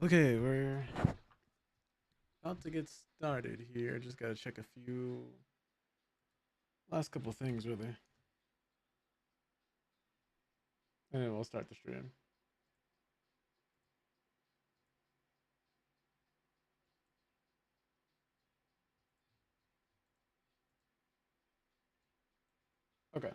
Okay, we're about to get started here. Just gotta check a few last couple things really. And then we'll start the stream. Okay.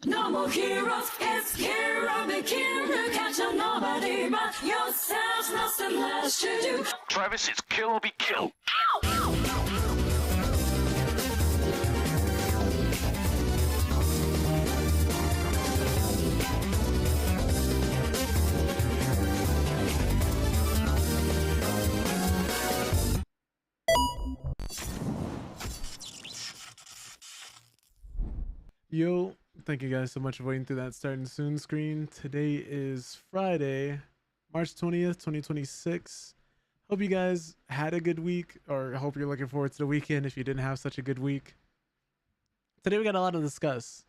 No more heroes, it's hero begin to catch on nobody but yourself, nothing less to do. Travis, it's kill or be killed. Yo, thank you guys so much for waiting through that starting soon screen. Today is Friday, March 20th, 2026. Hope you guys had a good week, or hope you're looking forward to the weekend if you didn't have such a good week. Today we got a lot to discuss.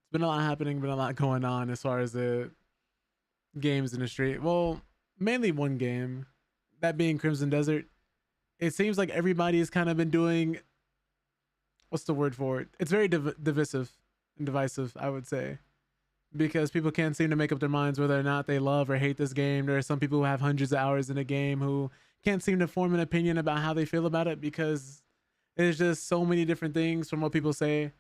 It's been a lot happening, been a lot going on as far as the games industry. Well, mainly one game, that being Crimson Desert. It seems like everybody has kind of been doing, what's the word for it? It's very divisive and divisive, I would say, because people can't seem to make up their minds whether or not they love or hate this game. There are some people who have hundreds of hours in a game who can't seem to form an opinion about how they feel about it because there's just so many different things from what people say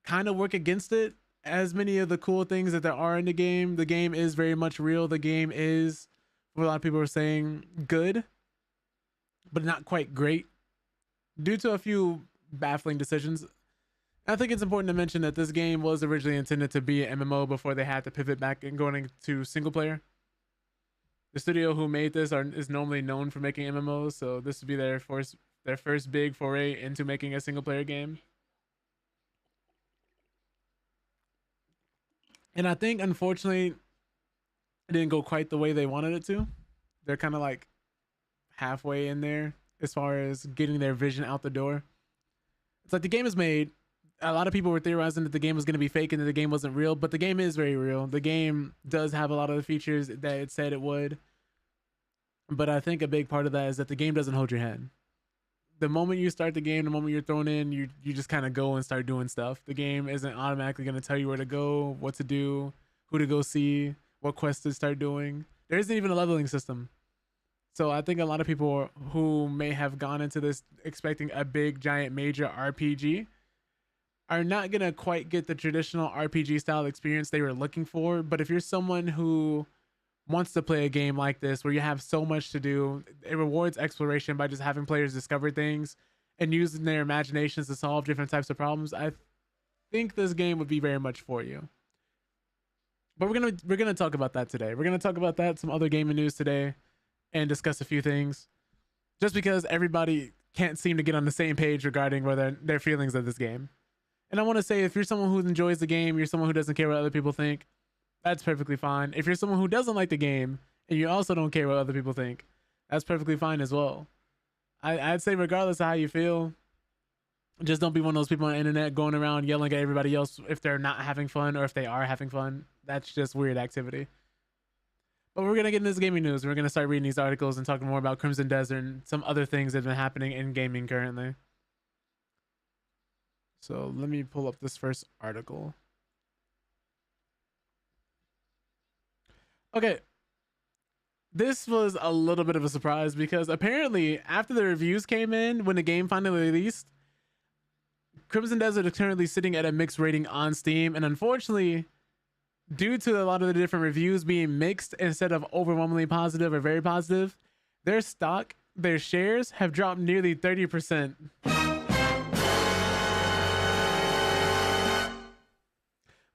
kind of work against it. As many of the cool things that there are in the game is very much real. The game is, what a lot of people are saying, good, but not quite great due to a few baffling decisions. I think it's important to mention that this game was originally intended to be an MMO before they had to pivot back and going into single player. The studio who made this is normally known for making MMOs, so this would be their first big foray into making a single player game. And I think, unfortunately, it didn't go quite the way they wanted it to. They're kind of like halfway in there as far as getting their vision out the door. It's like the game is made. A lot of people were theorizing that the game was going to be fake and that the game wasn't real, but the game is very real. The game does have a lot of the features that it said it would. But I think a big part of that is that the game doesn't hold your hand. The moment you start the game, the moment you're thrown in, you just kind of go and start doing stuff. The game isn't automatically going to tell you where to go, what to do, who to go see, what quests to start doing. There isn't even a leveling system. So I think a lot of people who may have gone into this expecting a big, giant, major RPG are not going to quite get the traditional RPG style experience they were looking for. But if you're someone who wants to play a game like this where you have so much to do, it rewards exploration by just having players discover things and using their imaginations to solve different types of problems, I think this game would be very much for you. But we're gonna talk about that today. We're gonna talk about that, some other gaming news today, and discuss a few things, just because everybody can't seem to get on the same page regarding whether their feelings of this game. And I want to say, if you're someone who enjoys the game, you're someone who doesn't care what other people think, that's perfectly fine. If you're someone who doesn't like the game and you also don't care what other people think, that's perfectly fine as well. I'd say regardless of how you feel, just don't be one of those people on the internet going around yelling at everybody else if they're not having fun or if they are having fun. That's just weird activity. But we're going to get into this gaming news. We're going to start reading these articles and talking more about Crimson Desert and some other things that have been happening in gaming currently. So let me pull up this first article. Okay. This was a little bit of a surprise because apparently after the reviews came in, when the game finally released, Crimson Desert is currently sitting at a mixed rating on Steam. And unfortunately, due to a lot of the different reviews being mixed instead of overwhelmingly positive or very positive, their stock, their shares have dropped nearly 30%.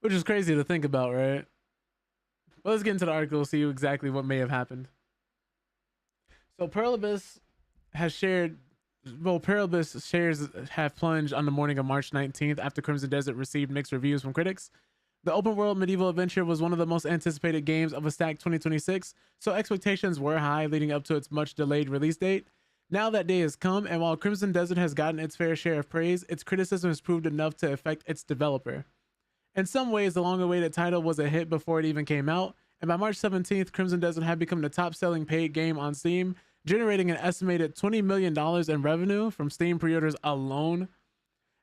Which is crazy to think about, right? Well, let's get into the article, see exactly what may have happened. So Pearl Abyss shares have plunged on the morning of March 19th after Crimson Desert received mixed reviews from critics. The open world medieval adventure was one of the most anticipated games of a stacked 2026, so expectations were high leading up to its much delayed release date. Now that day has come, and while Crimson Desert has gotten its fair share of praise, its criticism has proved enough to affect its developer. In some ways, the long-awaited title was a hit before it even came out, and by March 17th, Crimson Desert had become the top-selling paid game on Steam, generating an estimated $20 million in revenue from Steam pre-orders alone.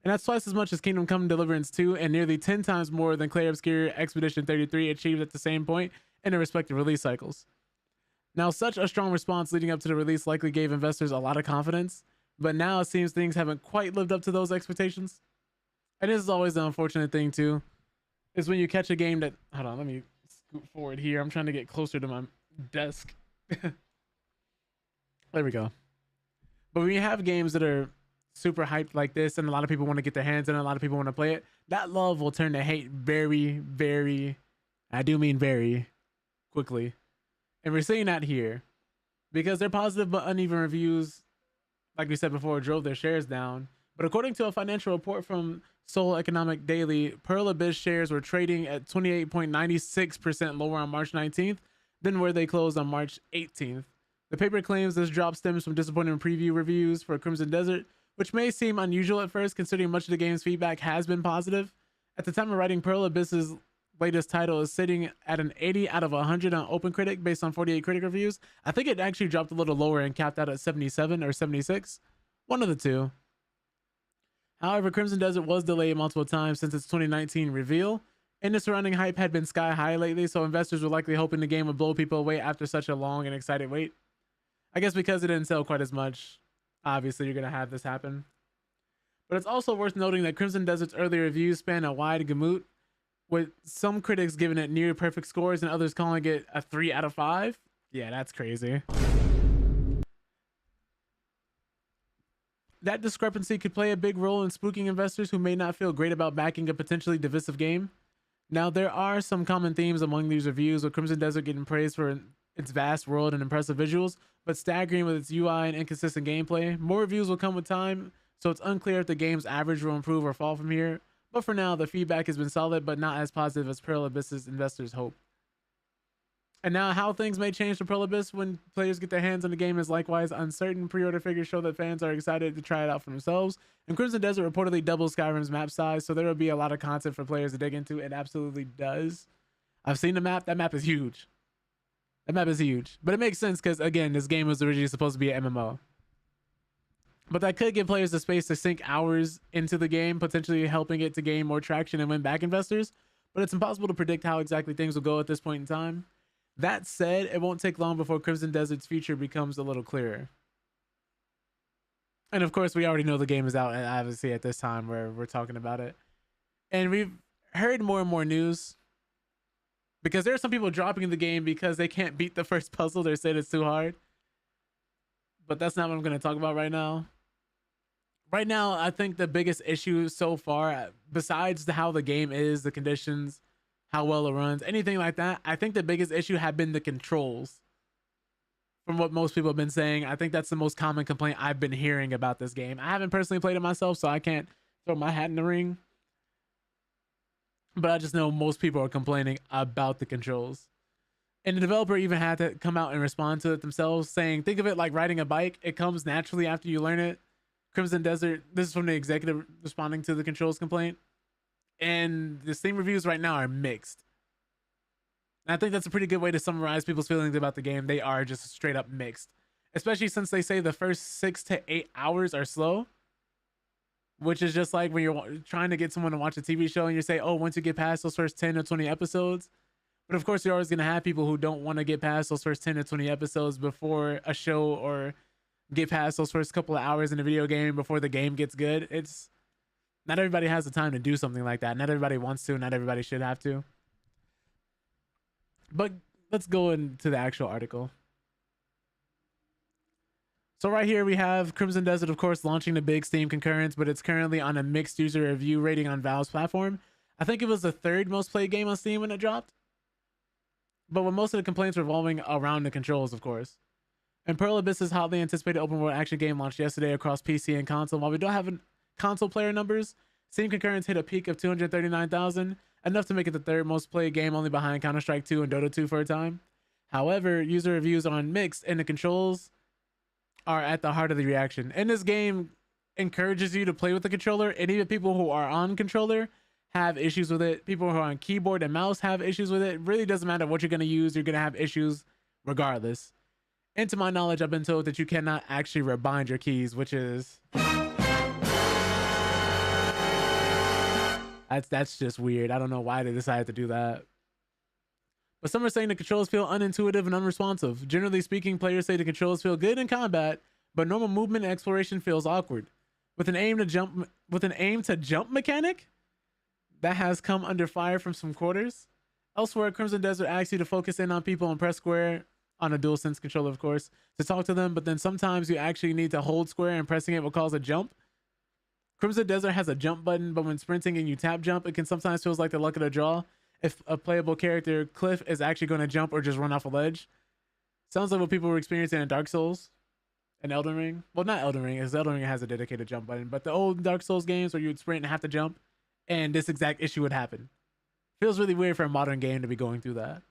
And that's twice as much as Kingdom Come Deliverance 2 and nearly 10 times more than Clair Obscur Expedition 33 achieved at the same point in their respective release cycles. Now, such a strong response leading up to the release likely gave investors a lot of confidence, but now it seems things haven't quite lived up to those expectations. And this is always the unfortunate thing too, is when you catch a game that, hold on, let me scoot forward here. I'm trying to get closer to my desk. There we go. But when you have games that are super hyped like this and a lot of people want to get their hands on it, a lot of people want to play it, that love will turn to hate very, very, I do mean very quickly. And we're seeing that here because their positive but uneven reviews, like we said before, drove their shares down. But according to a financial report from Seoul Economic Daily, Pearl Abyss shares were trading at 28.96% lower on March 19th than where they closed on March 18th. The paper claims this drop stems from disappointing preview reviews for Crimson Desert, which may seem unusual at first considering much of the game's feedback has been positive. At the time of writing, Pearl Abyss's latest title is sitting at an 80 out of 100 on OpenCritic based on 48 critic reviews. I think it actually dropped a little lower and capped out at 77 or 76. One of the two. However, Crimson Desert was delayed multiple times since its 2019 reveal, and the surrounding hype had been sky high lately, so investors were likely hoping the game would blow people away after such a long and excited wait. I guess because it didn't sell quite as much, obviously you're going to have this happen. But it's also worth noting that Crimson Desert's early reviews span a wide gamut, with some critics giving it near perfect scores and others calling it a 3 out of 5. Yeah, that's crazy. That discrepancy could play a big role in spooking investors who may not feel great about backing a potentially divisive game. Now, there are some common themes among these reviews, with Crimson Desert getting praised for its vast world and impressive visuals, but staggering with its UI and inconsistent gameplay. More reviews will come with time, so it's unclear if the game's average will improve or fall from here. But for now, the feedback has been solid, but not as positive as Pearl Abyss's investors hope. And now how things may change for Pearl Abyss when players get their hands on the game is likewise uncertain. Pre-order figures show that fans are excited to try it out for themselves. And Crimson Desert reportedly doubles Skyrim's map size, so there will be a lot of content for players to dig into. It absolutely does. I've seen the map. That map is huge. That map is huge. But it makes sense because, again, this game was originally supposed to be an MMO. But that could give players the space to sink hours into the game, potentially helping it to gain more traction and win back investors. But it's impossible to predict how exactly things will go at this point in time. That said, it won't take long before Crimson Desert's future becomes a little clearer. And of course, we already know the game is out, obviously, at this time where we're talking about it. And we've heard more and more news, because there are some people dropping the game because they can't beat the first puzzle. They're saying it's too hard. But that's not what I'm going to talk about right now. Right now, I think the biggest issue so far, besides how the game is, the conditions, how well it runs, anything like that, I think the biggest issue have been the controls. From what most people have been saying, I think that's the most common complaint I've been hearing about this game. I haven't personally played it myself, so I can't throw my hat in the ring. But I just know most people are complaining about the controls. And the developer even had to come out and respond to it themselves, saying, think of it like riding a bike. It comes naturally after you learn it. Crimson Desert, this is from the executive responding to the controls complaint. And the Steam reviews right now are mixed. And I think that's a pretty good way to summarize people's feelings about the game. They are just straight up mixed. Especially since they say the first 6 to 8 hours are slow. Which is just like when you're trying to get someone to watch a TV show and you say, oh, once you get past those first 10 or 20 episodes. But of course, you're always going to have people who don't want to get past those first 10 or 20 episodes before a show, or get past those first couple of hours in a video game before the game gets good. It's not everybody has the time to do something like that. Not everybody wants to. Not everybody should have to. But let's go into the actual article. So right here we have Crimson Desert, of course, launching the big Steam concurrence, but it's currently on a mixed user review rating on Valve's platform. I think it was the 3rd most played game on Steam when it dropped. But with most of the complaints revolving around the controls, of course. And Pearl Abyss's hotly anticipated open world action game launched yesterday across PC and console. While we don't have console player numbers, Steam concurrence hit a peak of 239,000, enough to make it the 3rd most played game, only behind Counter-Strike 2 and Dota 2 for a time. However, user reviews are mixed, and the controls are at the heart of the reaction. And this game encourages you to play with the controller, and even people who are on controller have issues with it. People who are on keyboard and mouse have issues with it. It really doesn't matter what you're going to use, you're going to have issues regardless. And to my knowledge, I've been told that you cannot actually rebind your keys, which is that's just weird. I don't know why they decided to do that. But some are saying the controls feel unintuitive and unresponsive. Generally speaking, players say the controls feel good in combat, but normal movement and exploration feels awkward. With an aim to jump mechanic that has come under fire from some quarters. Elsewhere, Crimson Desert asks you to focus in on people and press square on a DualSense controller, of course, to talk to them, but then sometimes you actually need to hold square and pressing it will cause a jump. Crimson Desert has a jump button, but when sprinting and you tap jump, it can sometimes feels like the luck of the draw if a playable character, Cliff, is actually going to jump or just run off a ledge. Sounds like what people were experiencing in Dark Souls and Elden Ring. Well, not Elden Ring, because Elden Ring has a dedicated jump button, but the old Dark Souls games where you would sprint and have to jump, and this exact issue would happen. Feels really weird for a modern game to be going through that.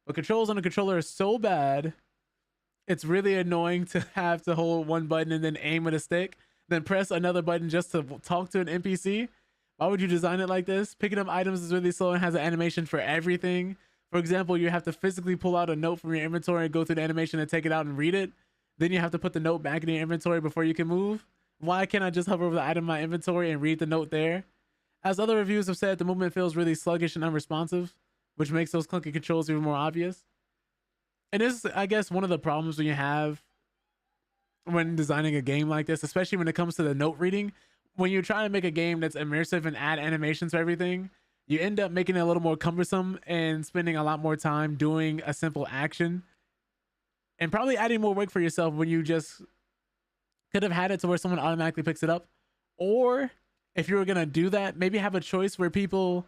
But controls on the controller are so bad, it's really annoying to have to hold one button and then aim with a stick, then press another button just to talk to an NPC. Why would you design it like this? Picking up items is really slow and has an animation for everything. For example, you have to physically pull out a note from your inventory and go through the animation and take it out and read it. Then you have to put the note back in your inventory before you can move. Why can't I just hover over the item in my inventory and read the note there? As other reviews have said, the movement feels really sluggish and unresponsive, which makes those clunky controls even more obvious. And this is, I guess, one of the problems when you have when designing a game like this, especially when it comes to the note reading. When you're trying to make a game that's immersive and add animations for everything, you end up making it a little more cumbersome and spending a lot more time doing a simple action and probably adding more work for yourself when you just could have had it to where someone automatically picks it up. Or if you were going to do that, maybe have a choice where people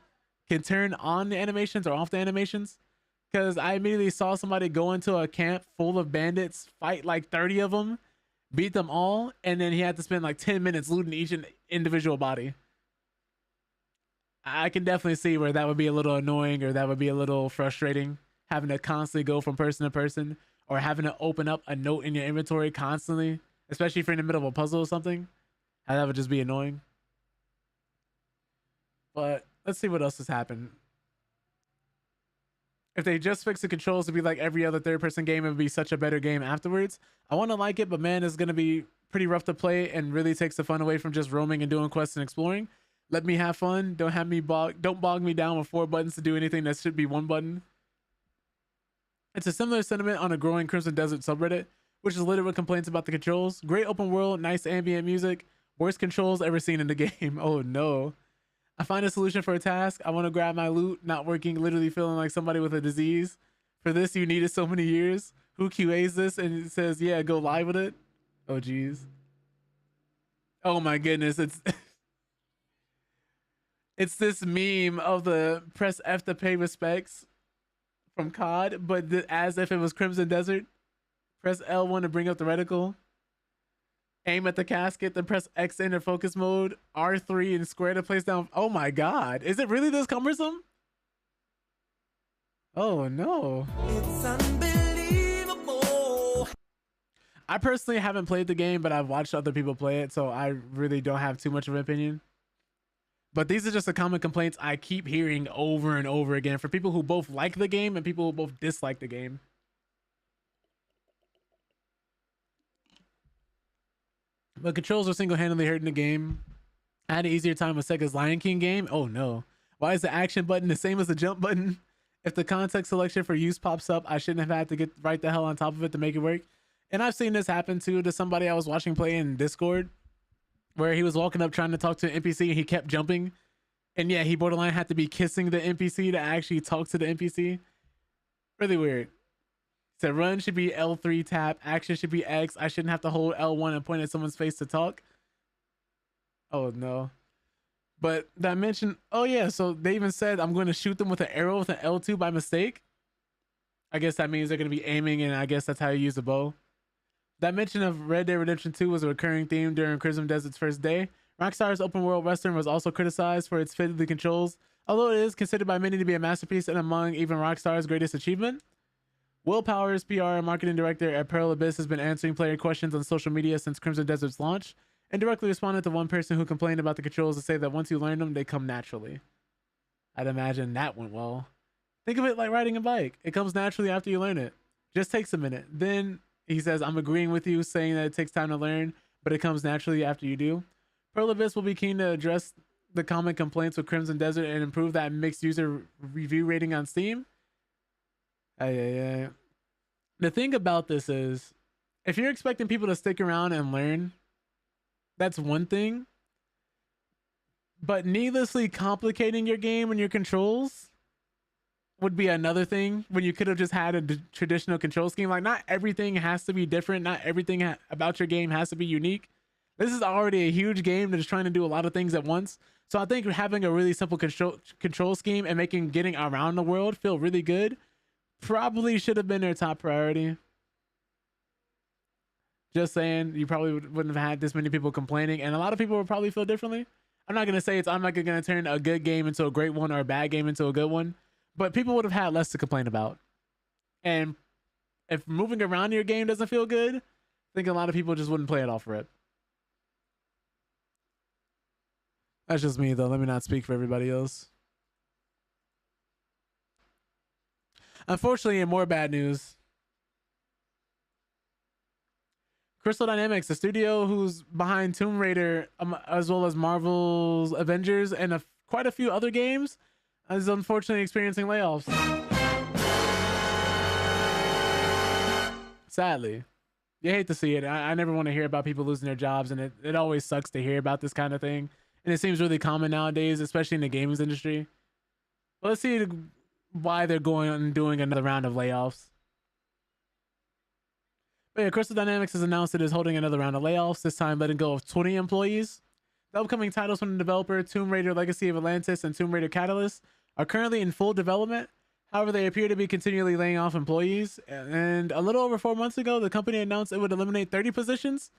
can turn on the animations or off the animations. Because I immediately saw somebody go into a camp full of bandits, fight like 30 of them, beat them all, and then he had to spend like 10 minutes looting each individual body. I can definitely see where that would be a little annoying or that would be a little frustrating, having to constantly go from person to person or having to open up a note in your inventory constantly, especially if you're in the middle of a puzzle or something. How that would just be annoying. But let's see what else has happened. If they just fix the controls to be like every other third-person game, it would be such a better game afterwards. I want to like it, but man, it's going to be pretty rough to play and really takes the fun away from just roaming and doing quests and exploring. Let me have fun. Don't bog me down with 4 buttons to do anything that should be 1 button. It's a similar sentiment on a growing Crimson Desert subreddit, which is littered with complaints about the controls. Great open world, nice ambient music, worst controls ever seen in the game. Oh no. I find a solution for a task. I want to grab my loot, not working, literally feeling like somebody with a disease. For this, you needed so many years. Who QAs this? And it says, yeah, go live with it. Oh, geez. Oh, my goodness. It's it's this meme of the press F to pay respects from COD, but as if it was Crimson Desert. Press L1 to bring up the reticle. Aim at the casket, then press X enter focus mode, R3 and square to place down. Oh my god. Is it really this cumbersome? Oh no. It's unbelievable. I personally haven't played the game, but I've watched other people play it, so I really don't have too much of an opinion. But these are just the common complaints I keep hearing over and over again for people who both like the game and people who both dislike the game. But controls are single-handedly hurting the game. I had an easier time with Sega's Lion King game. Oh no. Why is the action button the same as the jump button? If the context selection for use pops up, I shouldn't have had to get right the hell on top of it to make it work. And I've seen this happen too to somebody I was watching play in Discord, where he was walking up trying to talk to an NPC and he kept jumping. And yeah, he borderline had to be kissing the NPC to actually talk to the NPC. Really weird. So run should be L3 tap, action should be X. I shouldn't have to hold L1 and point at someone's face to talk. Oh no. But that mention, oh yeah, so they even said I'm going to shoot them with an arrow with an L2 by mistake. I guess that means they're going to be aiming, and I guess that's how you use a bow. That mention of Red Dead Redemption 2 was a recurring theme during Crimson Desert's first day. Rockstar's open world western was also criticized for its fiddly controls, although it is considered by many to be a masterpiece and among even Rockstar's greatest achievement. Will Powers, PR and marketing director at Pearl Abyss, has been answering player questions on social media since Crimson Desert's launch, and directly responded to one person who complained about the controls to say that once you learn them, they come naturally. I'd imagine that went well. Think of it like riding a bike. It comes naturally after you learn it. Just takes a minute. Then he says, I'm agreeing with you, saying that it takes time to learn, but it comes naturally after you do. Pearl Abyss will be keen to address the common complaints with Crimson Desert and improve that mixed user review rating on Steam. The thing about this is, if you're expecting people to stick around and learn, that's one thing. But needlessly complicating your game and your controls would be another thing, when you could have just had a traditional control scheme. Like, not everything has to be different. Not everything about your game has to be unique. This is already a huge game that is trying to do a lot of things at once. So I think having a really simple control scheme and making getting around the world feel really good probably should have been their top priority. Just saying, you probably wouldn't have had this many people complaining, and a lot of people would probably feel differently. I'm not going to say I'm not going to turn a good game into a great one or a bad game into a good one, but people would have had less to complain about. And if moving around your game doesn't feel good, I think a lot of people just wouldn't play it off rip. That's just me, though. Let me not speak for everybody else. Unfortunately, in more bad news, Crystal Dynamics, the studio who's behind Tomb Raider, as well as Marvel's Avengers and quite a few other games, is unfortunately experiencing layoffs. Sadly. You hate to see it. I never want to hear about people losing their jobs, and it always sucks to hear about this kind of thing. And it seems really common nowadays, especially in the games industry. But let's see why they're going and doing another round of layoffs. But yeah, Crystal Dynamics has announced it is holding another round of layoffs, this time letting go of 20 employees. The upcoming titles from the developer, Tomb Raider Legacy of Atlantis and Tomb Raider Catalyst, are currently in full development. However, they appear to be continually laying off employees. And a little over 4 months ago, the company announced it would eliminate 30 positions,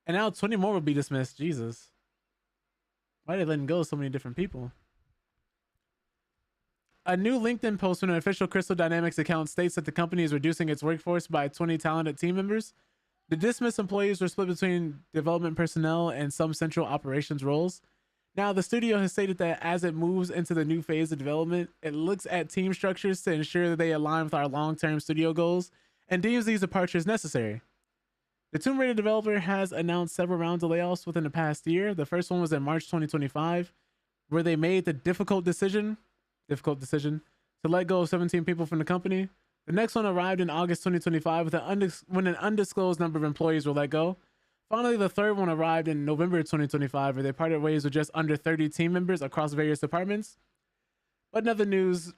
and now 20 more will be dismissed. Jesus. Why are they letting go of so many different people? A new LinkedIn post from an official Crystal Dynamics account states that the company is reducing its workforce by 20 talented team members. The dismissed employees were split between development personnel and some central operations roles. Now, the studio has stated that as it moves into the new phase of development, it looks at team structures to ensure that they align with our long-term studio goals and deems these departures necessary. The Tomb Raider developer has announced several rounds of layoffs within the past year. The first one was in March 2025, where they made the difficult decision to let go of 17 people from the company. The next one arrived in August 2025 when an undisclosed number of employees were let go. Finally, the third one arrived in November 2025, where they parted ways with just under 30 team members across various departments. But in other news,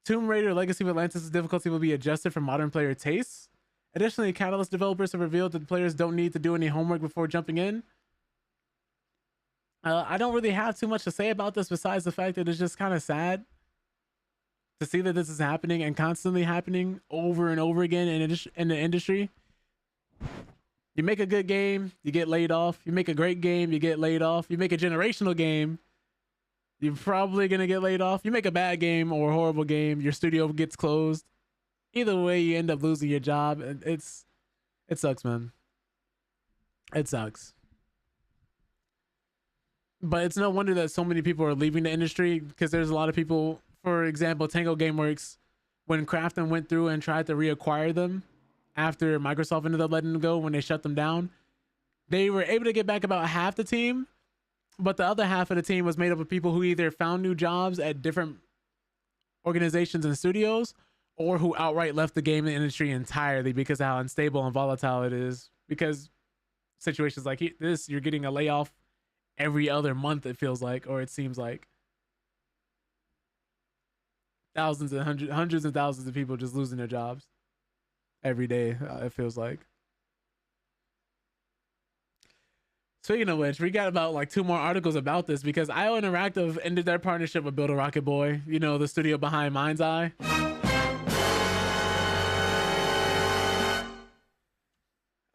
Tomb Raider Legacy of Atlantis' difficulty will be adjusted for modern player tastes. Additionally, Catalyst developers have revealed that the players don't need to do any homework before jumping in. I don't really have too much to say about this besides the fact that it's just kind of sad to see that this is happening and constantly happening over and over again in the industry. You make a good game, you get laid off. You make a great game, you get laid off. You make a generational game, you're probably going to get laid off. You make a bad game or a horrible game, your studio gets closed. Either way, you end up losing your job. It sucks, man. It sucks. But it's no wonder that so many people are leaving the industry, because there's a lot of people, for example, Tango Gameworks, when Krafton went through and tried to reacquire them after Microsoft ended up letting them go when they shut them down, they were able to get back about half the team, but the other half of the team was made up of people who either found new jobs at different organizations and studios, or who outright left the gaming industry entirely because of how unstable and volatile it is. Because situations like this, you're getting a layoff every other month, it feels like, or it seems like. Thousands and hundreds and thousands of people just losing their jobs every day, it feels like. Speaking of which, we got about like 2 more articles about this, because IO Interactive ended their partnership with Build a Rocket Boy, you know, the studio behind Mind's Eye.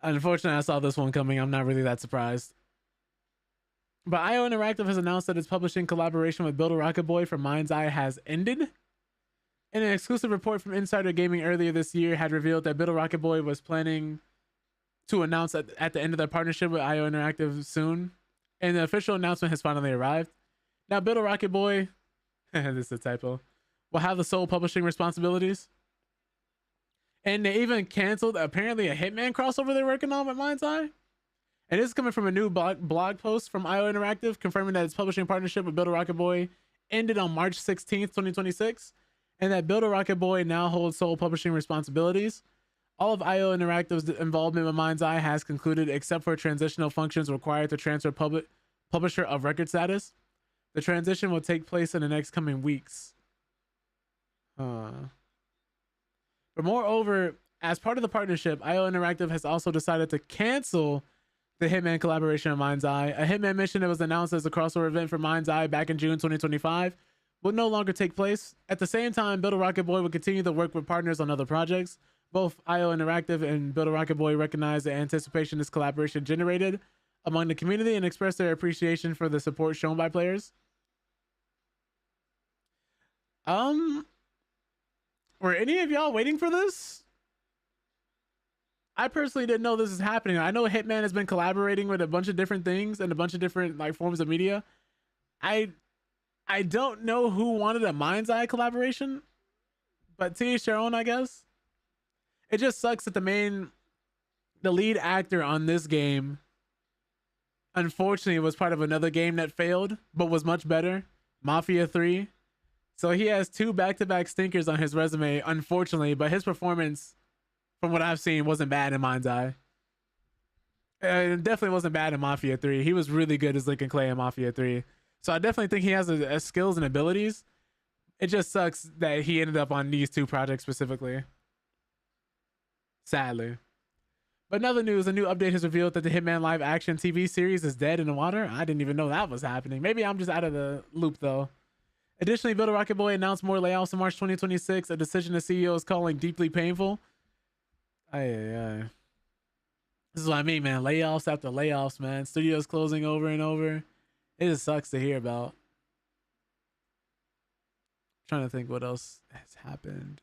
Unfortunately, I saw this one coming. I'm not really that surprised. But IO Interactive has announced that its publishing collaboration with Build a Rocket Boy for Mind's Eye has ended. In an exclusive report from Insider Gaming earlier this year had revealed that Little Rocket Boy was planning to announce at the end of their partnership with IO Interactive soon, and the official announcement has finally arrived. Now, Little Rocket Boy, this is a typo, will have the sole publishing responsibilities. And they even canceled apparently a Hitman crossover they're working on with Mind's Eye. And this is coming from a new blog post from IO Interactive confirming that its publishing partnership with Little Rocket Boy ended on March 16th, 2026, and that Little Rocket Boy now holds sole publishing responsibilities. All of IO Interactive's involvement with Mind's Eye has concluded except for transitional functions required to transfer publisher of record status. The transition will take place in the next coming weeks. But moreover, as part of the partnership, IO Interactive has also decided to cancel the Hitman collaboration of Mind's Eye. A Hitman mission that was announced as a crossover event for Mind's Eye back in June 2025 will no longer take place. At the same time, Little Rocket Boy will continue to work with partners on other projects. Both IO Interactive and Little Rocket Boy recognize the anticipation this collaboration generated among the community and express their appreciation for the support shown by players. Were any of y'all waiting for this? I personally didn't know this is happening. I know Hitman has been collaborating with a bunch of different things and a bunch of different like forms of media. I don't know who wanted a Mind's Eye collaboration, but to each their own, I guess. It just sucks that the lead actor on this game, unfortunately, was part of another game that failed, but was much better, Mafia 3. So he has 2 back-to-back stinkers on his resume, unfortunately, but his performance, from what I've seen, wasn't bad in Mind's Eye. It definitely wasn't bad in Mafia 3. He was really good as Lincoln Clay in Mafia 3. So I definitely think he has a skills and abilities. It just sucks that he ended up on these 2 projects specifically. Sadly. But in other news, a new update has revealed that the Hitman live action TV series is dead in the water. I didn't even know that was happening. Maybe I'm just out of the loop though. Additionally, Little Rocket Boy announced more layoffs in March 2026, a decision the CEO is calling deeply painful. This is what I mean, man. Layoffs after layoffs, man. Studios closing over and over. It just sucks to hear about. I'm trying to think what else has happened.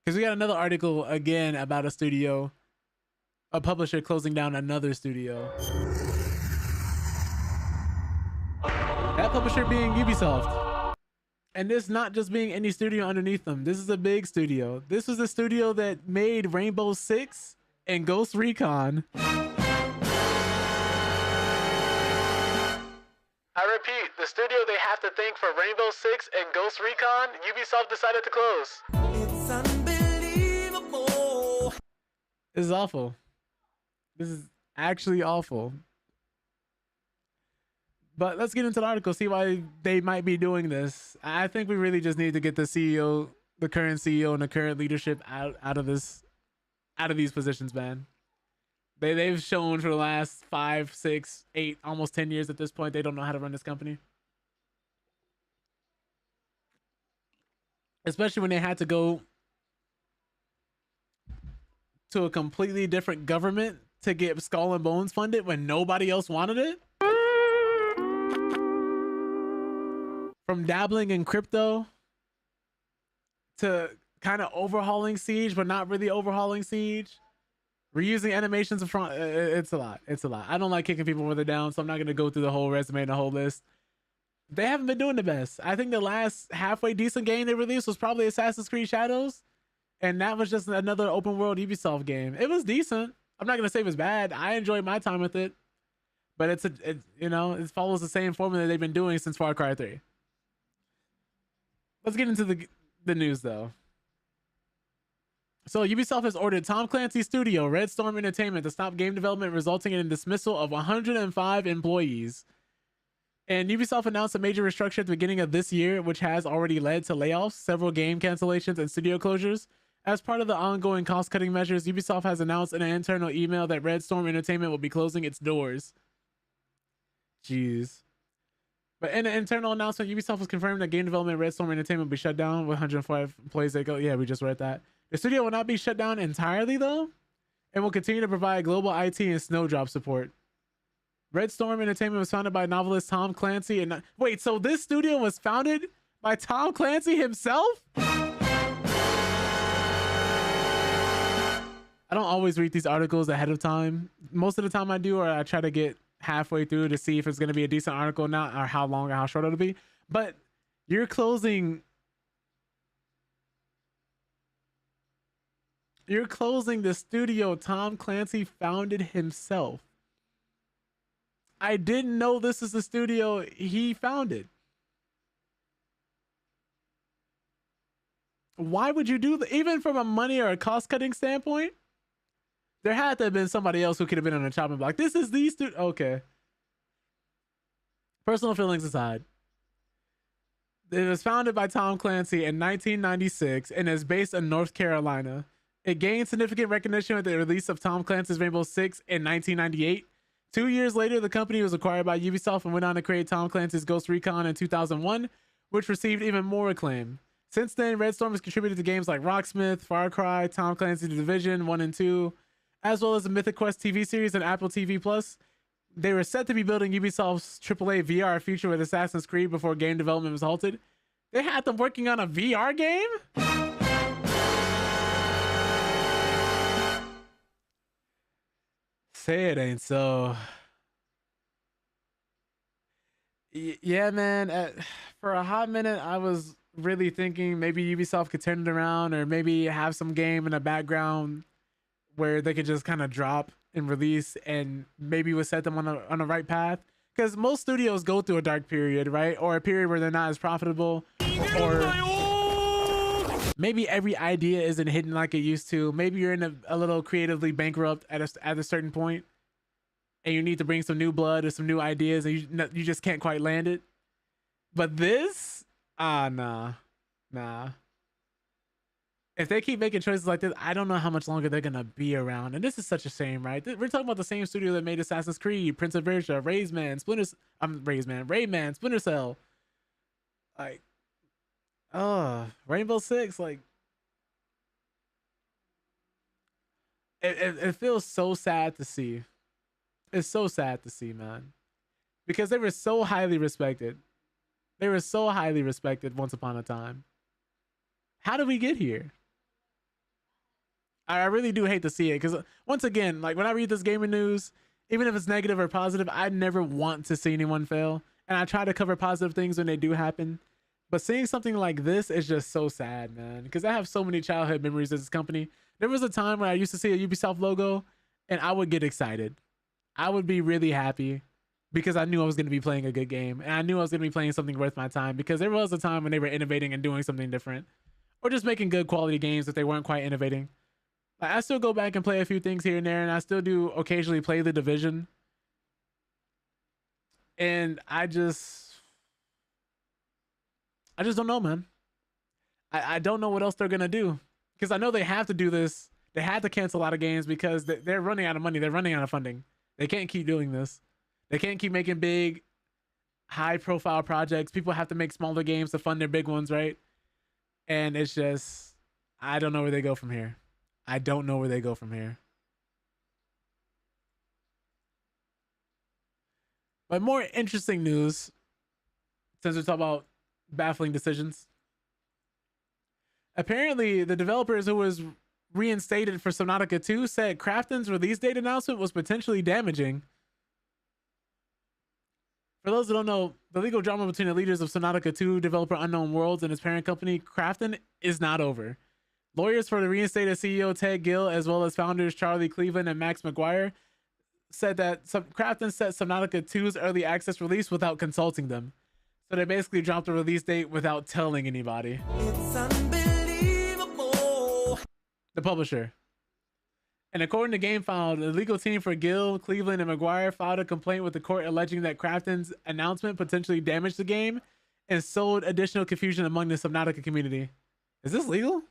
Because we got another article again about a publisher closing down another studio. That publisher being Ubisoft. And this not just being any studio underneath them. This is a big studio. This was the studio that made Rainbow Six and Ghost Recon. I repeat, the studio they have to thank for Rainbow Six and Ghost Recon, Ubisoft decided to close. It's unbelievable. This is awful. This is actually awful. But let's get into the article, see why they might be doing this. I think we really just need to get the CEO, the current CEO and the current leadership out of these positions, man. They've shown for the last 5, 6, 8, almost 10 years at this point, they don't know how to run this company. Especially when they had to go to a completely different government to get Skull and Bones funded when nobody else wanted it. From dabbling in crypto to kind of overhauling Siege, but not really overhauling Siege. Reusing animations in front. It's a lot. It's a lot. I don't like kicking people when they're down, so I'm not going to go through the whole resume and the whole list. They haven't been doing the best. I think the last halfway decent game they released was probably Assassin's Creed Shadows. And that was just another open world Ubisoft game. It was decent. I'm not going to say it was bad. I enjoyed my time with it. But it follows the same formula they've been doing since Far Cry 3. Let's get into the news, though. So Ubisoft has ordered Tom Clancy's studio, Red Storm Entertainment, to stop game development, resulting in a dismissal of 105 employees. And Ubisoft announced a major restructure at the beginning of this year, which has already led to layoffs, several game cancellations, and studio closures. As part of the ongoing cost-cutting measures, Ubisoft has announced in an internal email that Red Storm Entertainment will be closing its doors. Jeez. But in an internal announcement, Ubisoft has confirmed that game development at Red Storm Entertainment will be shut down with 105 employees that go. Yeah, we just read that. The studio will not be shut down entirely, though, and will continue to provide global IT and Snowdrop support. Red Storm Entertainment was founded by novelist Tom Clancy. And wait, so this studio was founded by Tom Clancy himself? I don't always read these articles ahead of time. Most of the time I do, or I try to get halfway through to see if it's going to be a decent article or not, or how long or how short it'll be. But you're closing the studio Tom Clancy founded himself. I didn't know this is the studio he founded. Why would you do that? Even from a money or a cost-cutting standpoint, there had to have been somebody else who could have been on the chopping block. This is the studio. Okay. Personal feelings aside, it was founded by Tom Clancy in 1996 and is based in North Carolina. It gained significant recognition with the release of Tom Clancy's Rainbow Six in 1998. 2 years later, the company was acquired by Ubisoft and went on to create Tom Clancy's Ghost Recon in 2001, which received even more acclaim. Since then, Red Storm has contributed to games like Rocksmith, Far Cry, Tom Clancy's The Division 1 and 2, as well as the Mythic Quest TV series and Apple TV Plus. They were set to be building Ubisoft's AAA VR feature with Assassin's Creed before game development was halted. They had them working on a VR game? Say it ain't so. Yeah, man. For a hot minute, I was really thinking maybe Ubisoft could turn it around, or maybe have some game in the background where they could just kind of drop and release, and maybe would set them on the right path. Because most studios go through a dark period, right? Or a period where they're not as profitable, or maybe every idea isn't hidden like it used to. Maybe you're in a little creatively bankrupt at a certain point, and you need to bring some new blood or some new ideas, and you just can't quite land it. But this, nah. If they keep making choices like this, I don't know how much longer they're gonna be around. And this is such a shame, right? We're talking about the same studio that made Assassin's Creed, Prince of Persia, Rayman, Splinter Cell. Like, Rainbow Six, like, it feels so sad to see. It's so sad to see, man. Because they were so highly respected. They were so highly respected once upon a time. How did we get here? I really do hate to see it, because once again, like when I read this gaming news, even if it's negative or positive, I never want to see anyone fail. And I try to cover positive things when they do happen. But seeing something like this is just so sad, man. Because I have so many childhood memories of this company. There was a time when I used to see a Ubisoft logo and I would get excited. I would be really happy because I knew I was going to be playing a good game. And I knew I was going to be playing something worth my time, because there was a time when they were innovating and doing something different. Or just making good quality games if they weren't quite innovating. Like, I still go back and play a few things here and there, and I still do occasionally play The Division. And I just don't know, man. I don't know what else they're going to do. Because I know they have to do this. They had to cancel a lot of games because they're running out of money. They're running out of funding. They can't keep doing this. They can't keep making big, high-profile projects. People have to make smaller games to fund their big ones, right? And it's just, I don't know where they go from here. But more interesting news, since we're talking about baffling decisions. Apparently, the developers who was reinstated for Subnautica 2 said Krafton's release date announcement was potentially damaging. For those who don't know, the legal drama between the leaders of Subnautica 2 developer Unknown Worlds and its parent company, Krafton, is not over. Lawyers for the reinstated CEO Ted Gill, as well as founders Charlie Cleveland and Max McGuire, said that Krafton set Subnautica 2's early access release without consulting them. So they basically dropped the release date without telling anybody. It's unbelievable. The publisher. And according to GameFile, the legal team for Gill, Cleveland, and McGuire filed a complaint with the court alleging that Krafton's announcement potentially damaged the game and sowed additional confusion among the Subnautica community. Is this legal?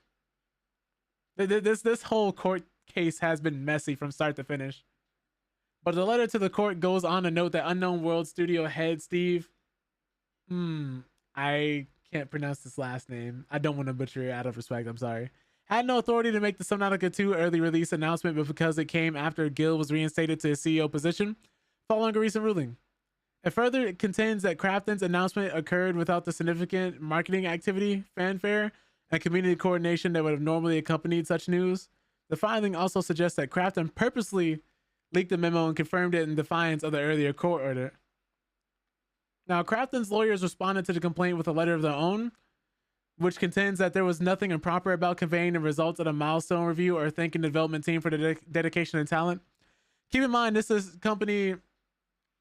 This whole court case has been messy from start to finish. But the letter to the court goes on to note that Unknown World studio head Steve, I can't pronounce this last name. I don't want to butcher it out of respect. I'm sorry. Had no authority to make the Subnautica 2 early release announcement, but because it came after Gill was reinstated to his CEO position following a recent ruling. It further contends that Krafton's announcement occurred without the significant marketing activity, fanfare, and community coordination that would have normally accompanied such news. The filing also suggests that Krafton purposely leaked the memo and confirmed it in defiance of the earlier court order. Now, Krafton's lawyers responded to the complaint with a letter of their own, which contends that there was nothing improper about conveying the results of a milestone review or thanking the development team for the dedication and talent. Keep in mind, this is a company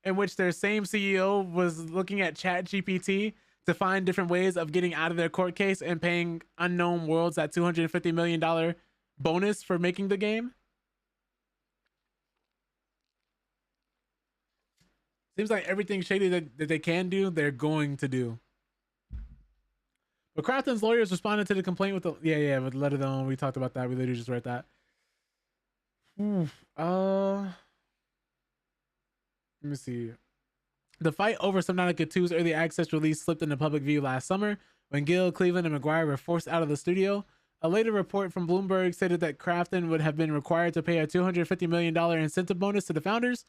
in which their same CEO was looking at ChatGPT to find different ways of getting out of their court case and paying Unknown Worlds that $250 million bonus for making the game. Seems like everything shady that they can do, they're going to do. But Krafton's lawyers responded to the complaint with the with the letter of their own. We talked about that. We literally just read that. Let me see. The fight over Subnautica 2's early access release slipped into public view last summer when Gill, Cleveland, and McGuire were forced out of the studio. A later report from Bloomberg stated that Krafton would have been required to pay a $250 million incentive bonus to the founders,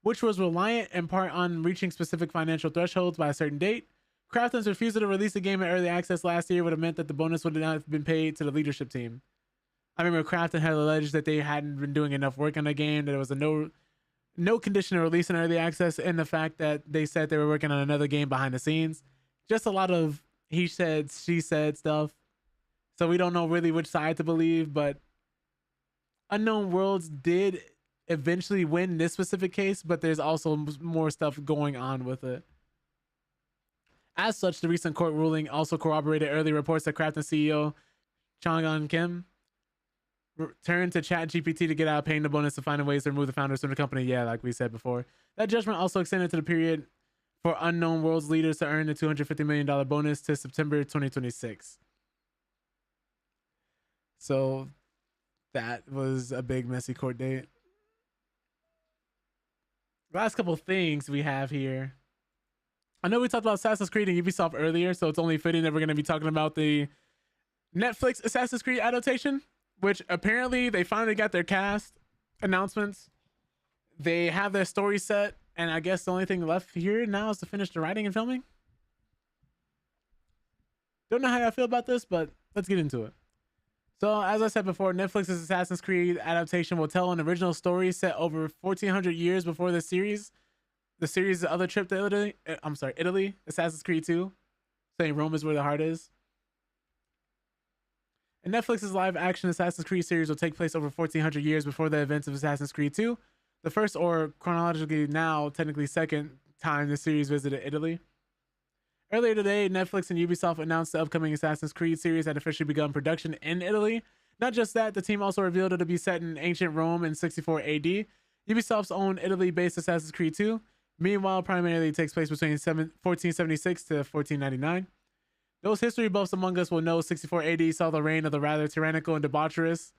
which was reliant in part on reaching specific financial thresholds by a certain date. Krafton's refusal to release the game in early access last year would have meant that the bonus would not have been paid to the leadership team. I remember Krafton had alleged that they hadn't been doing enough work on the game, that there was a no condition to release in early access, and the fact that they said they were working on another game behind the scenes. Just a lot of he said, she said stuff. So we don't know really which side to believe, but Unknown Worlds did eventually win this specific case, but there's also more stuff going on with it. As such, the recent court ruling also corroborated early reports that Krafton CEO Chang'an Kim turned to ChatGPT to get out of paying the bonus to find ways to remove the founders from the company. Yeah, like we said before. That judgment also extended to the period for Unknown Worlds leaders to earn the $250 million bonus to September 2026. So that was a big, messy court date. Last couple things we have here. I know we talked about Assassin's Creed and Ubisoft earlier, so it's only fitting that we're going to be talking about the Netflix Assassin's Creed adaptation, which apparently they finally got their cast announcements. They have their story set, and I guess the only thing left here now is to finish the writing and filming. Don't know how I feel about this, but let's get into it. So, as I said before, Netflix's Assassin's Creed adaptation will tell an original story set over 1,400 years before the series. The series' other trip to Italy, Assassin's Creed 2, saying Rome is where the heart is. And Netflix's live-action Assassin's Creed series will take place over 1,400 years before the events of Assassin's Creed 2, the first, or chronologically now technically second, time the series visited Italy. Earlier today, Netflix and Ubisoft announced the upcoming Assassin's Creed series had officially begun production in Italy. Not just that, the team also revealed it to be set in ancient Rome in 64 AD. Ubisoft's own Italy-based Assassin's Creed 2, meanwhile, primarily takes place between 1476 to 1499. Those history buffs among us will know 64 AD saw the reign of the rather tyrannical and debaucherous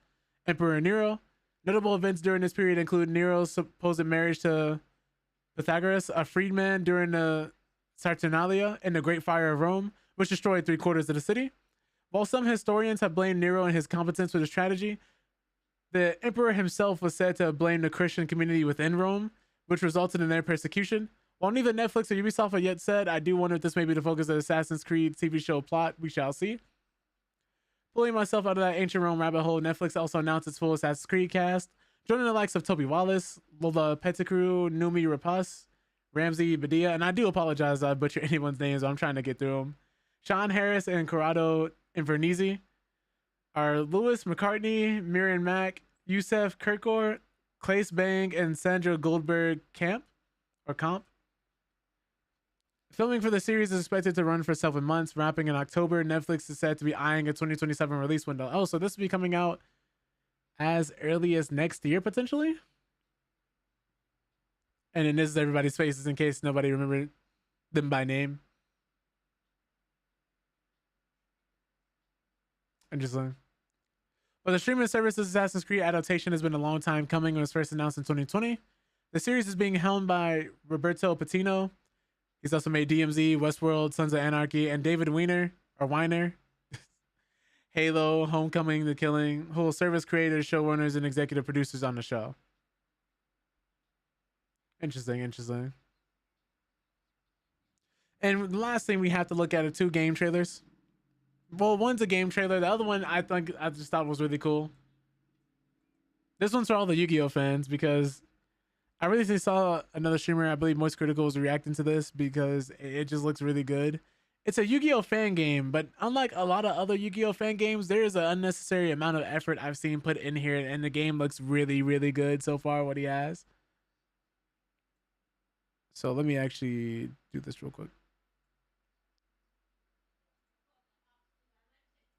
Emperor Nero. Notable events during this period include Nero's supposed marriage to Pythagoras, a freedman during the Saturnalia in the Great Fire of Rome, which destroyed 3/4 of the city. While some historians have blamed Nero and his competence for the tragedy, the emperor himself was said to have blamed the Christian community within Rome, which resulted in their persecution. While neither Netflix or Ubisoft have yet said, I do wonder if this may be the focus of the Assassin's Creed TV show plot. We shall see. Pulling myself out of that ancient Rome rabbit hole, Netflix also announced its full Assassin's Creed cast, joining the likes of Toby Wallace, Lola Pettigrew, Numi Rapace, Ramsey Badia, and I do apologize I butcher anyone's names. I'm trying to get through them. Sean Harris and Corrado Invernizzi are Lewis McCartney, Miriam Mack, Youssef Kirkor, Claes Bang, and Sandra Goldberg Camp. Filming for the series is expected to run for 7 months, wrapping in October. Netflix is said to be eyeing a 2027 release window. Oh, so this will be coming out as early as next year, potentially? And then this is everybody's faces in case nobody remembered them by name. Interesting. But the streaming service's Assassin's Creed adaptation has been a long time coming. It was first announced in 2020. The series is being helmed by Roberto Patino. He's also made DMZ, Westworld, Sons of Anarchy, and David Weiner, Halo, Homecoming, The Killing, who will serve as creators, showrunners, and executive producers on the show. Interesting. And the last thing we have to look at are 2 game trailers. Well, one's a game trailer. The other one I just thought was really cool. This one's for all the Yu-Gi-Oh fans because I recently saw another streamer, I believe Moist Critical, was reacting to this because it just looks really good. It's a Yu-Gi-Oh fan game, but unlike a lot of other Yu-Gi-Oh fan games, there is an unnecessary amount of effort I've seen put in here, and the game looks really, really good so far, what he has. So let me actually do this real quick.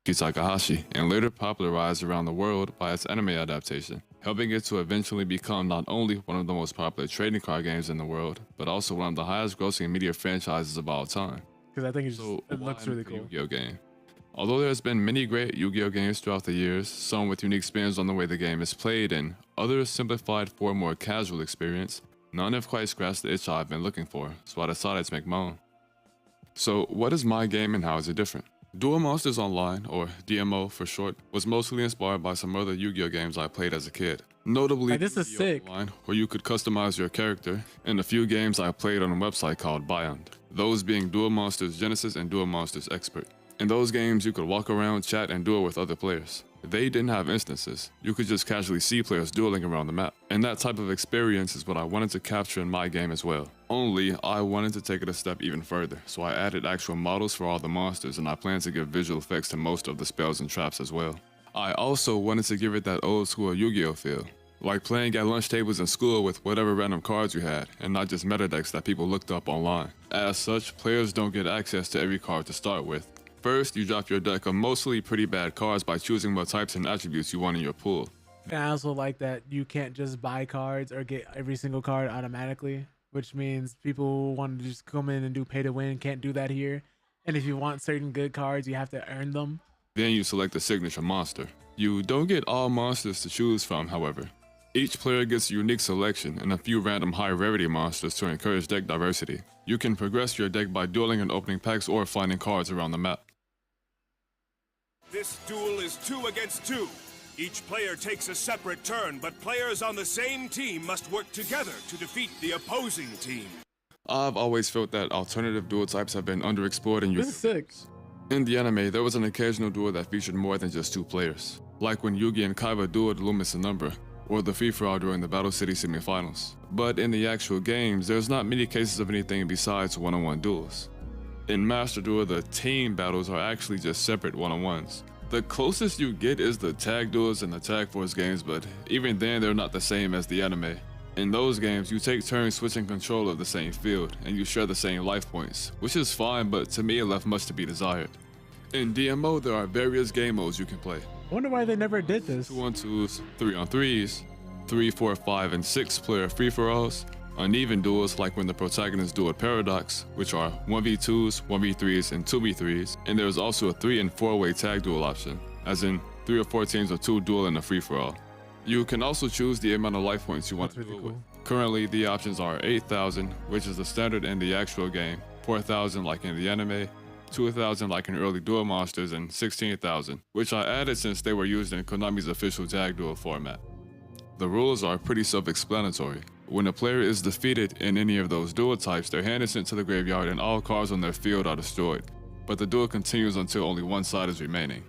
Takahashi, and later popularized around the world by its anime adaptation, helping it to eventually become not only one of the most popular trading card games in the world, but also one of the highest grossing media franchises of all time. Because I think it looks really cool. Yu-Gi-Oh game. Although there's been many great Yu-Gi-Oh games throughout the years, some with unique spins on the way the game is played, and others simplified for a more casual experience, none have quite scratched the itch I've been looking for, so I decided to make my own. So what is my game and how is it different? Duel Monsters Online, or DMO for short, was mostly inspired by some other Yu-Gi-Oh games I played as a kid. Notably, this is sick. Online, where you could customize your character, and a few games I played on a website called Beyond, those being Duel Monsters Genesis and Duel Monsters Expert. In those games, you could walk around, chat, and duel with other players. They didn't have instances. You could just casually see players dueling around the map. And that type of experience is what I wanted to capture in my game as well. Only, I wanted to take it a step even further, so I added actual models for all the monsters, and I plan to give visual effects to most of the spells and traps as well. I also wanted to give it that old school Yu-Gi-Oh feel, like playing at lunch tables in school with whatever random cards you had, and not just meta decks that people looked up online. As such, players don't get access to every card to start with. First, you drop your deck of mostly pretty bad cards by choosing what types and attributes you want in your pool. And I also like that you can't just buy cards or get every single card automatically, which means people who want to just come in and do pay to win can't do that here. And if you want certain good cards, you have to earn them. Then you select the signature monster. You don't get all monsters to choose from, however. Each player gets a unique selection and a few random high rarity monsters to encourage deck diversity. You can progress your deck by dueling and opening packs or finding cards around the map. This duel is 2 against 2. Each player takes a separate turn, but players on the same team must work together to defeat the opposing team. I've always felt that alternative duel types have been underexplored in Yu-Gi-Oh. This is sick. In the anime, there was an occasional duel that featured more than just 2 players, like when Yugi and Kaiba dueled Loomis and Umbra, or the free-for-all during the Battle City semifinals. But in the actual games, there's not many cases of anything besides one-on-one duels. In Master Duel, the team battles are actually just separate one-on-ones. The closest you get is the tag duels and the tag force games, but even then they're not the same as the anime. In those games, you take turns switching control of the same field, and you share the same life points, which is fine, but to me it left much to be desired. In DMO, there are various game modes you can play. I wonder why they never did this. 2-on-2s, 3-on-3s, 3, 4, 5, and 6 player free-for-alls, uneven duels like when the protagonists duel Paradox, which are 1v2s, 1v3s, and 2v3s, and there's also a 3 and 4-way tag duel option, as in 3 or 4 teams of 2 duel in a free-for-all. You can also choose the amount of life points you want to duel with. Currently, the options are 8,000, which is the standard in the actual game, 4,000 like in the anime, 2,000 like in early Duel Monsters, and 16,000, which I added since they were used in Konami's official tag duel format. The rules are pretty self-explanatory. When a player is defeated in any of those duel types, their hand is sent to the graveyard and all cards on their field are destroyed, but the duel continues until only one side is remaining.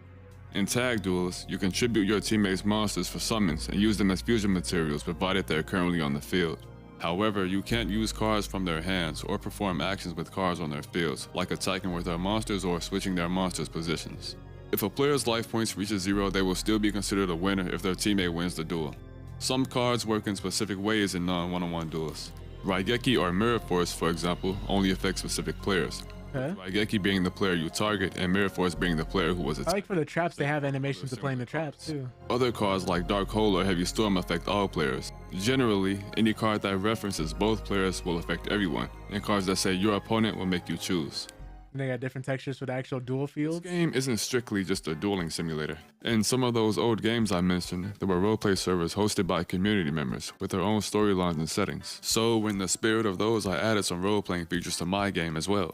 In tag duels, you contribute your teammates' monsters for summons and use them as fusion materials provided they're currently on the field. However, you can't use cards from their hands or perform actions with cards on their fields, like attacking with their monsters or switching their monsters' positions. If a player's life points reaches 0, they will still be considered a winner if their teammate wins the duel. Some cards work in specific ways in non-one-on-one duels. Raigeki or Mirror Force, for example, only affect specific players. Okay. Raigeki being the player you target, and Mirror Force being the player who was attacked. I like for the traps, they have animations to playing the traps too. Other cards like Dark Hole or Heavy Storm affect all players. Generally, any card that references both players will affect everyone, and cards that say your opponent will make you choose. And they got different textures for the actual duel fields. This game isn't strictly just a dueling simulator. In some of those old games I mentioned, there were roleplay servers hosted by community members with their own storylines and settings. So in the spirit of those, I added some role-playing features to my game as well.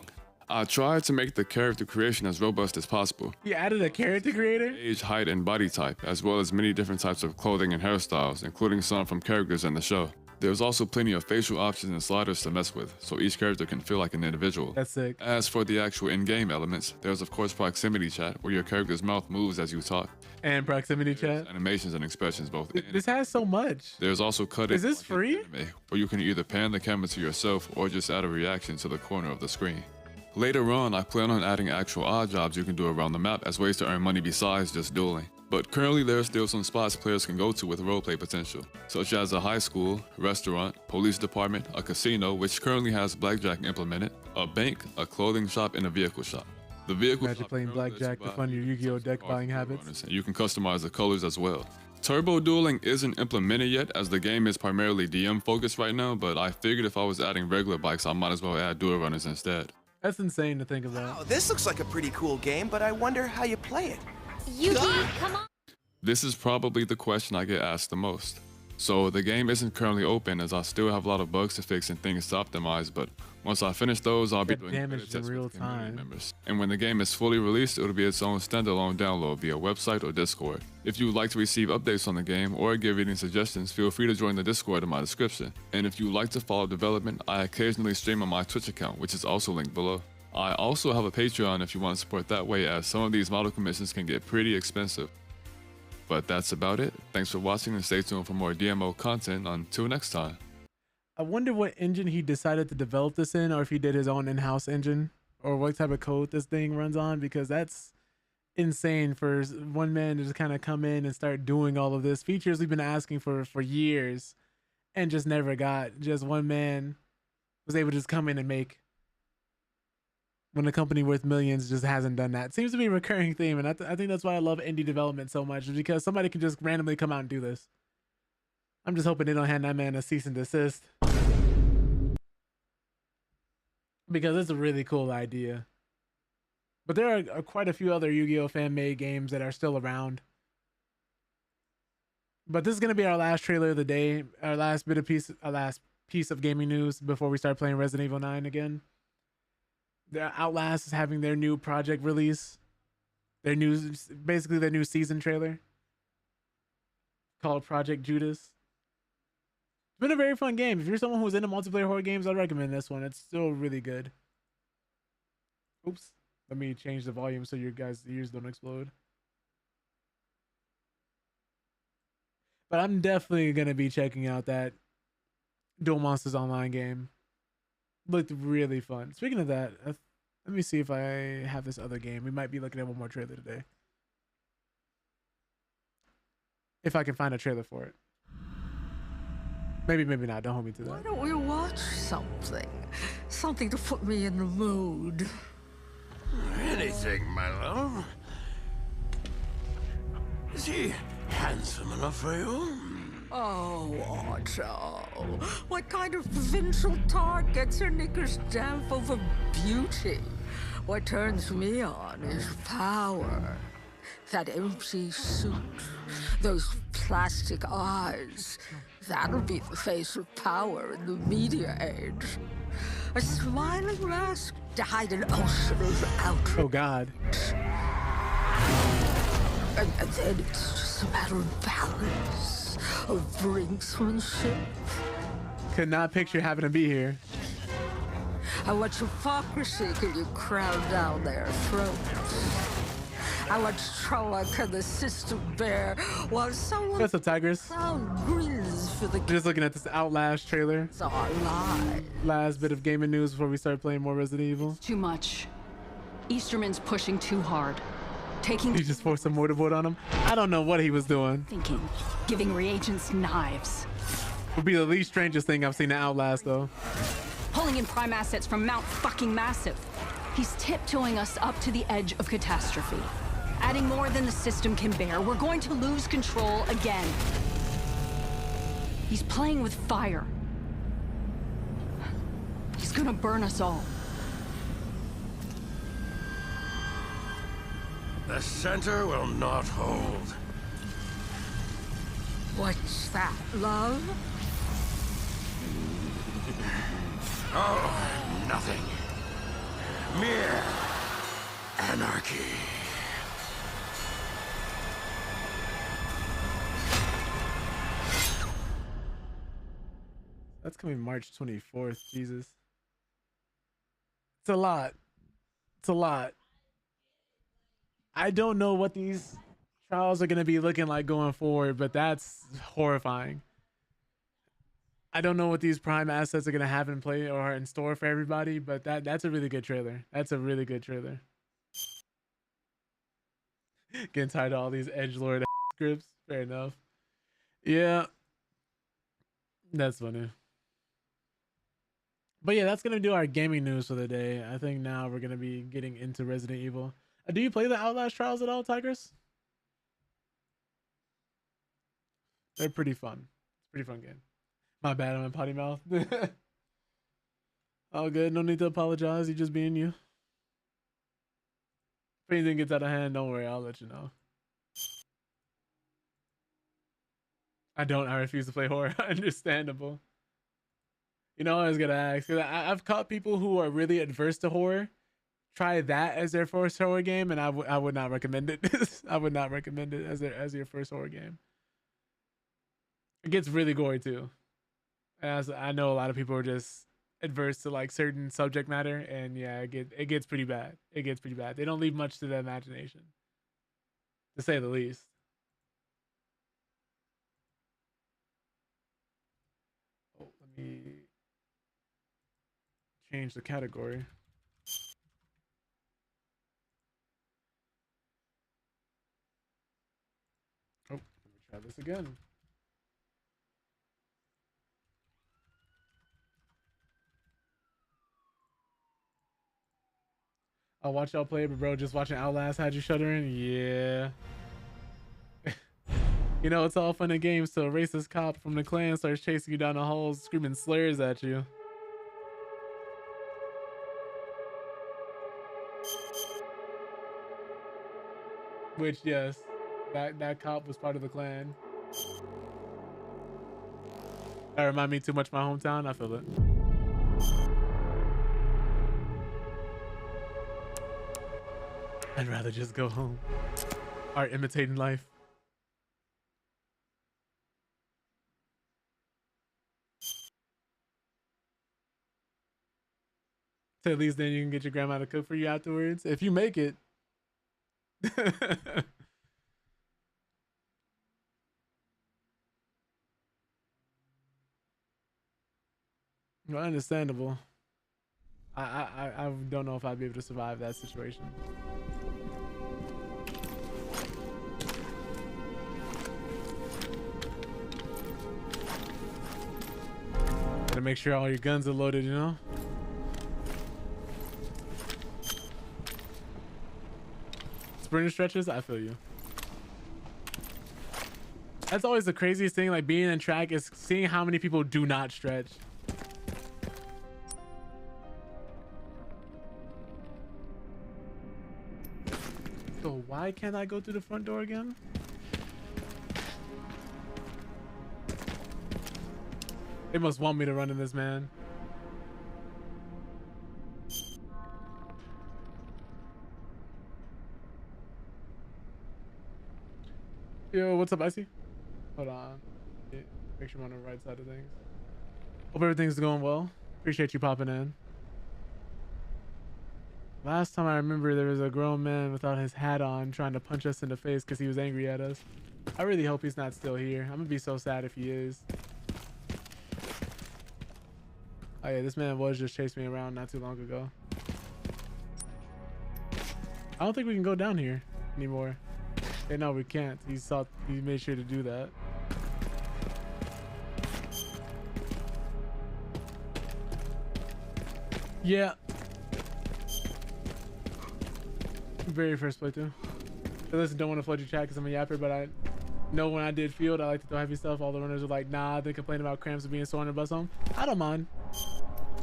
I tried to make the character creation as robust as possible. You added a character creator? Age, height, and body type, as well as many different types of clothing and hairstyles, including some from characters in the show. There's also plenty of facial options and sliders to mess with, so each character can feel like an individual. That's sick. As for the actual in-game elements, there's of course proximity chat, where your character's mouth moves as you talk. And proximity There's chat. animations and expressions both. This has so much. There's also cutting. Is this free? Anime, where you can either pan the camera to yourself or just add a reaction to the corner of the screen. Later on, I plan on adding actual odd jobs you can do around the map as ways to earn money besides just dueling. But currently there are still some spots players can go to with roleplay potential, such as a high school, restaurant, police department, a casino, which currently has blackjack implemented, a bank, a clothing shop, and a vehicle shop. The vehicle Imagine shop playing currently lets blackjack you to buy fund your Yu-Gi-Oh vehicles deck and buying cars habits. runners, and you can customize the colors as well. Turbo dueling isn't implemented yet as the game is primarily DM focused right now, but I figured if I was adding regular bikes, I might as well add dual runners instead. That's insane to think about. Oh, this looks like a pretty cool game, but I wonder how you play it. Yugi, come on. This is probably the question I get asked the most. So the game isn't currently open as I still have a lot of bugs to fix and things to optimize, but once I finish those, I'll be Get doing beta damaged in tests real with community time. members. And when the game is fully released, it'll be its own standalone download via website or Discord. If you would like to receive updates on the game or give any suggestions, feel free to join the Discord in my description. And if you would like to follow development, I occasionally stream on my Twitch account, which is also linked below. I also have a Patreon if you want to support that way, as some of these model commissions can get pretty expensive. But that's about it. Thanks for watching and stay tuned for more DMO content. Until next time. I wonder what engine he decided to develop this in, or if he did his own in-house engine, or what type of code this thing runs on, because that's insane for one man to just kind of come in and start doing all of this. Features we've been asking for years and just never got. Just one man was able to just come in and make, when a company worth millions just hasn't done that. Seems to be a recurring theme, and I think that's why I love indie development so much, is because somebody can just randomly come out and do this. I'm just hoping they don't hand that man a cease and desist, because it's a really cool idea. But there are quite a few other Yu-Gi-Oh fan-made games that are still around. But this is gonna be our last trailer of the day, our last piece of gaming news before we start playing Resident Evil 9 again. The Outlast is having their new project release, basically their new season trailer called Project Judas. It's been a very fun game. If you're someone who's into multiplayer horror games, I'd recommend this one. It's still really good. Oops. Let me change the volume so your guys' ears don't explode. But I'm definitely going to be checking out that Duel Monsters Online game. Looked really fun. Speaking of that, let me see if I have this other game. We might be looking at one more trailer today. If I can find a trailer for it. Maybe not. Don't hold me to Why that. don't we watch something? Something to put me in the mood. Anything, my love. Is he handsome enough for you? Oh, Otto. What kind of provincial tart gets her knickers damp over beauty? What turns me on is power. That empty suit. Those plastic eyes. That'll be the face of power in the media age. A smiling mask to hide an ocean of outrage. Oh, God. And then it's just a matter of balance, of brinksmanship. Could not picture having to be here. How much hypocrisy can you crowd down their throats? How much trauma can the system bear while someone What's up, Tigers? clown grins for the Just looking at this Outlast trailer. kids online? Last bit of gaming news before we start playing more Resident Evil. Too much. Easterman's pushing too hard. Taking He just forced some mortarboard on him. I don't know what he was doing. thinking. Giving reagents knives. Would be the least strangest thing I've seen in Outlast, though. Pulling in prime assets from Mount fucking Massive. He's tiptoeing us up to the edge of catastrophe. Adding more than the system can bear. We're going to lose control again. He's playing with fire. He's gonna burn us all. The center will not hold. What's that, love? Oh, nothing. Mere anarchy. That's coming March 24th. Jesus. It's a lot. It's a lot. I don't know what these trials are going to be looking like going forward, but that's horrifying. I don't know what these prime assets are going to have in play or in store for everybody, but that's a really good trailer. That's a really good trailer. Getting tired of all these edgelord scripts. Fair enough. Yeah. That's funny. But yeah, that's going to do our gaming news for the day. I think now we're going to be getting into Resident Evil. Do you play the Outlast trials at all, Tigers? They're pretty fun. It's a pretty fun game. My bad, I'm in potty mouth. All good. No need to apologize. You just being you. If anything gets out of hand, don't worry. I'll let you know. I refuse to play horror. Understandable. You know, I was going to ask. I've caught people who are really adverse to horror try that as their first horror game, and I would not recommend it. I would not recommend it as your first horror game. It gets really gory too. As I know a lot of people are just adverse to like certain subject matter, and yeah, it gets pretty bad. It gets pretty bad. They don't leave much to the imagination, to say the least. Oh, let me change the category. Oh, let me try this again. I'll watch y'all play, but bro, just watching Outlast had you shuddering? Yeah. You know, it's all fun and games till a racist cop from the clan starts chasing you down the halls, screaming slurs at you. Which, yes, that cop was part of the clan. That remind me too much of my hometown. I feel it. I'd rather just go home. Art imitating life. So at least then you can get your grandma to cook for you afterwards. If you make it. Well, understandable. I don't know if I'd be able to survive that situation. Gotta make sure all your guns are loaded, you know? Sprinter stretches, I feel you. That's always the craziest thing, like being in track, is seeing how many people do not stretch. So why can't I go through the front door again? They must want me to run in this, man. Yo, what's up, Icy? Hold on. Yeah, make sure I'm on the right side of things. Hope everything's going well. Appreciate you popping in. Last time I remember, there was a grown man without his hat on trying to punch us in the face because he was angry at us. I really hope he's not still here. I'm gonna be so sad if he is. Oh yeah, this man was just chasing me around not too long ago. I don't think we can go down here anymore. Hey, no, we can't. He made sure to do that. Yeah. Very first playthrough. So listen, don't want to flood your chat because I'm a yapper, but I know when I did field, I like to throw heavy stuff. All the runners are like, nah, they complain about cramps and being sore on the bus home. I don't mind.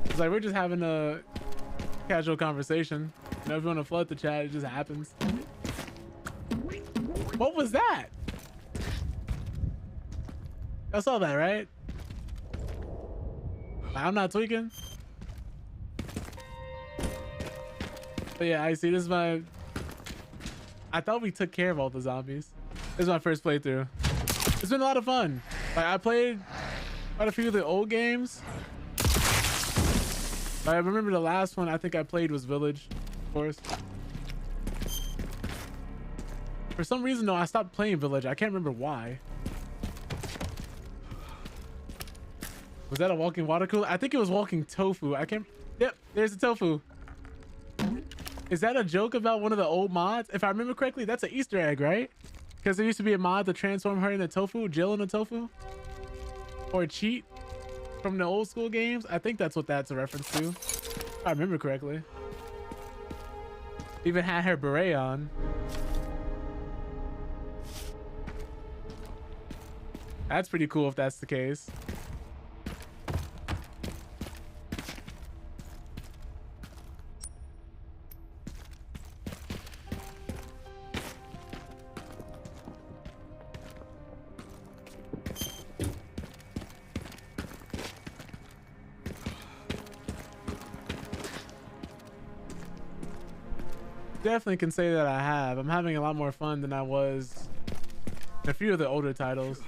It's like, we're just having a casual conversation. You know, if you want to flood the chat, it just happens. What was that? I saw that, right? I'm not tweaking. But yeah, I see. This is my... I thought we took care of all the zombies. This is my first playthrough. It's been a lot of fun. Like, I played quite a few of the old games. I remember the last one I think I played was Village, of course. For some reason though, I stopped playing Village. I can't remember why. Was that a walking water cooler? I think it was walking tofu. I can't. Yep, there's the tofu. Is that a joke about one of the old mods? If I remember correctly, that's an Easter egg, right? Because there used to be a mod to transform her into tofu, Jill into tofu, or a cheat from the old school games. I think that's what that's a reference to, if I remember correctly. Even had her beret on. That's pretty cool if that's the case. Definitely can say that I have. I'm having a lot more fun than I was in a few of the older titles.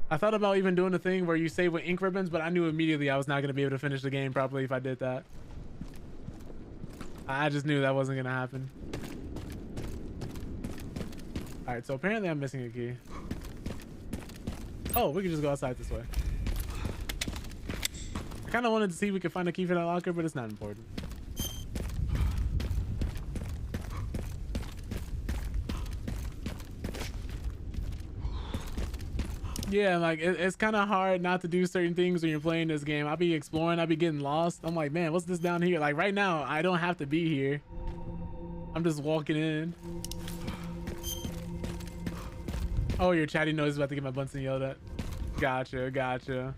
I thought about even doing a thing where you save with ink ribbons, but I knew immediately I was not going to be able to finish the game properly if I did that. I just knew that wasn't going to happen. All right, so apparently I'm missing a key. Oh, we can just go outside this way. I kind of wanted to see if we could find a key for that locker, but it's not important. Yeah, like it's kind of hard not to do certain things when you're playing this game. I'll be exploring, I'll be getting lost. I'm like, man, what's this down here? Like right now, I don't have to be here. I'm just walking in. Oh, your chatty noise is about to get my Bunsen yelled at. Gotcha, gotcha.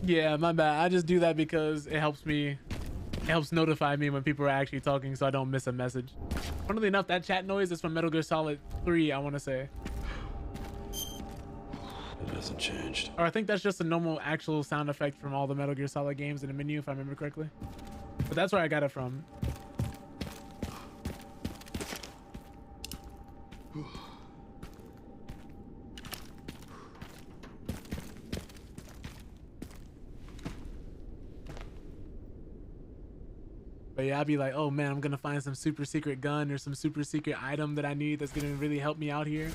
Yeah, my bad. I just do that because it helps me. It helps notify me when people are actually talking so I don't miss a message. Funnily enough, that chat noise is from Metal Gear Solid 3, I want to say. It hasn't changed. Or I think that's just a normal actual sound effect from all the Metal Gear Solid games in the menu, if I remember correctly. But that's where I got it from. But yeah, I'd be like, oh man, I'm gonna find some super secret gun or some super secret item that I need that's gonna really help me out here.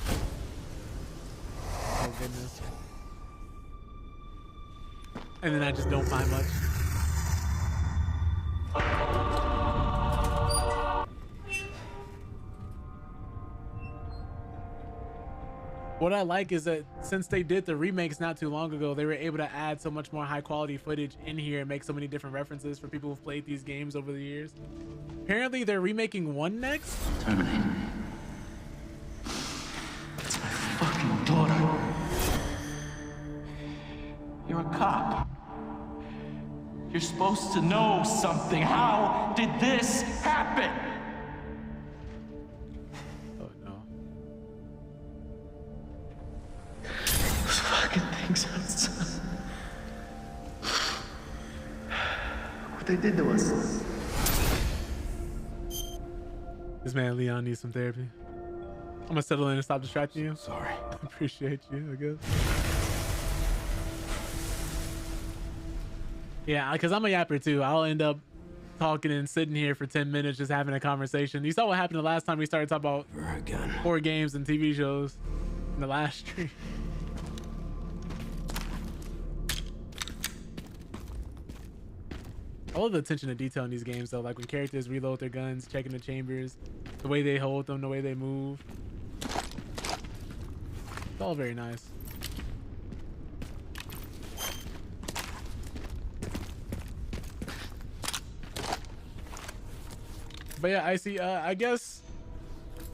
Oh goodness. And then I just don't find much. What I like is that since they did the remakes not too long ago, they were able to add so much more high quality footage in here and make so many different references for people who've played these games over the years. Apparently they're remaking 1 next. Terminator. That's my fucking daughter. You're a cop. You're supposed to know something. How did this happen? Fucking things outside. What they did to us. This man Leon needs some therapy. I'm gonna settle in and stop distracting you. Sorry. I appreciate you, I guess. Yeah, because I'm a yapper too. I'll end up talking and sitting here for 10 minutes just having a conversation. You saw what happened the last time we started talking about horror games and TV shows in the last stream. I love the attention to detail in these games though, like when characters reload their guns, checking the chambers, the way they hold them, the way they move. It's all very nice. But yeah, I see. I guess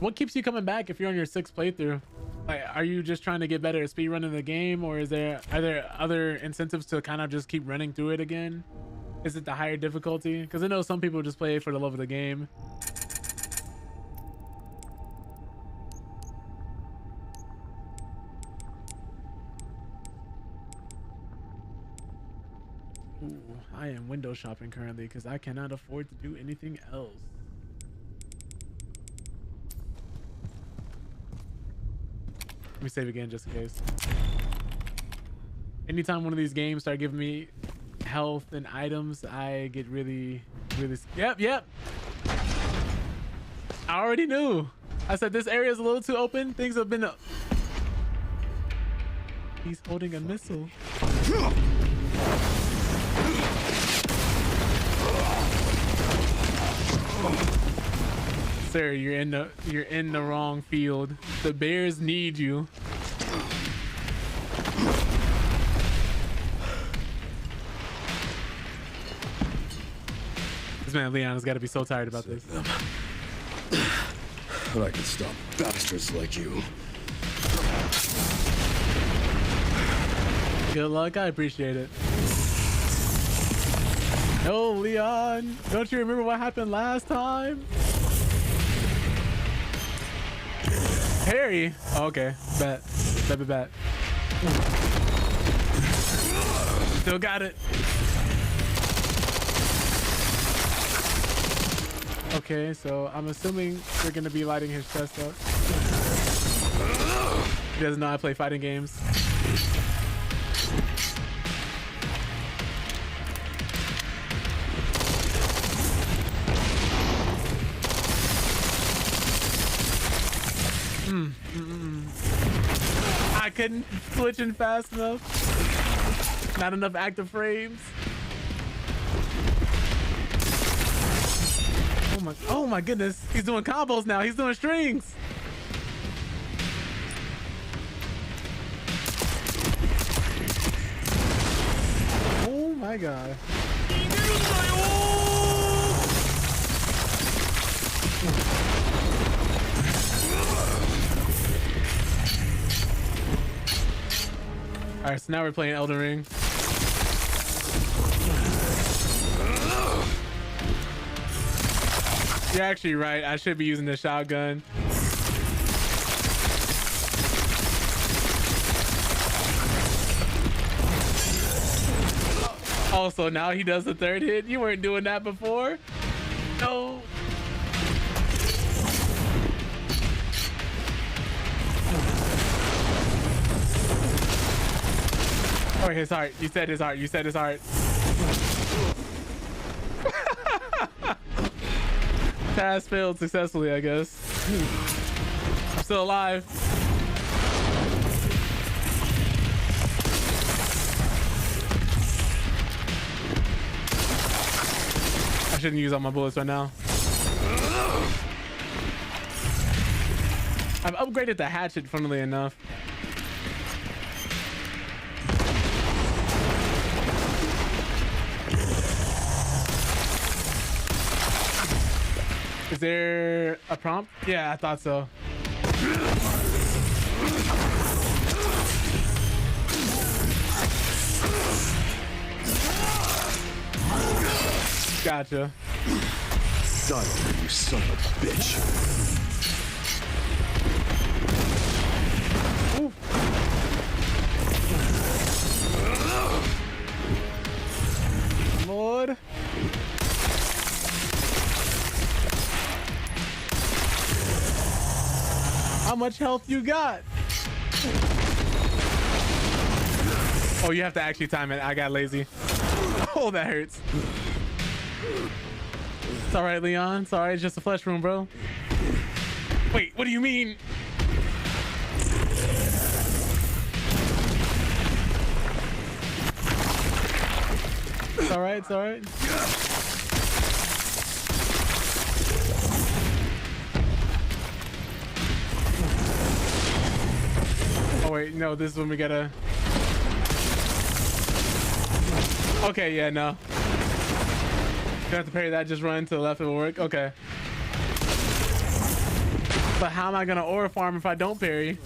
what keeps you coming back if you're on your 6th playthrough? Like, are you just trying to get better at speedrunning the game, or are there other incentives to kind of just keep running through it again? Is it the higher difficulty? Because I know some people just play it for the love of the game. Ooh, I am window shopping currently because I cannot afford to do anything else. Let me save again just in case. Anytime one of these games start giving me health and items, I get really. Yep. I already knew. I said this area is a little too open. Things have been. He's holding a missile. Sir, you're in the wrong field. The bears need you. This man Leon has got to be so tired about this. But I can stop bastards like you. Good luck. I appreciate it. No, Leon. Don't you remember what happened last time? Harry. Oh, okay. Bet. Still got it. Okay, so I'm assuming we're gonna be lighting his chest up. He doesn't know I play fighting games. I couldn't switch in fast enough. Not enough active frames. Oh my goodness. He's doing combos now. He's doing strings. Oh my god. All right, so now we're playing Elden Ring. You're actually right. I should be using the shotgun. Also, now he does the third hit. You weren't doing that before. No. Or his heart. You said his heart. You said his heart. Task failed successfully, I guess. I'm still alive. I shouldn't use all my bullets right now. I've upgraded the hatchet, funnily enough. Is there a prompt? Yeah, I thought so. Gotcha. Die, you son of a bitch. Ooh. Lord. How much health you got? Oh, you have to actually time it. I got lazy. Oh, that hurts. It's all right, Leon. It's all right. It's just a flesh wound, bro. Wait, what do you mean? It's all right. It's all right. Oh wait, no, this is when we gotta... Okay, yeah, no. You have to parry that, just run to the left, it will work. Okay. But how am I gonna aura farm if I don't parry?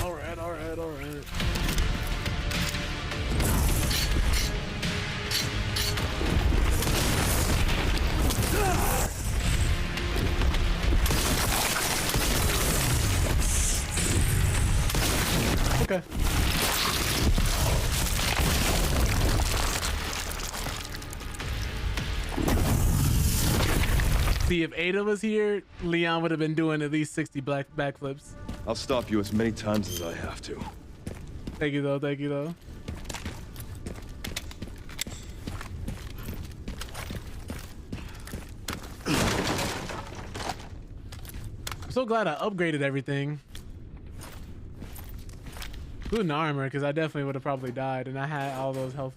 Alright. Okay. See, if Ada was here, Leon would have been doing at least 60 backflips. I'll stop you as many times as I have to. Thank you though, thank you though. I'm so glad I upgraded everything. Including the armor, because I definitely would have probably died, and I had all those health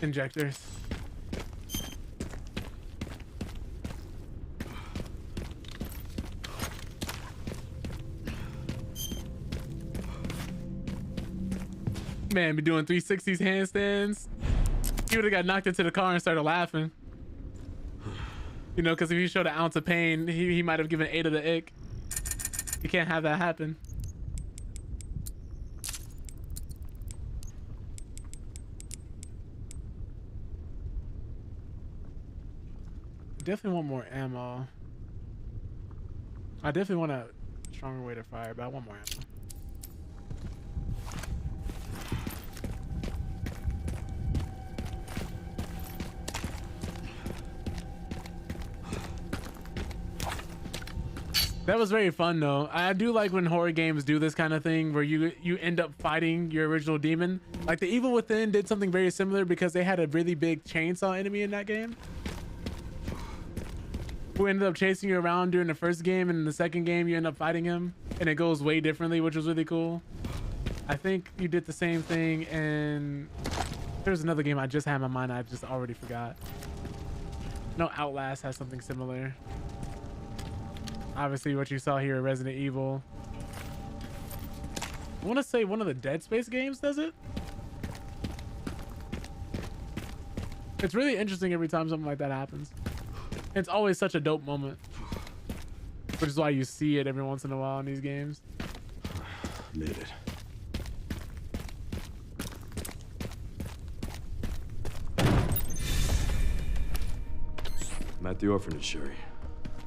injectors. Man, be doing 360s handstands. He would have got knocked into the car and started laughing. You know, because if you showed an ounce of pain, he might have given Ada the ick. You can't have that happen. Definitely want more ammo. I definitely want a stronger way to fire, but I want more ammo. That was very fun though. I do like when horror games do this kind of thing where you end up fighting your original demon. Like the Evil Within did something very similar because they had a really big chainsaw enemy in that game, who ended up chasing you around during the first game, and in the second game you end up fighting him and it goes way differently, which was really cool. I think you did the same thing, and there's another game I just had in my mind I just already forgot. No, Outlast has something similar. Obviously what you saw here, Resident Evil. I want to say one of the Dead Space games does it. It's really interesting every time something like that happens. It's always such a dope moment, which is why you see it every once in a while in these games. Made it. I'm at the orphanage, Sherry.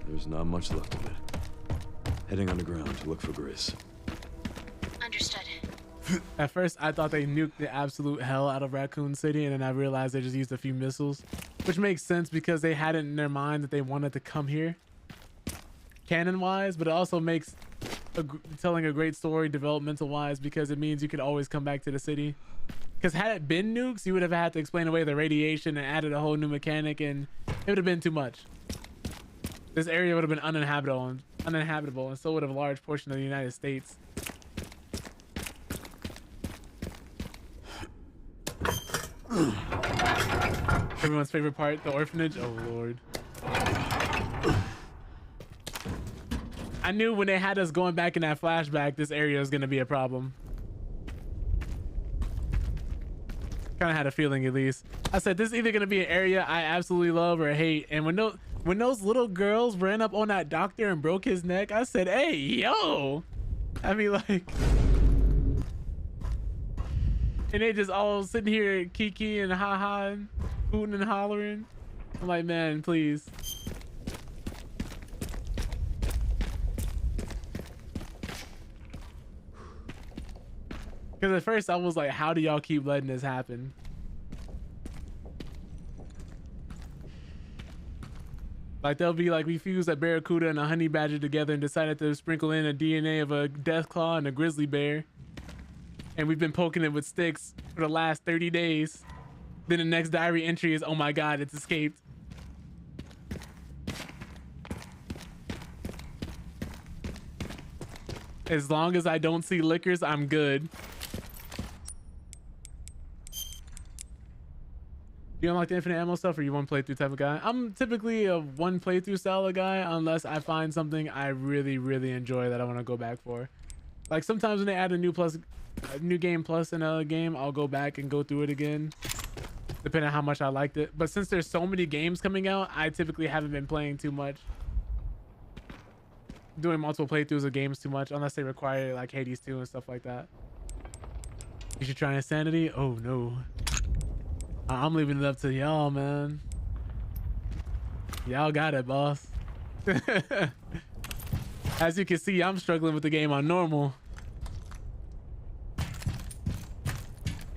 There's not much left of it. Heading underground to look for Grace. Understood. At first, I thought they nuked the absolute hell out of Raccoon City, and then I realized they just used a few missiles, which makes sense because they had it in their mind that they wanted to come here, canon-wise, but it also makes telling a great story developmental-wise because it means you could always come back to the city. Because had it been nukes, you would have had to explain away the radiation and added a whole new mechanic, and it would have been too much. This area would have been uninhabitable, and so would have a large portion of the United States. Everyone's favorite part, the orphanage. Oh Lord. I knew when they had us going back in that flashback, this area was gonna be a problem. Kind of had a feeling, at least. I said this is either gonna be an area I absolutely love or hate, and when those little girls ran up on that doctor and broke his neck, I said, hey, yo. I mean, like, and they just all sitting here kiki and ha-ha and hooting and hollering. I'm like, man, please. Because at first I was like, how do y'all keep letting this happen? Like, they'll be like, we fused a barracuda and a honey badger together and decided to sprinkle in a DNA of a death claw and a grizzly bear. And we've been poking it with sticks for the last 30 days. Then the next diary entry is, oh my God, it's escaped. As long as I don't see lickers, I'm good. Do you unlock the infinite ammo stuff, or you one playthrough type of guy? I'm typically a one playthrough style of guy unless I find something I really, really enjoy that I want to go back for. Like sometimes when they add a new game plus in a game, I'll go back and go through it again, depending on how much I liked it. But since there's so many games coming out, I typically haven't been playing too much. Doing multiple playthroughs of games too much, unless they require like Hades 2 and stuff like that. You should try Insanity. Oh no. I'm leaving it up to y'all, man. Y'all got it, boss. As you can see, I'm struggling with the game on normal.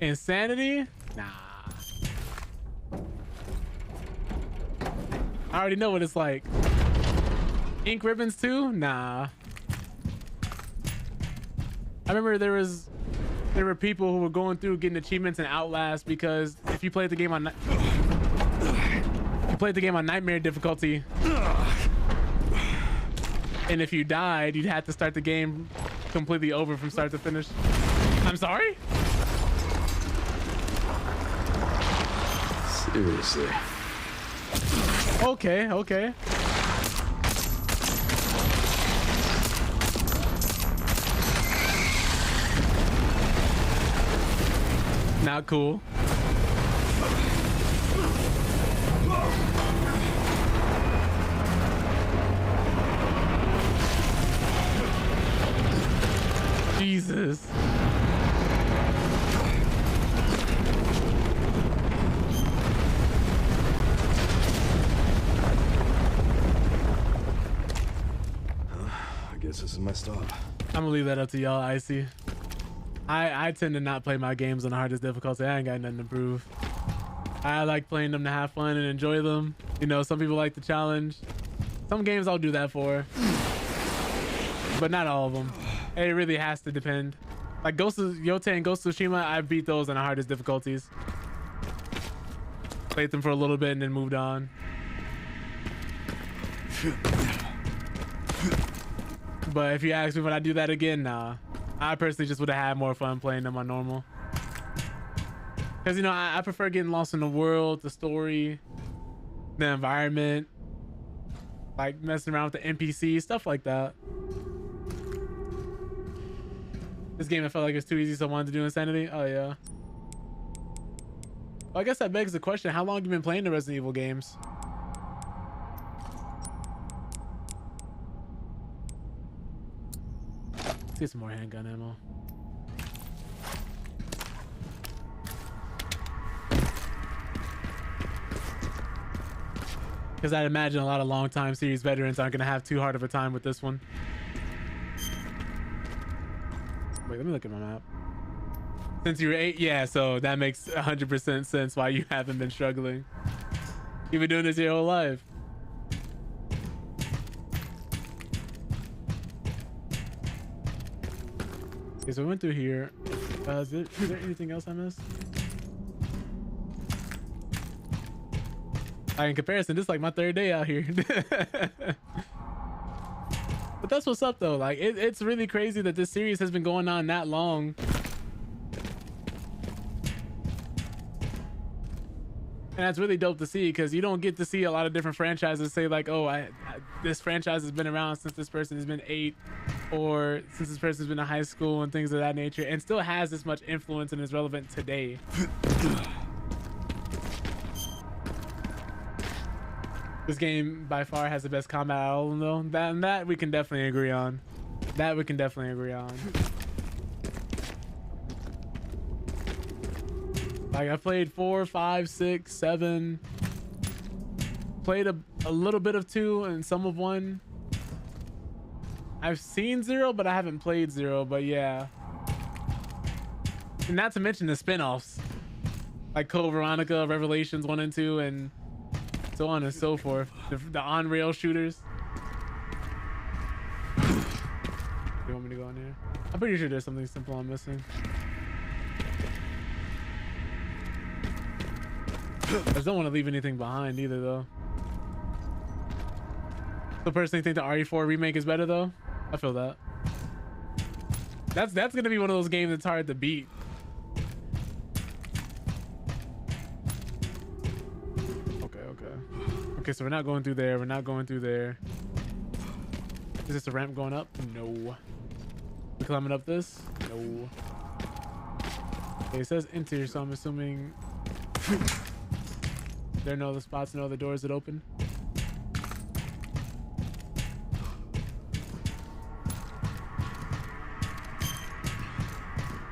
Insanity? Nah. I already know what it's like. Ink ribbons too? Nah. I remember there were people who were going through getting achievements in Outlast because if you played the game on nightmare difficulty, and if you died, you'd have to start the game completely over from start to finish. I'm sorry? Seriously. Okay, okay. Not cool. Jesus. I guess this is my stop. I'm gonna leave that up to y'all, Icy. I tend to not play my games on the hardest difficulty. I ain't got nothing to prove. I like playing them to have fun and enjoy them. You know, some people like the challenge. Some games I'll do that for, but not all of them. It really has to depend. Like Yote and Ghost of Tsushima, I beat those on the hardest difficulties. Played them for a little bit and then moved on. But if you ask me would I do that again, nah. I personally just would have had more fun playing them on normal. Because, you know, I prefer getting lost in the world, the story, the environment, like messing around with the NPCs, stuff like that. This game, I felt like it was too easy, so I wanted to do Insanity. Oh, yeah. Well, I guess that begs the question, how long have you been playing the Resident Evil games? Let's get some more handgun ammo. Because I'd imagine a lot of long-time series veterans aren't going to have too hard of a time with this one. Wait, let me look at my map. Since you were 8, yeah, so that makes 100% sense why you haven't been struggling. You've been doing this your whole life. Okay, so we went through here. Is there anything else I missed? In comparison, this is like my 3rd day out here. But that's what's up though. Like it's really crazy that this series has been going on that long. And that's really dope to see because you don't get to see a lot of different franchises say like, oh, this franchise has been around since this person has been 8 or since this person's been in high school and things of that nature and still has this much influence and is relevant today. This game by far has the best combat out of them though. That we can definitely agree on. That we can definitely agree on. Like I played 4, 5, 6, 7. Played a little bit of 2 and some of 1. I've seen 0, but I haven't played 0. But yeah. And not to mention the spin-offs. Like Code Veronica, Revelations 1 and 2, and so on and so forth. The on-rail shooters. You want me to go in here? I'm pretty sure there's something simple I'm missing. I just don't want to leave anything behind either though. So personally think the RE4 remake is better though. I feel that. That's gonna be one of those games that's hard to beat. Okay, so we're not going through there. We're not going through there. Is this a ramp going up? No. We climbing up this? No. Okay, it says enter, so I'm assuming there are no other spots, no other doors that open.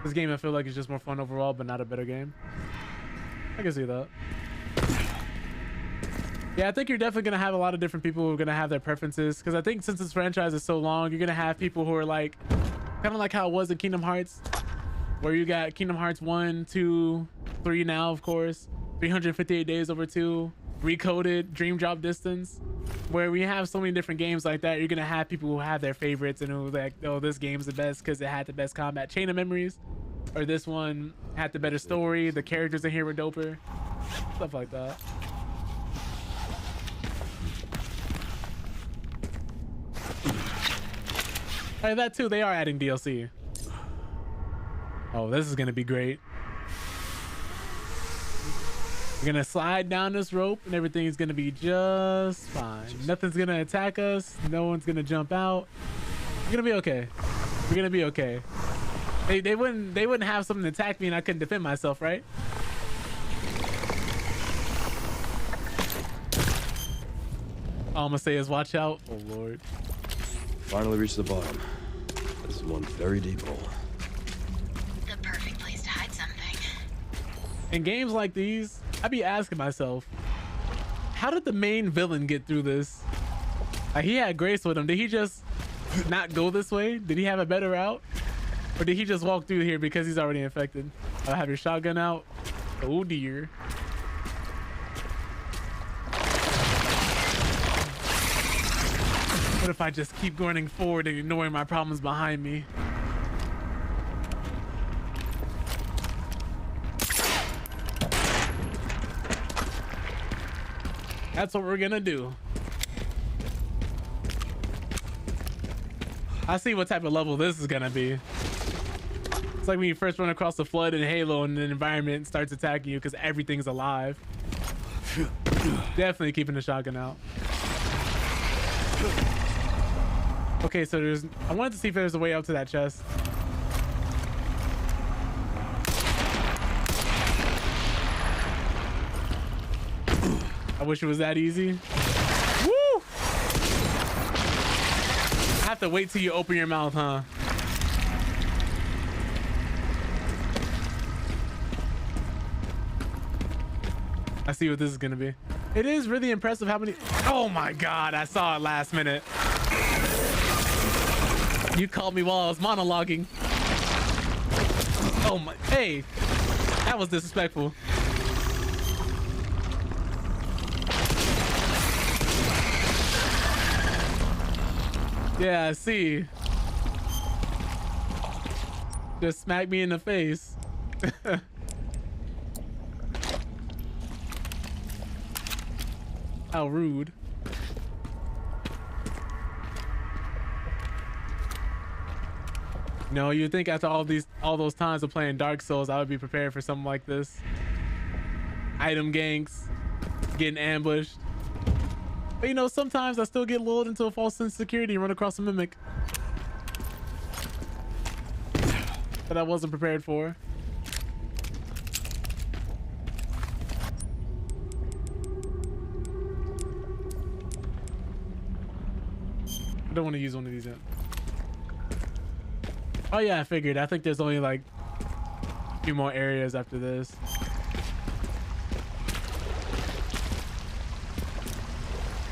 This game I feel like is just more fun overall, but not a better game. I can see that. Yeah, I think you're definitely going to have a lot of different people who are going to have their preferences. Because I think since this franchise is so long, you're going to have people who are like, kind of like how it was in Kingdom Hearts. Where you got Kingdom Hearts 1, 2, 3 now, of course. 358 days over 2. recoded dream drop distance, where we have so many different games like that. You're gonna have people who have their favorites and who like, oh, this game's the best because it had the best combat chain of memories, or this one had the better story, the characters in here were doper, stuff like that. Like that too, they are adding DLC. Oh, this is gonna be great. We're gonna slide down this rope and everything's gonna be just fine. Nothing's gonna attack us. No one's gonna jump out. We're gonna be okay. We're gonna be okay. They wouldn't have something to attack me and I couldn't defend myself, right? All I'm gonna say is watch out. Oh Lord. Finally reached the bottom. This is one very deep hole. The perfect place to hide something. In games like these, I'd be asking myself, how did the main villain get through this? Like, he had Grace with him. Did he just not go this way? Did he have a better route? Or did he just walk through here because he's already infected? I have your shotgun out. Oh dear. What if I just keep running forward and ignoring my problems behind me? That's what we're gonna do. I see what type of level this is gonna be. It's like when you first run across the flood in Halo and the environment starts attacking you because everything's alive. Definitely keeping the shotgun out. Okay, so I wanted to see if there's a way up to that chest. I wish it was that easy. Woo! I have to wait till you open your mouth, huh? I see what this is gonna be. It is really impressive how many... Oh my God, I saw it last minute. You called me while I was monologuing. Oh my... Hey, that was disrespectful. Yeah, I see. Just smack me in the face. How rude. No, you'd think after all those times of playing Dark Souls, I would be prepared for something like this. Item ganks, getting ambushed. But you know, sometimes I still get lulled into a false sense of security and run across a mimic that I wasn't prepared for. I don't want to use one of these yet. Oh yeah, I figured. I think there's only like a few more areas after this.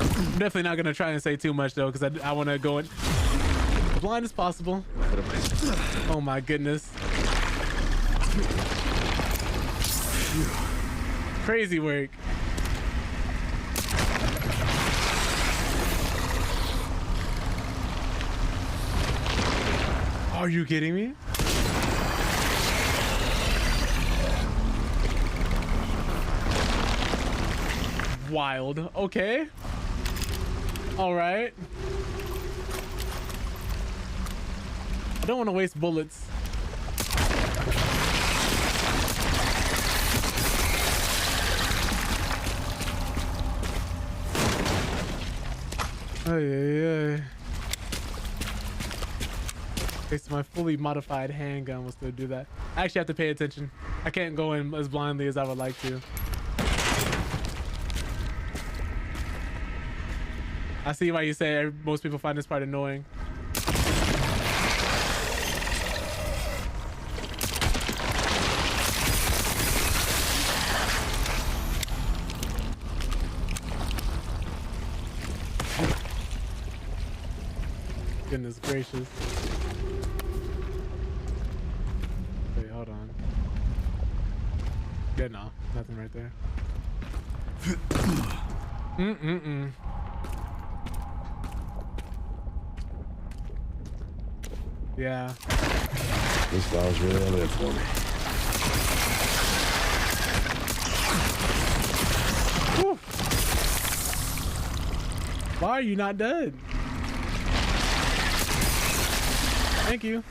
I'm definitely not gonna try and say too much though, because I want to go in as blind as possible. Oh my goodness. Crazy work. Are you kidding me? Wild. Okay. All right. I don't want to waste bullets. Ay. Okay, so my fully modified handgun will still do that. I actually have to pay attention. I can't go in as blindly as I would like to. I see why you say most people find this part annoying. Goodness gracious. Wait, hold on. Yeah, no, nothing right there. Yeah. This file's really on it for me. Whew. Why are you not dead? Thank you.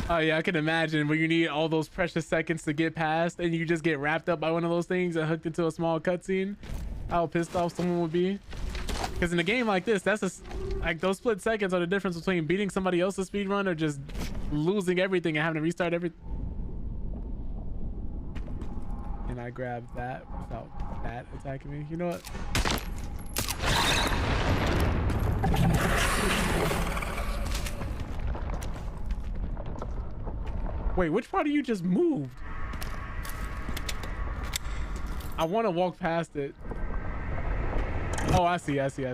Oh yeah, I can imagine when you need all those precious seconds to get past and you just get wrapped up by one of those things and hooked into a small cutscene. How pissed off someone would be. Because in a game like this, that's like those split seconds are the difference between beating somebody else's speed run or just losing everything and having to restart everything. And I grabbed that without that attacking me. You know what? Wait, which part of you just moved? I want to walk past it. Oh, I see. I see.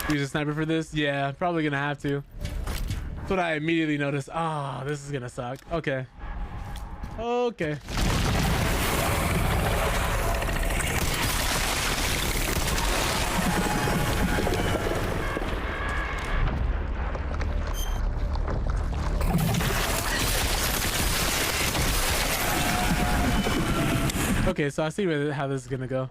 Use a sniper for this? Yeah, probably gonna have to. That's what I immediately noticed. Ah, this is gonna suck. Okay. Okay, so I see how this is gonna go.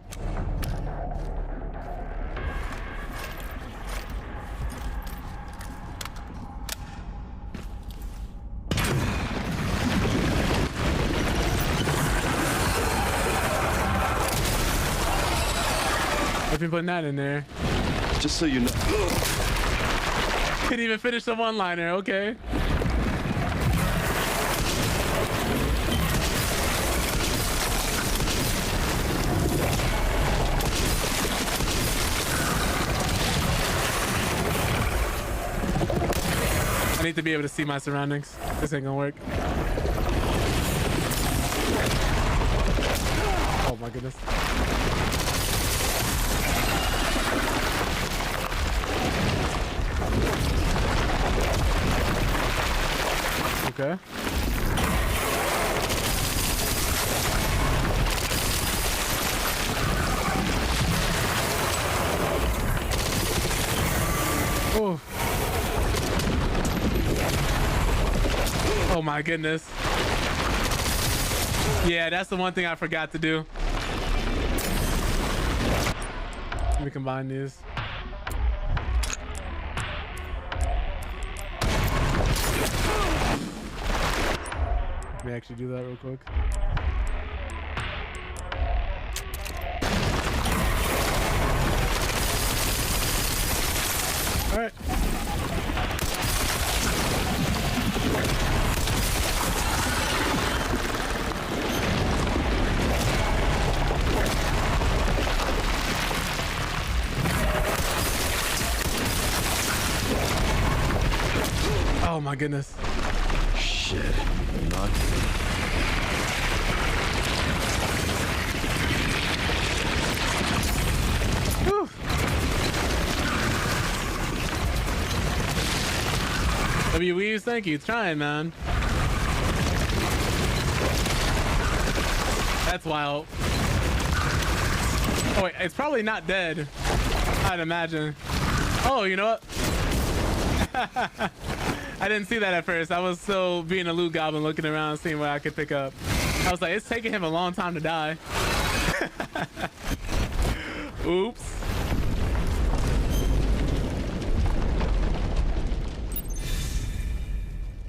I've been putting that in there. Just so you know. Couldn't even finish the one-liner. Okay. I need to be able to see my surroundings. This ain't gonna work. Oh my goodness. Okay. Oh. Oh my goodness. Yeah, that's the one thing I forgot to do. Let me combine these. Let me actually do that real quick. All right. Oh my goodness. Shit. Not Whew. Weaves, thank you. Trying, man. That's wild. Oh wait, it's probably not dead, I'd imagine. Oh, you know what? I didn't see that at first. I was still being a loot goblin, looking around, seeing what I could pick up. I was like, it's taking him a long time to die. Oops.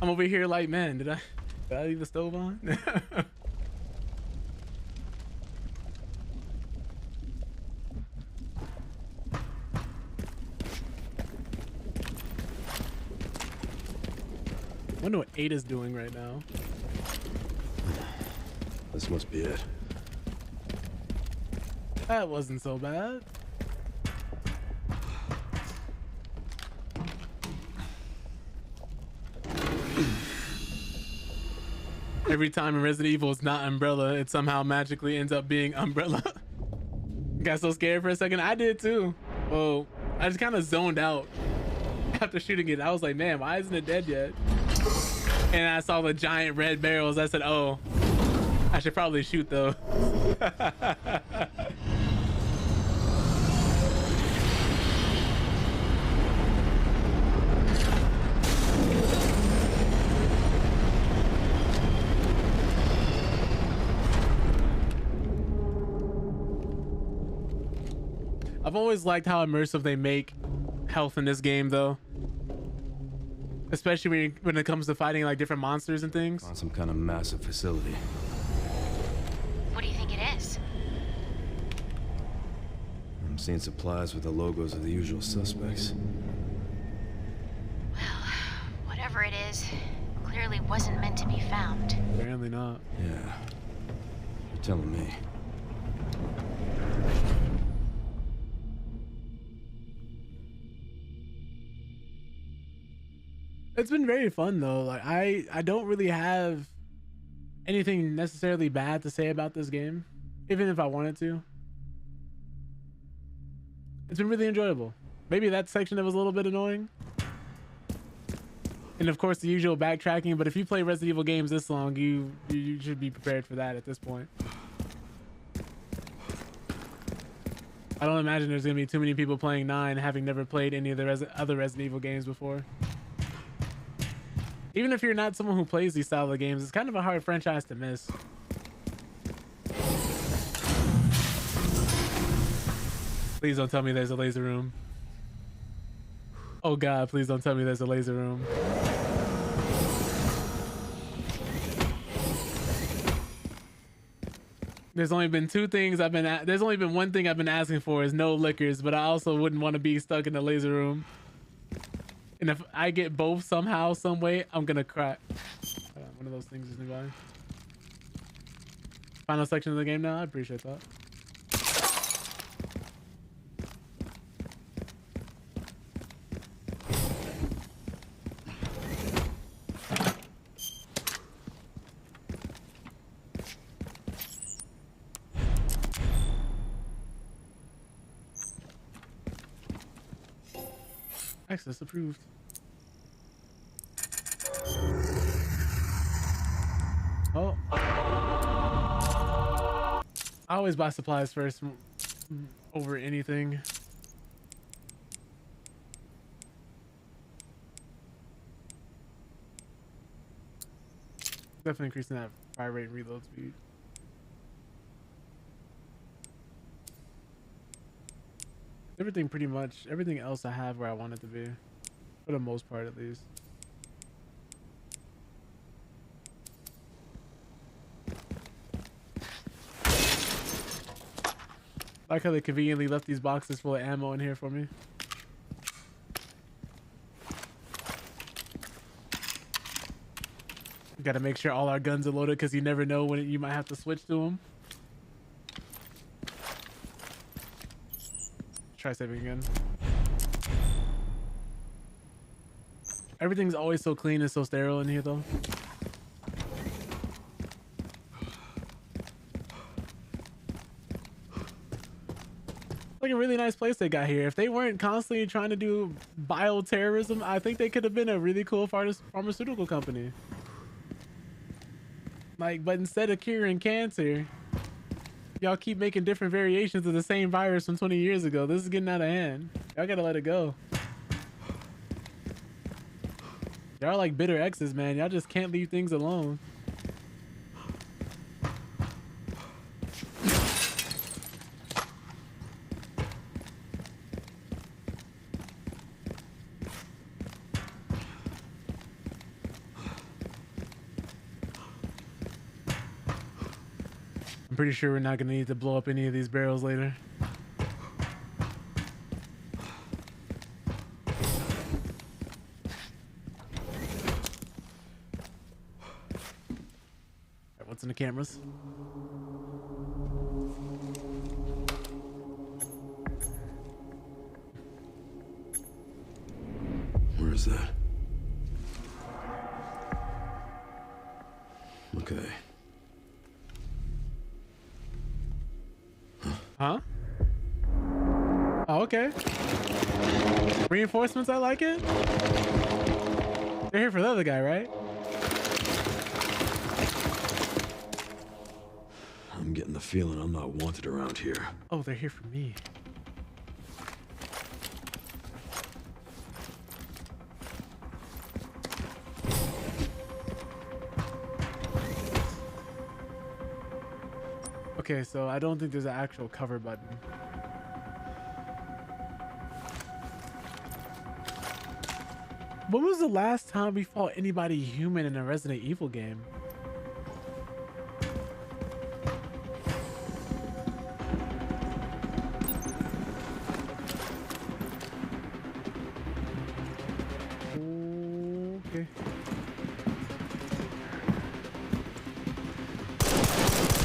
I'm over here like, man, did I leave the stove on? I wonder what Ada's doing right now. This must be it. That wasn't so bad. Every time in Resident Evil it's not Umbrella, it somehow magically ends up being Umbrella. Got so scared for a second. I did too. Oh, I just kind of zoned out after shooting it. I was like, man, why isn't it dead yet? And I saw the giant red barrels. I said, oh, I should probably shoot those. I've always liked how immersive they make health in this game, though. Especially when it comes to fighting like different monsters and things. On some kind of massive facility. What do you think it is? I'm seeing supplies with the logos of the usual suspects. Well, whatever it is, clearly wasn't meant to be found. Apparently not. Yeah. You're telling me. It's been very fun though. Like I don't really have anything necessarily bad to say about this game, even if I wanted to. It's been really enjoyable. Maybe that section that was a little bit annoying. And of course the usual backtracking, but if you play Resident Evil games this long, you should be prepared for that at this point. I don't imagine there's gonna be too many people playing 9 having never played any of the other Resident Evil games before. Even if you're not someone who plays these style of games, it's kind of a hard franchise to miss. Please don't tell me there's a laser room. Oh God, please don't tell me there's a laser room. There's only been two things there's only been one thing I've been asking for is no liquors, but I also wouldn't want to be stuck in the laser room. And if I get both somehow, some way, I'm gonna cry. One of those things is nearby. Final section of the game now. I appreciate that. Access approved. Oh. I always buy supplies first over anything. Definitely increasing that fire rate and reload speed. Everything else I have where I want it to be, for the most part at least. I like how they conveniently left these boxes full of ammo in here for me. Got to make sure all our guns are loaded because you never know when you might have to switch to them. Try saving again. Everything's always so clean and so sterile in here though. Like a really nice place they got here. If they weren't constantly trying to do bioterrorism, I think they could have been a really cool pharmaceutical company. Like, but instead of curing cancer, y'all keep making different variations of the same virus from 20 years ago. This is getting out of hand. Y'all gotta let it go. Y'all are like bitter exes, man. Y'all just can't leave things alone. I'm pretty sure we're not gonna need to blow up any of these barrels later. Alright, what's in the cameras? Where is that? Okay. Huh? Oh, okay. Reinforcements, I like it. They're here for the other guy, right? I'm getting the feeling I'm not wanted around here. Oh, they're here for me. Okay, so I don't think there's an actual cover button. When was the last time we fought anybody human in a Resident Evil game? Okay.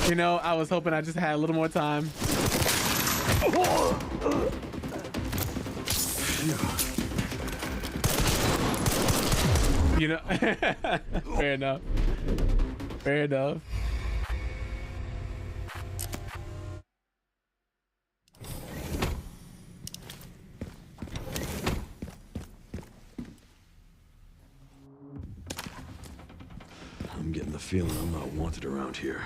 You know, I was hoping I just had a little more time. You know, fair enough. Fair enough. I'm getting the feeling I'm not wanted around here.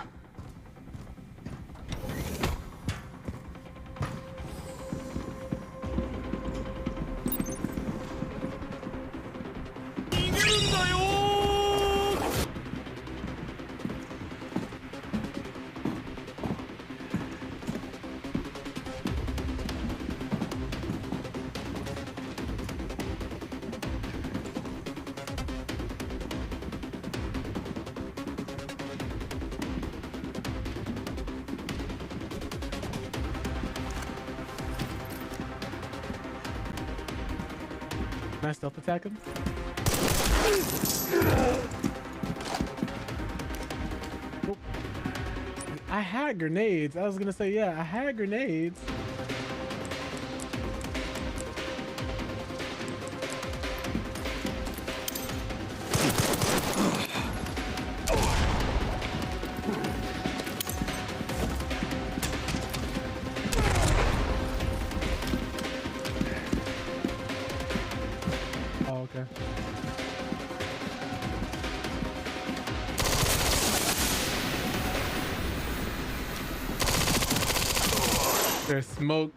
Can I stealth attack him? Oh. I had grenades. I was gonna say, yeah, I had grenades. Oh, okay. There's smoke.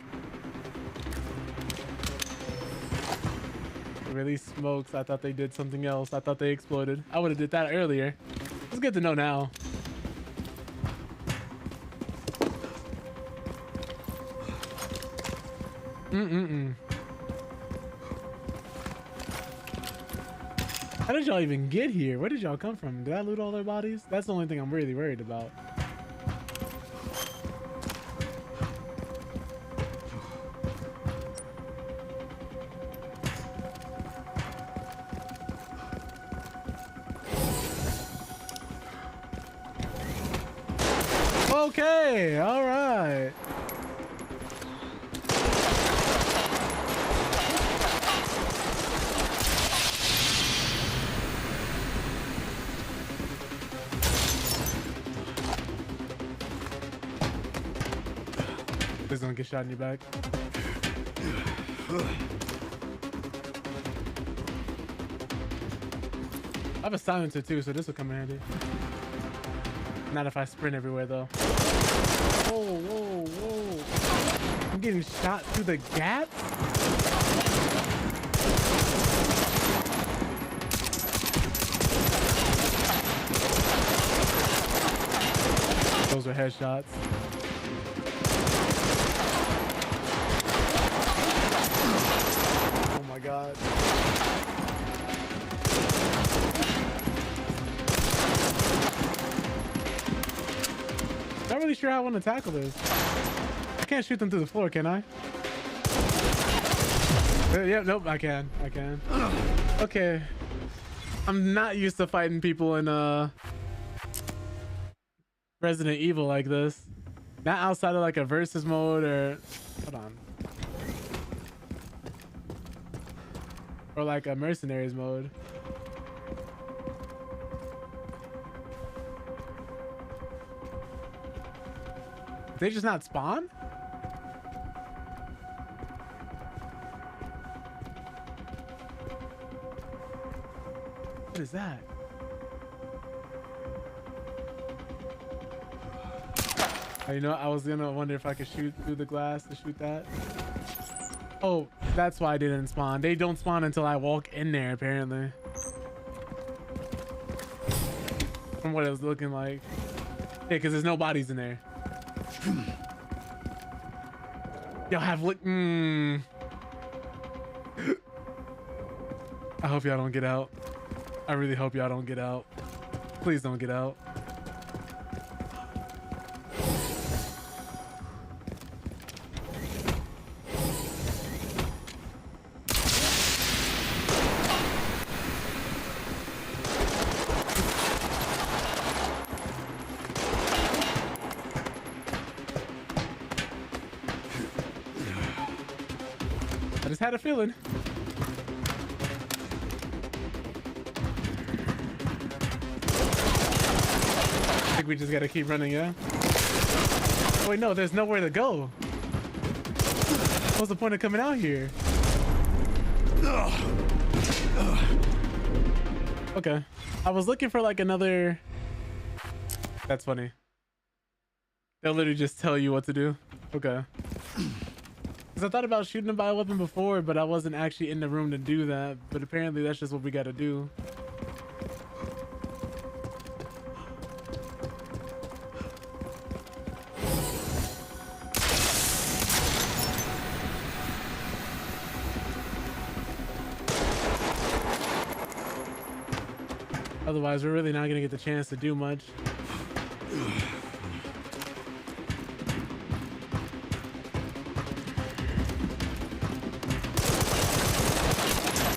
Release smokes. I thought they did something else. I thought they exploded. I would have did that earlier. It's good to know now. How did y'all even get here? Where did y'all come from? Did I loot all their bodies? That's the only thing I'm really worried about. Okay, all right. Please don't get shot in your back. I have a silencer too, so this will come in handy. Not if I sprint everywhere though. Whoa, whoa, whoa. I'm getting shot through the gap? Those are headshots. Oh my god. Not really sure how I want to tackle this. I can't shoot them through the floor, can I? Yeah, nope, I can. I can. Okay. I'm not used to fighting people in Resident Evil like this. Not outside of like a versus mode or hold on. Or like a mercenaries mode. They just not spawn? What is that? Oh, you know, I was gonna wonder if I could shoot through the glass to shoot that. Oh, that's why I didn't spawn. They don't spawn until I walk in there, apparently. From what it was looking like. Yeah, because there's no bodies in there. Y'all have look. I hope y'all don't get out. I really hope y'all don't get out. Please don't get out. I just had a feeling. I think we just gotta keep running, yeah? Oh, wait, no, there's nowhere to go. What's the point of coming out here? Okay. I was looking for like another... That's funny. They'll literally just tell you what to do. Okay. Because I thought about shooting them by a weapon before, but I wasn't actually in the room to do that. But apparently that's just what we gotta do. Otherwise, we're really not gonna get the chance to do much.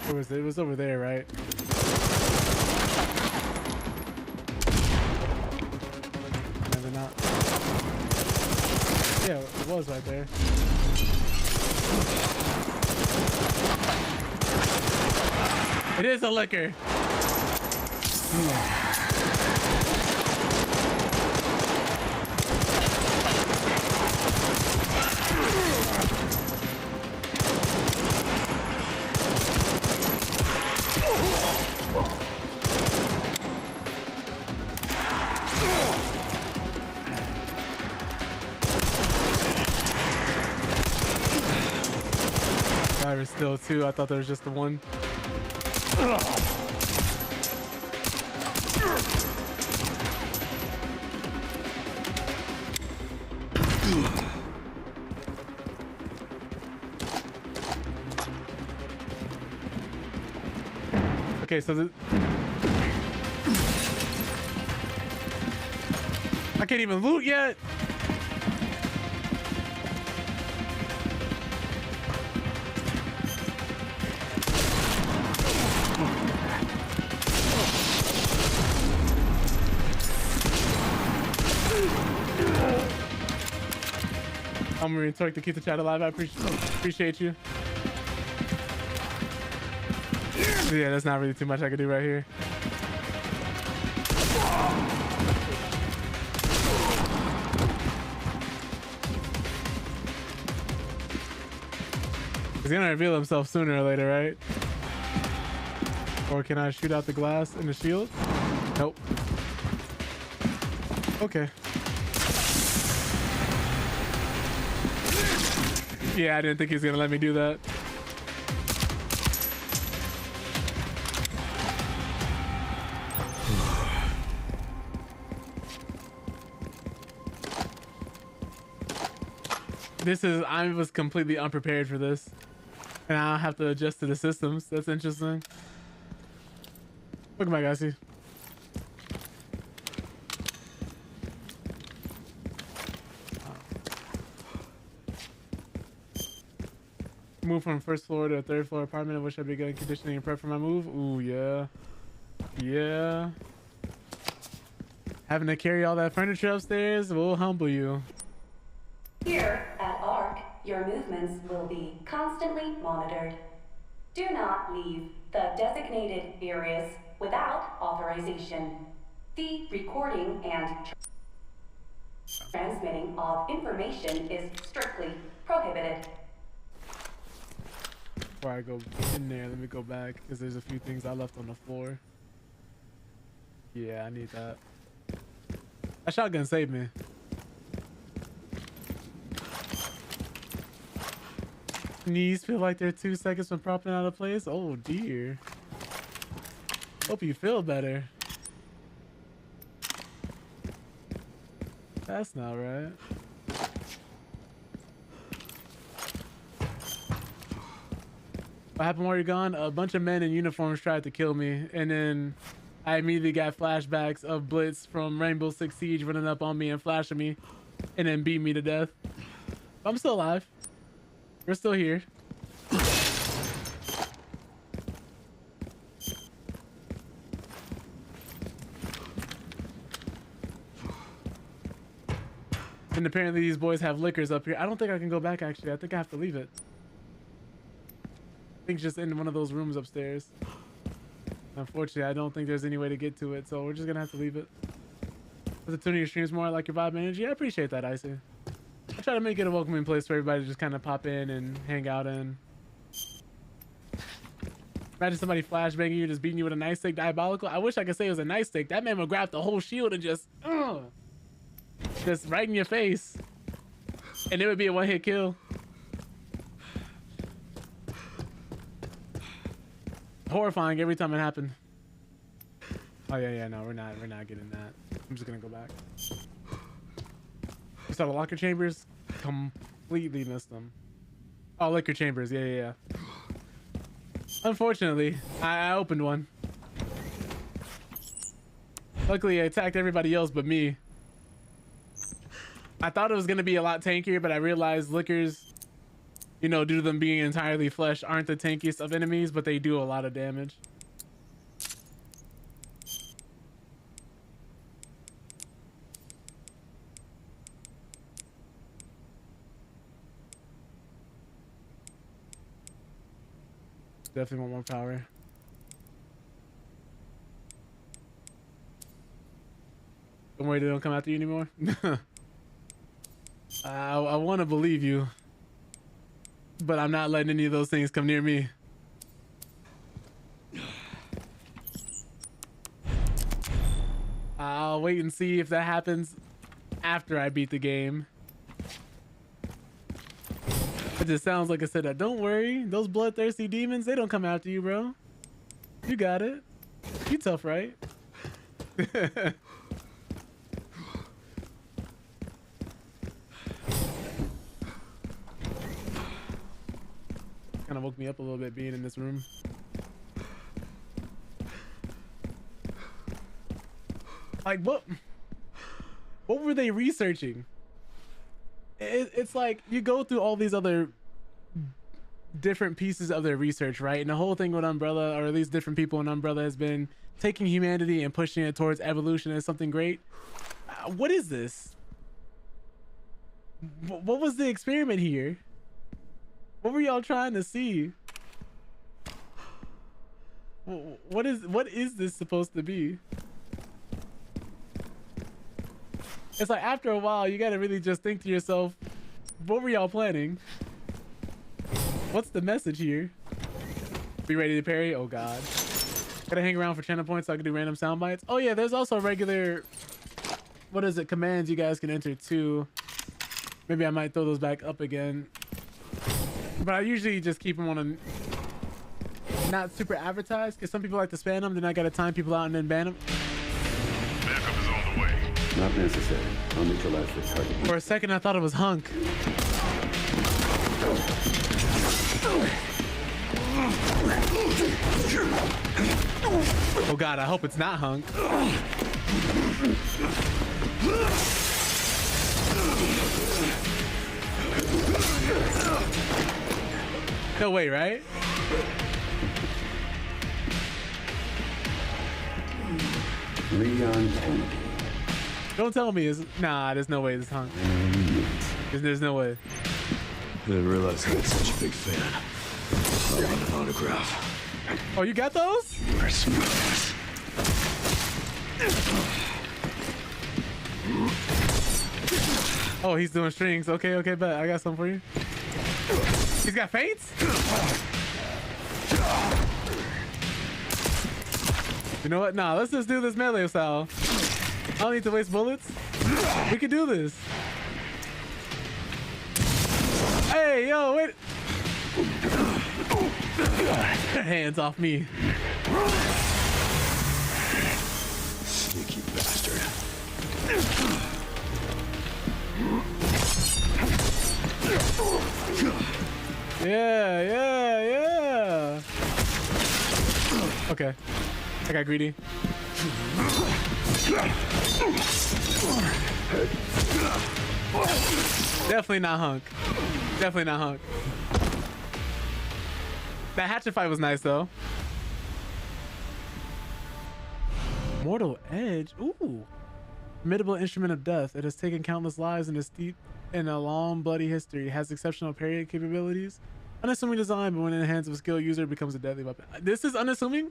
Where was it? It was over there, right? Maybe not. Yeah, it was right there. It is a liquor. There was still two. I thought there was just the one. Okay, so I can't even loot yet. I'm gonna talk to keep the chat alive. I appreciate you. Yeah, that's not really too much I can do right here. He's gonna reveal himself sooner or later, right? Or can I shoot out the glass in the shield? Nope. Okay. Yeah, I didn't think he was gonna let me do that. I was completely unprepared for this. And I'll have to adjust to the systems. That's interesting. Look at my guys here. Move from first floor to a third floor apartment. I wish I'd be good conditioning and prep for my move. Ooh, yeah. Yeah. Having to carry all that furniture upstairs will humble you. Here at ARC, your movements will be constantly monitored. Do not leave the designated areas without authorization. The recording and Transmitting of information is strictly prohibited. Before I go in there, let me go back because there's a few things I left on the floor. Yeah, I need that. That shotgun saved me. Knees feel like they're 2 seconds from propping out of place. Oh dear. Hope you feel better. That's not right. What happened while you're gone? A bunch of men in uniforms tried to kill me, and then I immediately got flashbacks of Blitz from Rainbow Six Siege running up on me and flashing me, and then beat me to death. I'm still alive. We're still here. And apparently these boys have liquors up here. I don't think I can go back, actually. I think I have to leave it. I think it's just in one of those rooms upstairs. Unfortunately, I don't think there's any way to get to it, so we're just gonna have to leave it. For the tuning your streams more, I like your vibe energy. I appreciate that, Icy. I try to make it a welcoming place for everybody to just kind of pop in and hang out in. Imagine somebody flashbanging you, just beating you with a nightstick, diabolical. I wish I could say it was a nightstick. That man would grab the whole shield and just right in your face. And it would be a one-hit kill. Horrifying every time it happened. Oh yeah, no, we're not getting that. I'm just gonna go back. You saw the locker chambers? Completely missed them. Oh, liquor chambers. Yeah. Unfortunately, I opened one. Luckily, I attacked everybody else but me. I thought it was gonna be a lot tankier, but I realized liquors, you know, due to them being entirely flesh, aren't the tankiest of enemies, but they do a lot of damage. Definitely want more power. Don't worry, they don't come after you anymore. I want to believe you, but I'm not letting any of those things come near me. I'll wait and see if that happens after I beat the game. It just sounds like I said that. Don't worry, those bloodthirsty demons, they don't come after you, bro. You got it. You tough, right? Kind of woke me up a little bit being in this room. Like, what were they researching? It's like you go through all these other different pieces of their research, right? And the whole thing with Umbrella, or at least different people in Umbrella, has been taking humanity and pushing it towards evolution as something great. What is this? What was the experiment here? What were y'all trying to see? What is this supposed to be? It's like after a while, you gotta really just think to yourself, what were y'all planning? What's the message here? Be ready to parry? Oh God. Gotta hang around for channel points so I can do random sound bites. Oh yeah, there's also regular, what is it, commands you guys can enter too. Maybe I might throw those back up again. But I usually just keep them on a not super advertised, because some people like to spam them, then I gotta time people out and then ban them. Backup is on the way. Not necessary. I'll neutralize the target. For a second, I thought it was Hunk. Oh God, I hope it's not Hunk. No way, right? Leon Kennedy. Don't tell me it's... Nah, there's no way it's Hunk. There's no way. I didn't realize I was such a big fan. I want an autograph. Oh, you got those? You're smart. Oh, he's doing strings. Okay, okay, bet. I got something for you. He's got feints? You know what? Nah, let's just do this melee style. I don't need to waste bullets. We can do this. Hey, yo, wait. Hands off me. Sneaky bastard. Yeah, yeah, yeah. Okay. I got greedy. Definitely not hunk. Definitely not hunk. That hatchet fight was nice though. Mortal Edge. Ooh. Formidable instrument of death. It has taken countless lives and is steeped in a long, bloody history. It has exceptional parry capabilities. Unassuming design, but when in the hands of a skilled user, it becomes a deadly weapon. This is unassuming?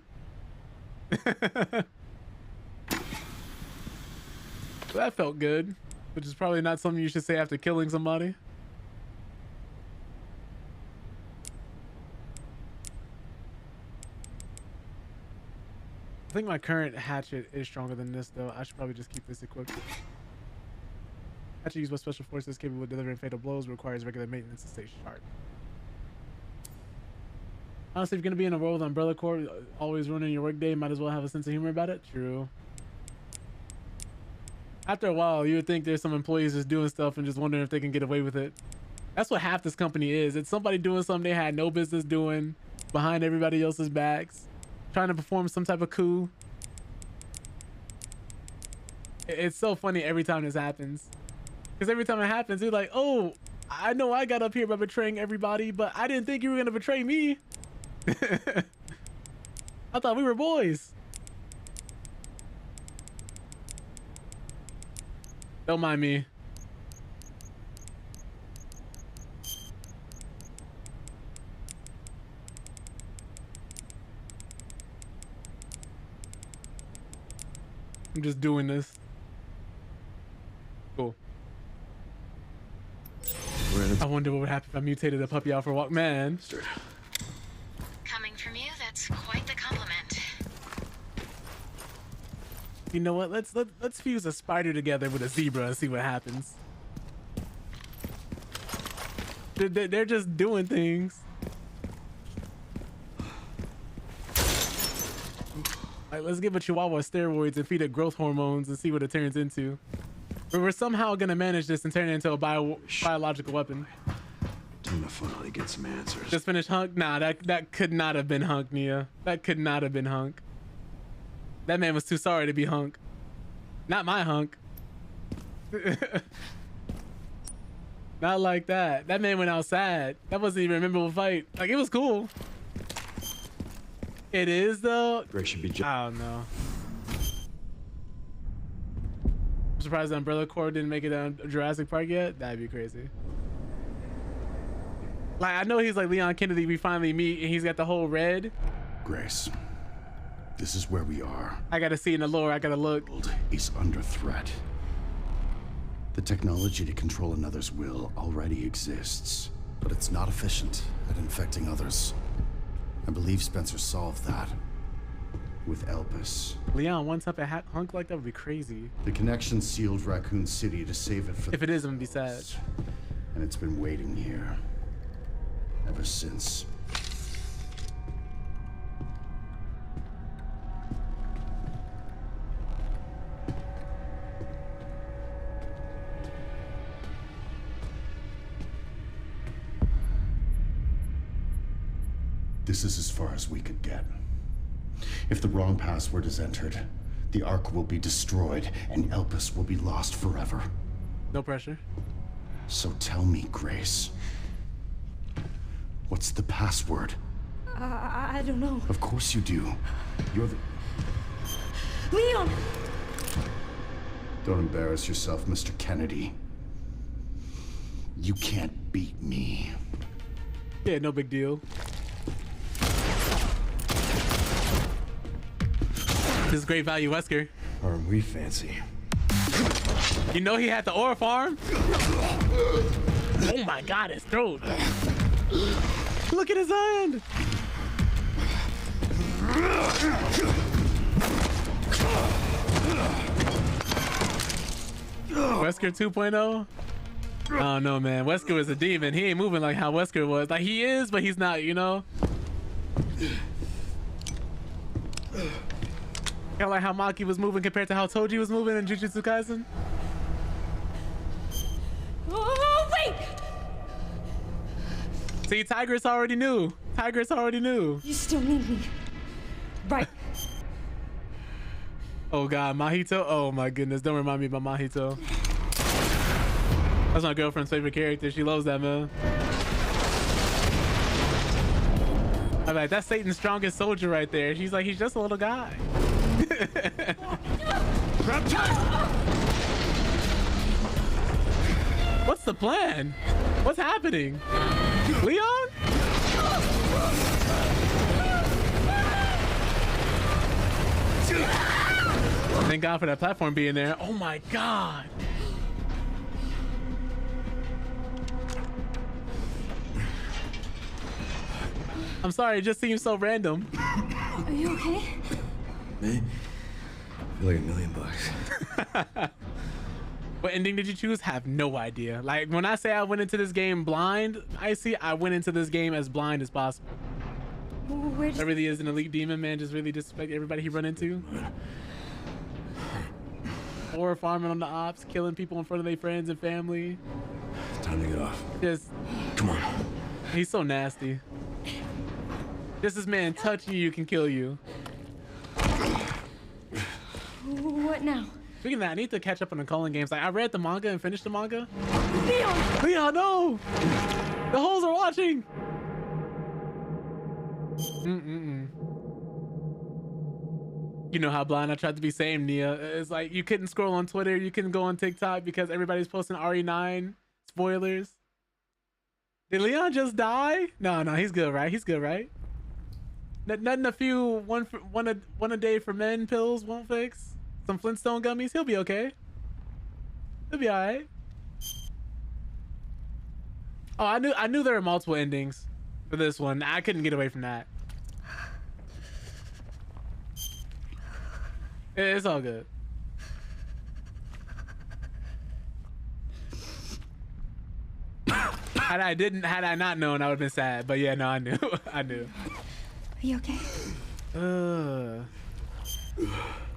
That felt good, which is probably not something you should say after killing somebody. I think my current hatchet is stronger than this though. I should probably just keep this equipped. Hatchet used by special forces capable of delivering fatal blows requires regular maintenance to stay sharp. Honestly, if you're gonna be in a role with Umbrella Corps, always ruining your workday, might as well have a sense of humor about it. True. After a while, you would think there's some employees just doing stuff and just wondering if they can get away with it. That's what half this company is. It's somebody doing something they had no business doing behind everybody else's backs, trying to perform some type of coup. It's so funny every time this happens. Because every time it happens, you're like, oh, I know I got up here by betraying everybody, but I didn't think you were going to betray me. I thought we were boys. Don't mind me. I'm just doing this. Cool. I wonder what would happen if I mutated a puppy out for a walk. Man. Coming from you, that's quite the compliment. You know what? Let's fuse a spider together with a zebra and see what happens. They're just doing things. Like, let's give a chihuahua steroids and feed it growth hormones and see what it turns into. But we're somehow gonna manage this and turn it into a biological weapon. Time to finally get some answers. Just finished Hunk? Nah, that could not have been Hunk, Nia. That could not have been Hunk. That man was too sorry to be Hunk. Not my Hunk. Not like that. That man went out sad. That wasn't even a memorable fight. Like, it was cool. It is though. Greg should be. I don't know. I'm surprised the Umbrella Corps didn't make it down Jurassic Park yet. That'd be crazy. Like, I know he's like Leon Kennedy. We finally meet, and he's got the whole red. Grace, this is where we are. I gotta see in the lore. I gotta look. Is under threat. The technology to control another's will already exists, but it's not efficient at infecting others. I believe Spencer solved that with Elpis. Leon, one type of Hunk like that would be crazy. The connection sealed Raccoon City to save it for. If it is, I'm gonna be sad. And it's been waiting here ever since. This is as far as we could get. If the wrong password is entered, the Ark will be destroyed and Elpis will be lost forever. No pressure. So tell me, Grace, what's the password? I don't know. Of course you do. You're the... Leon! Don't embarrass yourself, Mr. Kennedy. You can't beat me. Yeah, no big deal. This is great value, Wesker. Aren't we fancy? You know he had the ore farm. Oh my God, his throat. Look at his hand. Wesker 2.0. I don't know, man. Wesker is a demon. He ain't moving like how Wesker was. Like he is, but he's not, you know? Kind of like how Maki was moving compared to how Toji was moving in Jujutsu Kaisen. Oh, wait! See, Tigress already knew. Tigress already knew. You still need me. Right. Oh God, Mahito. Oh my goodness. Don't remind me about Mahito. That's my girlfriend's favorite character. She loves that, man. I'm like, that's Satan's strongest soldier right there. She's like, he's just a little guy. What's the plan? What's happening? Leon? Thank God for that platform being there. Oh my God. I'm sorry, it just seems so random. Are you okay? Me? I feel like $1 million. What ending did you choose? Have no idea. Like when I say I went into this game blind, I went into this game as blind as possible. That really is an elite demon, man. Just really disrespect everybody he run into. Or farming on the ops, killing people in front of their friends and family. Time to get off. Just come on. He's so nasty. Just this man touching you can kill you. What now? Speaking of that, I need to catch up on the calling games. Like I read the manga and finished the manga. Leon! Leon, no! The hoes are watching. You know how blind I tried to be saying, Nia. It's like you couldn't scroll on Twitter, you couldn't go on TikTok because everybody's posting RE9 spoilers. Did Leon just die? No, he's good, right? He's good, right? Nothing a few one a day for men pills won't fix. Some Flintstone gummies, he'll be okay. He'll be all right. Oh, I knew there were multiple endings for this one. I couldn't get away from that. It's all good. Had I not known, I would have been sad. But yeah, no, I knew. I knew. Are you okay?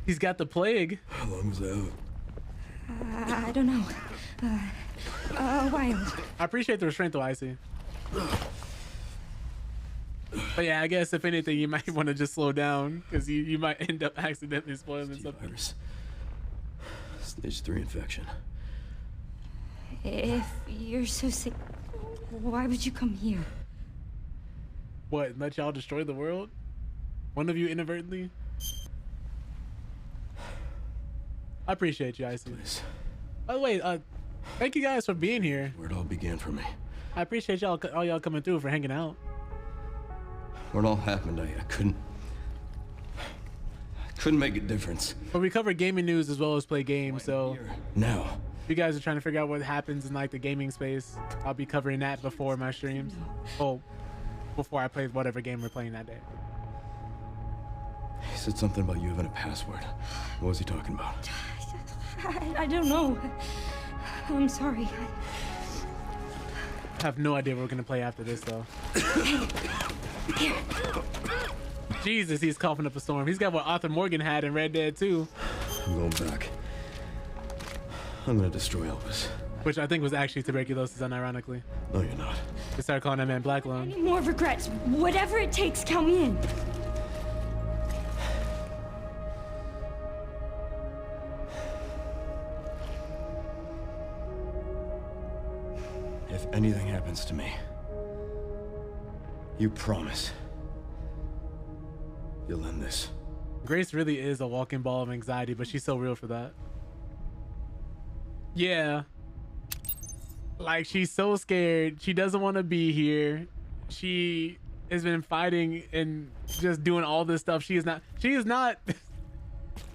He's got the plague. How long was that? I don't know. A while. I appreciate the restraint though, Icy. But yeah, I guess if anything, you might want to just slow down because you might end up accidentally spoiling something. Virus. Stage 3 infection. If you're so sick, why would you come here? What, let y'all destroy the world? One of you inadvertently? I appreciate you, Icy. Please. By the way, thank you guys for being here. Where it all began for me. I appreciate all y'all coming through for hanging out. Where it all happened, I couldn't make a difference. But we cover gaming news as well as play games, so now if you guys are trying to figure out what happens in like the gaming space, I'll be covering that before my streams. Oh, before I play whatever game we're playing that day. He said something about you having a password. What was he talking about? I don't know. I'm sorry. I have no idea what we're gonna play after this though. Jesus, he's coughing up a storm. He's got what Arthur Morgan had in Red Dead 2. I'm going back. I'm gonna destroy Elvis. Which I think was actually tuberculosis, unironically. No, you're not. They started calling that man Black Lung. Any more regrets? Whatever it takes, count me in. If anything happens to me, you promise you'll end this. Grace really is a walking ball of anxiety, but she's so real for that. Yeah. Like, she's so scared. She doesn't want to be here. She has been fighting and just doing all this stuff. She is not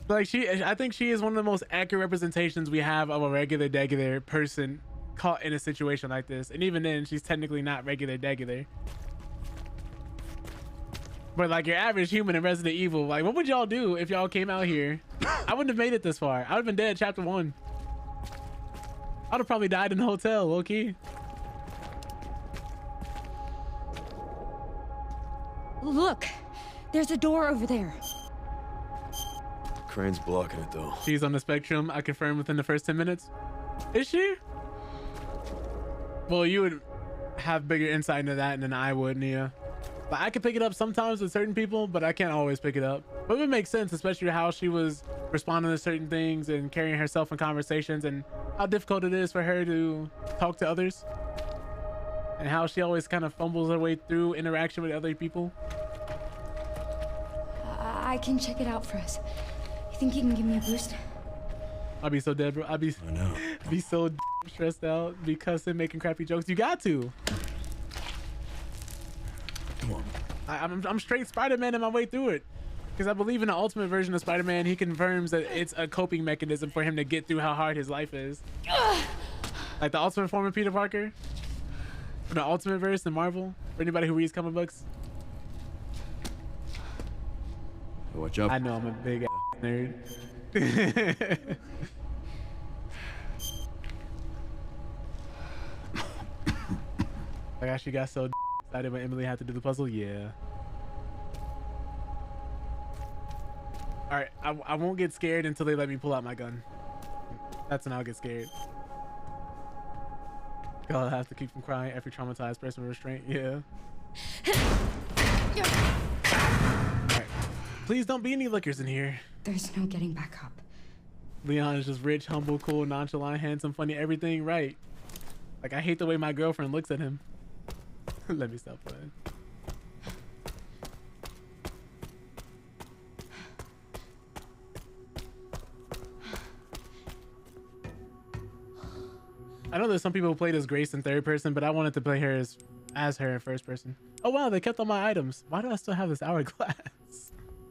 Like I think she is one of the most accurate representations we have of a regular person caught in a situation like this. And even then, she's technically not regular. But like your average human in Resident Evil, like what would y'all do if y'all came out here? I wouldn't have made it this far. I would have been dead chapter 1. I'd have probably died in the hotel, low-key. Look, there's a door over there. Crane's blocking it though. She's on the spectrum. I confirmed within the first 10 minutes. Is she? Well, you would have bigger insight into that than I would, Nia. But I can pick it up sometimes with certain people, but I can't always pick it up. But it would make sense, especially how she was responding to certain things and carrying herself in conversations and how difficult it is for her to talk to others. And how she always kind of fumbles her way through interaction with other people. I can check it out for us. You think you can give me a boost? I'll be so dead, bro. I'll be so stressed out, be cussing, making crappy jokes. You got to. Come on. I'm straight Spider-Man in my way through it. Because I believe in the ultimate version of Spider-Man, he confirms that it's a coping mechanism for him to get through how hard his life is. Like the ultimate form of Peter Parker. For the ultimate verse in Marvel. For anybody who reads comic books. Watch out. I know I'm a big nerd. I actually got so excited when Emily had to do the puzzle. Yeah. All right, I won't get scared until they let me pull out my gun. That's when I'll get scared. I'll have to keep from crying. Every traumatized person with restraint. Yeah. All right. Please don't be any lickers in here. There's no getting back up. Leon is just rich, humble, cool, nonchalant, handsome, funny, everything right. Like, I hate the way my girlfriend looks at him. Let me stop playing. I know there's some people who played as Grace in third person, but I wanted to play her as her in first person. Oh wow, they kept all my items. Why do I still have this hourglass?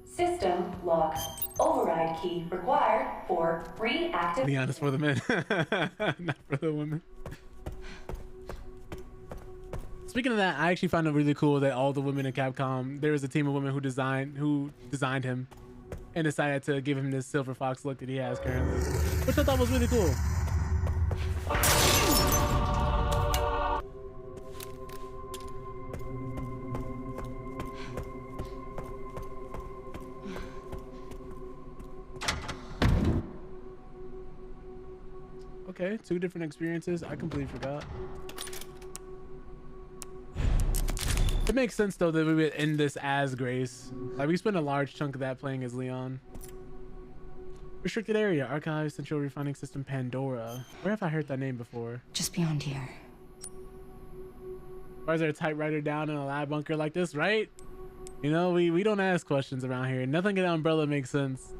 System locked. Override key required for reactive. Leon is for the men, not for the women. Speaking of that, I actually found it really cool that all the women in Capcom, there was a team of women who designed him and decided to give him this silver fox look that he has currently, which I thought was really cool. Okay, 2 different experiences. I completely forgot. It makes sense though that we would end this as Grace. Like we spent a large chunk of that playing as Leon. Restricted area, archives, central refining system, Pandora. Where have I heard that name before? Just beyond here. Why is there a typewriter down in a lab bunker like this, right? You know, we don't ask questions around here. Nothing in Umbrella makes sense.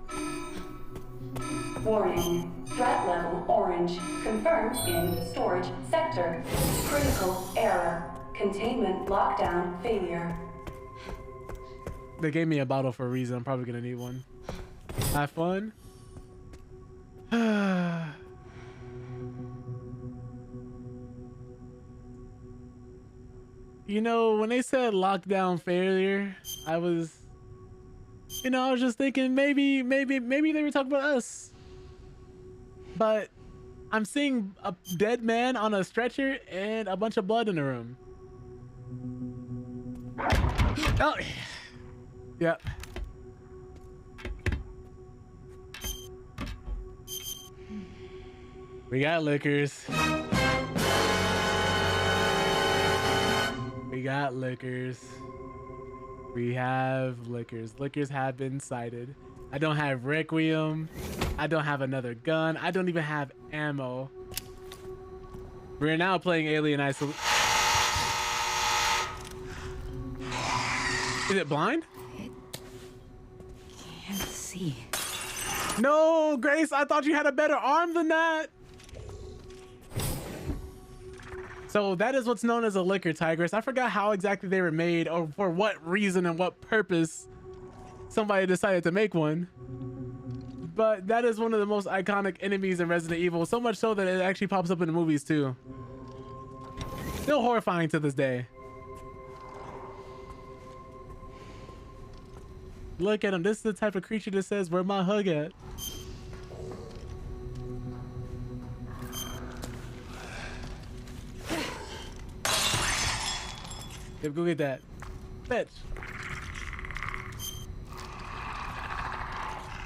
Warning. Threat level orange. Confirmed in storage sector. Critical error. Containment lockdown failure. They gave me a bottle for a reason. I'm probably gonna need one. Have fun. You know, when they said lockdown failure, I was just thinking maybe they were talking about us. But I'm seeing a dead man on a stretcher and a bunch of blood in the room. Oh, yep. We got liquors. We got liquors. We have liquors. Liquors have been cited. I don't have Requiem. I don't have another gun. I don't even have ammo. We're now playing Alien Isolation. Is it blind? Can't see. No, Grace, I thought you had a better arm than that. So that is what's known as a liquor, Tigress. I forgot how exactly they were made or for what reason and what purpose somebody decided to make one. But that is one of the most iconic enemies in Resident Evil, so much so that it actually pops up in the movies too. Still horrifying to this day. Look at him. This is the type of creature that says, "Where my hug at?" Yep, go get that. Bitch.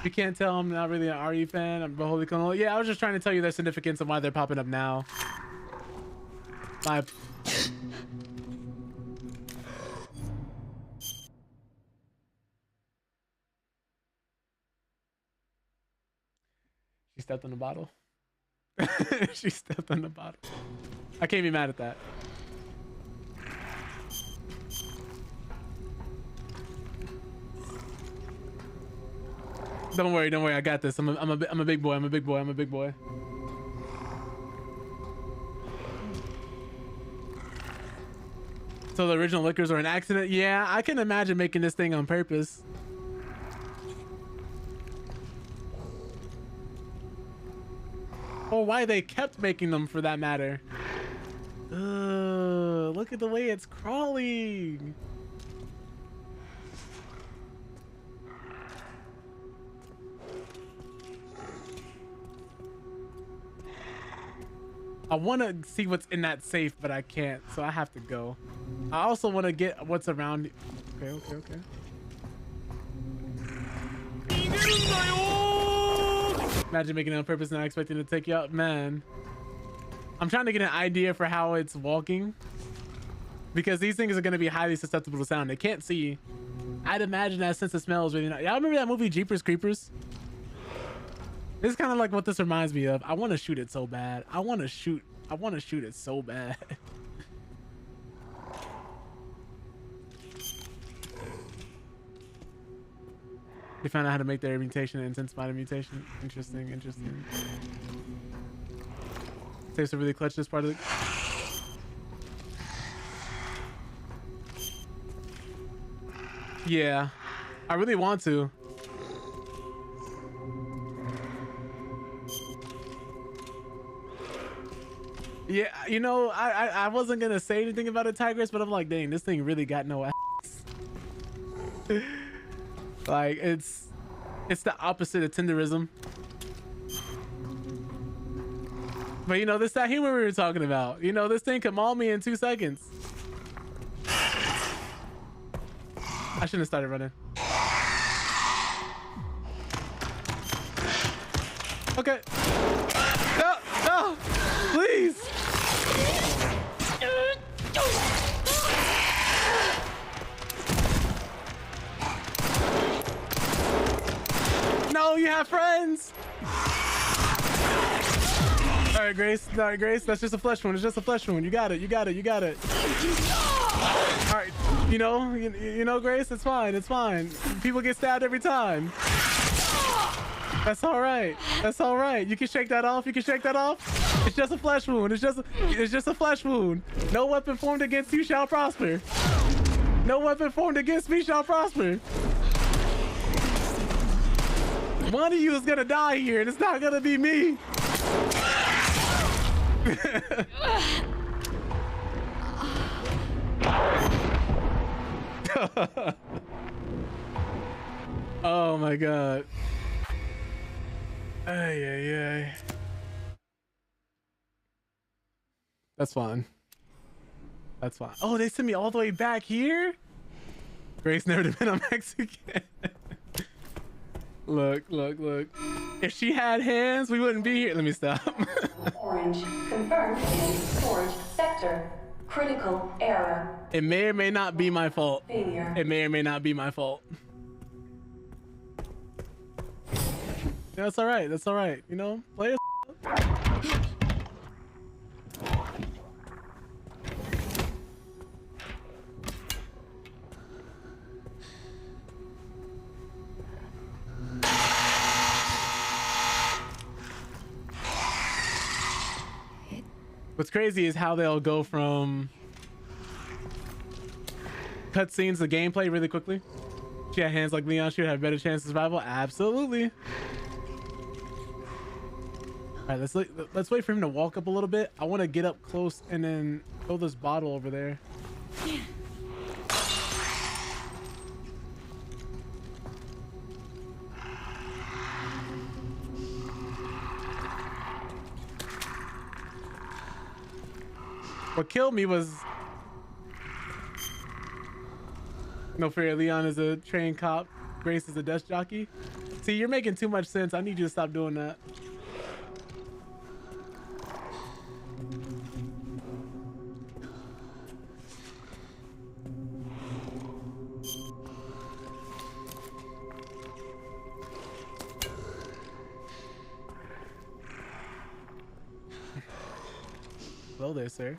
You can't tell I'm not really an RE fan. I'm a Holy Colonel. Yeah, I was just trying to tell you the significance of why they're popping up now. My... She stepped on the bottle. She stepped on the bottle. I can't be mad at that. Don't worry, I got this. I'm a big boy. I'm a big boy. So the original liquors are an accident? Yeah, I can imagine making this thing on purpose. Or why they kept making them, for that matter. Look at the way it's crawling. I want to see what's in that safe, but I can't, so I have to go. I also want to get what's around. Okay. Imagine making it on purpose and not expecting to take you out. Man, I'm trying to get an idea for how it's walking, because these things are going to be highly susceptible to sound. They can't see. I'd imagine that sense of smell is really not. Y'all remember that movie Jeepers Creepers? This is kind of like what this reminds me of. I want to shoot it so bad. I want to shoot it so bad. They found out how to make their mutation and intensify the mutation. Interesting. Saves to really clutch this part of the... Yeah, I really want to. Yeah, you know, I wasn't gonna say anything about a tigress, but I'm like, dang, this thing really got no ass. Like, it's the opposite of tenderism. But you know, this that humor we were talking about. You know, this thing could maul me in 2 seconds. I shouldn't have started running. Okay. No, please. No, you have friends. All right, Grace. That's just a flesh wound. It's just a flesh wound. You got it. All right. You know, Grace. It's fine. People get stabbed every time. That's all right. You can shake that off. It's just a flesh wound. It's just a flesh wound. No weapon formed against you shall prosper. No weapon formed against me shall prosper. One of you is gonna die here, and it's not gonna be me. Oh my god. Ay. That's fine. Oh, they sent me all the way back here? Grace never been on Mexican. Look. If she had hands, we wouldn't be here. Let me stop. Orange confirmed in storage sector. Critical error. It may or may not be my fault. Failure. It may or may not be my fault. Yeah, that's all right. You know, play What's crazy is how they'll go from cutscenes to gameplay really quickly. She had hands like Leon, she would have a better chance of survival. Absolutely. All right, let's wait for him to walk up a little bit. I want to get up close and then throw this bottle over there. What killed me was no fair. Leon is a trained cop. Grace is a desk jockey. See, you're making too much sense. I need you to stop doing that. Hello there, sir.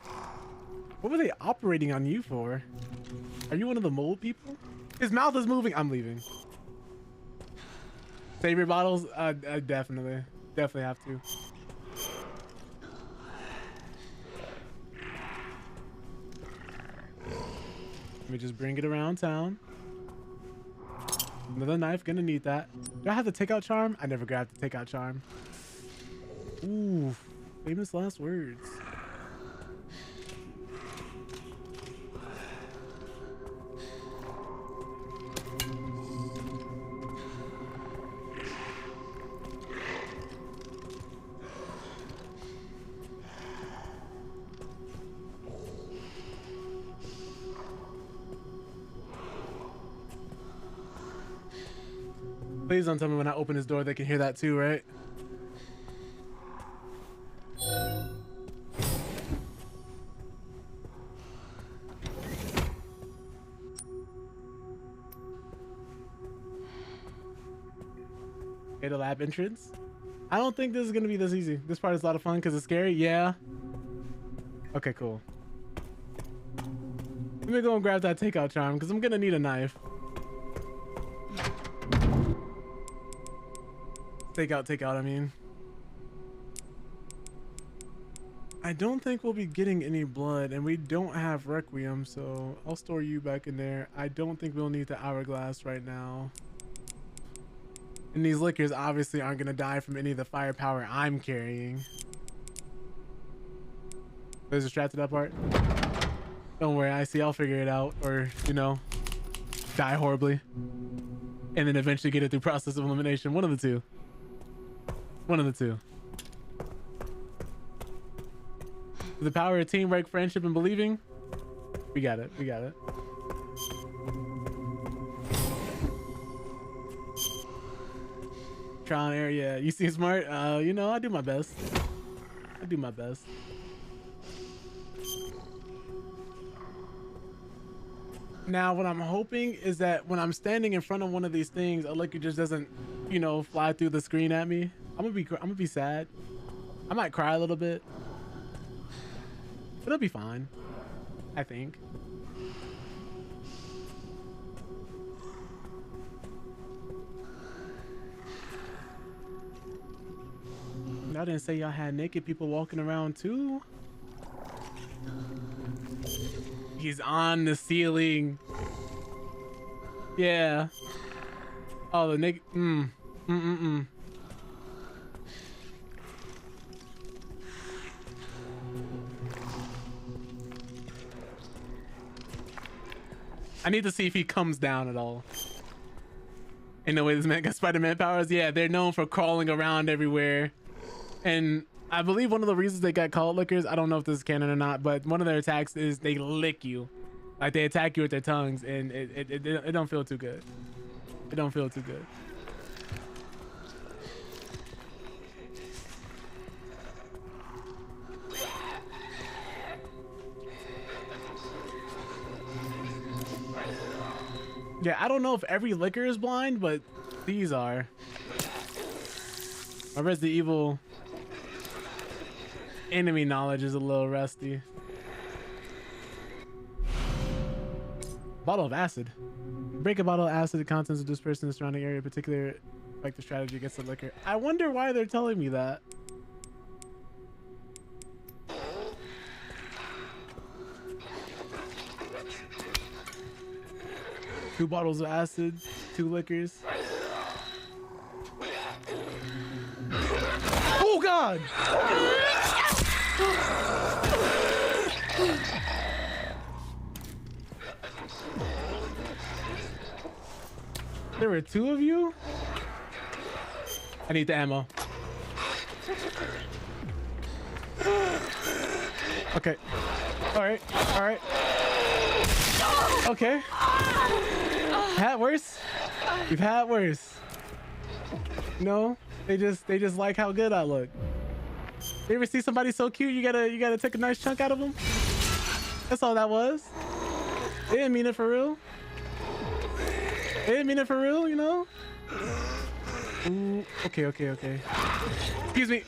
What were they operating on you for? Are you one of the mole people? His mouth is moving. I'm leaving. Save your bottles? Definitely have to. Let me just bring it around town. Another knife, gonna need that. Do I have the takeout charm? I never grabbed the takeout charm. Ooh, famous last words. Please don't tell me when I open his door they can hear that too, right? Okay, the lab entrance. I don't think this is gonna be this easy. This part is a lot of fun because it's scary. Yeah. Okay, cool. Let me go and grab that takeout charm because I'm gonna need a knife. Take out, I mean. I don't think we'll be getting any blood, and we don't have Requiem, so I'll store you back in there. I don't think we'll need the hourglass right now. And these liquors obviously aren't going to die from any of the firepower I'm carrying. There's a strat to that part. Don't worry, I'll figure it out, or, you know, die horribly. And then eventually get it through process of elimination. One of the two. One of the two. The power of teamwork, friendship, and believing. We got it. We got it. Trial and error. Yeah, you seem smart. You know, I do my best. I do my best. Now, what I'm hoping is that when I'm standing in front of one of these things, a liquor just doesn't, you know, fly through the screen at me. I'm gonna be sad. I might cry a little bit, but it'll be fine, I think. Y'all didn't say y'all had naked people walking around too. He's on the ceiling. Yeah. Oh, the naked. I need to see if he comes down at all. In the way this man got Spider-Man powers. Yeah, they're known for crawling around everywhere. And I believe one of the reasons they got called lickers, I don't know if this is canon or not, but one of their attacks is they lick you. Like they attack you with their tongues, and it don't feel too good. It don't feel too good. Yeah, I don't know if every liquor is blind, but these are. My Resident Evil enemy knowledge is a little rusty. Bottle of acid. Break a bottle of acid, the contents of dispersed in the surrounding area, particularly like the strategy against the liquor. I wonder why they're telling me that. Two bottles of acid, 2 liquors. Oh god! god! There were two of you? I need the ammo. Okay. Alright. Alright. Okay. Had worse? You've had worse. No? They just like how good I look. You ever see somebody so cute you gotta take a nice chunk out of them? That's all that was. They didn't mean it for real. They didn't mean it for real, you know? Ooh, okay. Excuse me.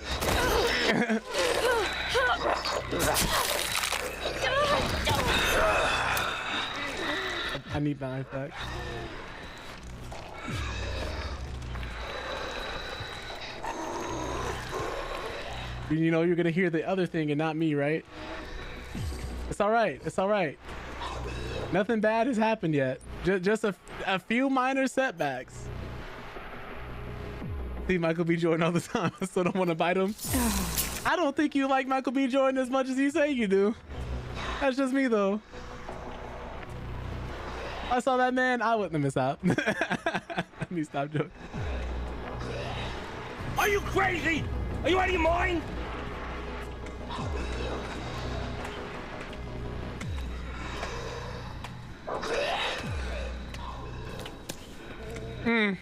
I need my knife back. You know you're gonna hear the other thing and not me, right? It's all right. It's all right. Nothing bad has happened yet. Just a few minor setbacks. See Michael B. Jordan all the time. I still don't want to bite him. I don't think you like Michael B. Jordan as much as you say you do. That's just me though. If I saw that man, I wouldn't have missed out. Let me stop joking. Are you crazy? Are you out of your mind? Hmm.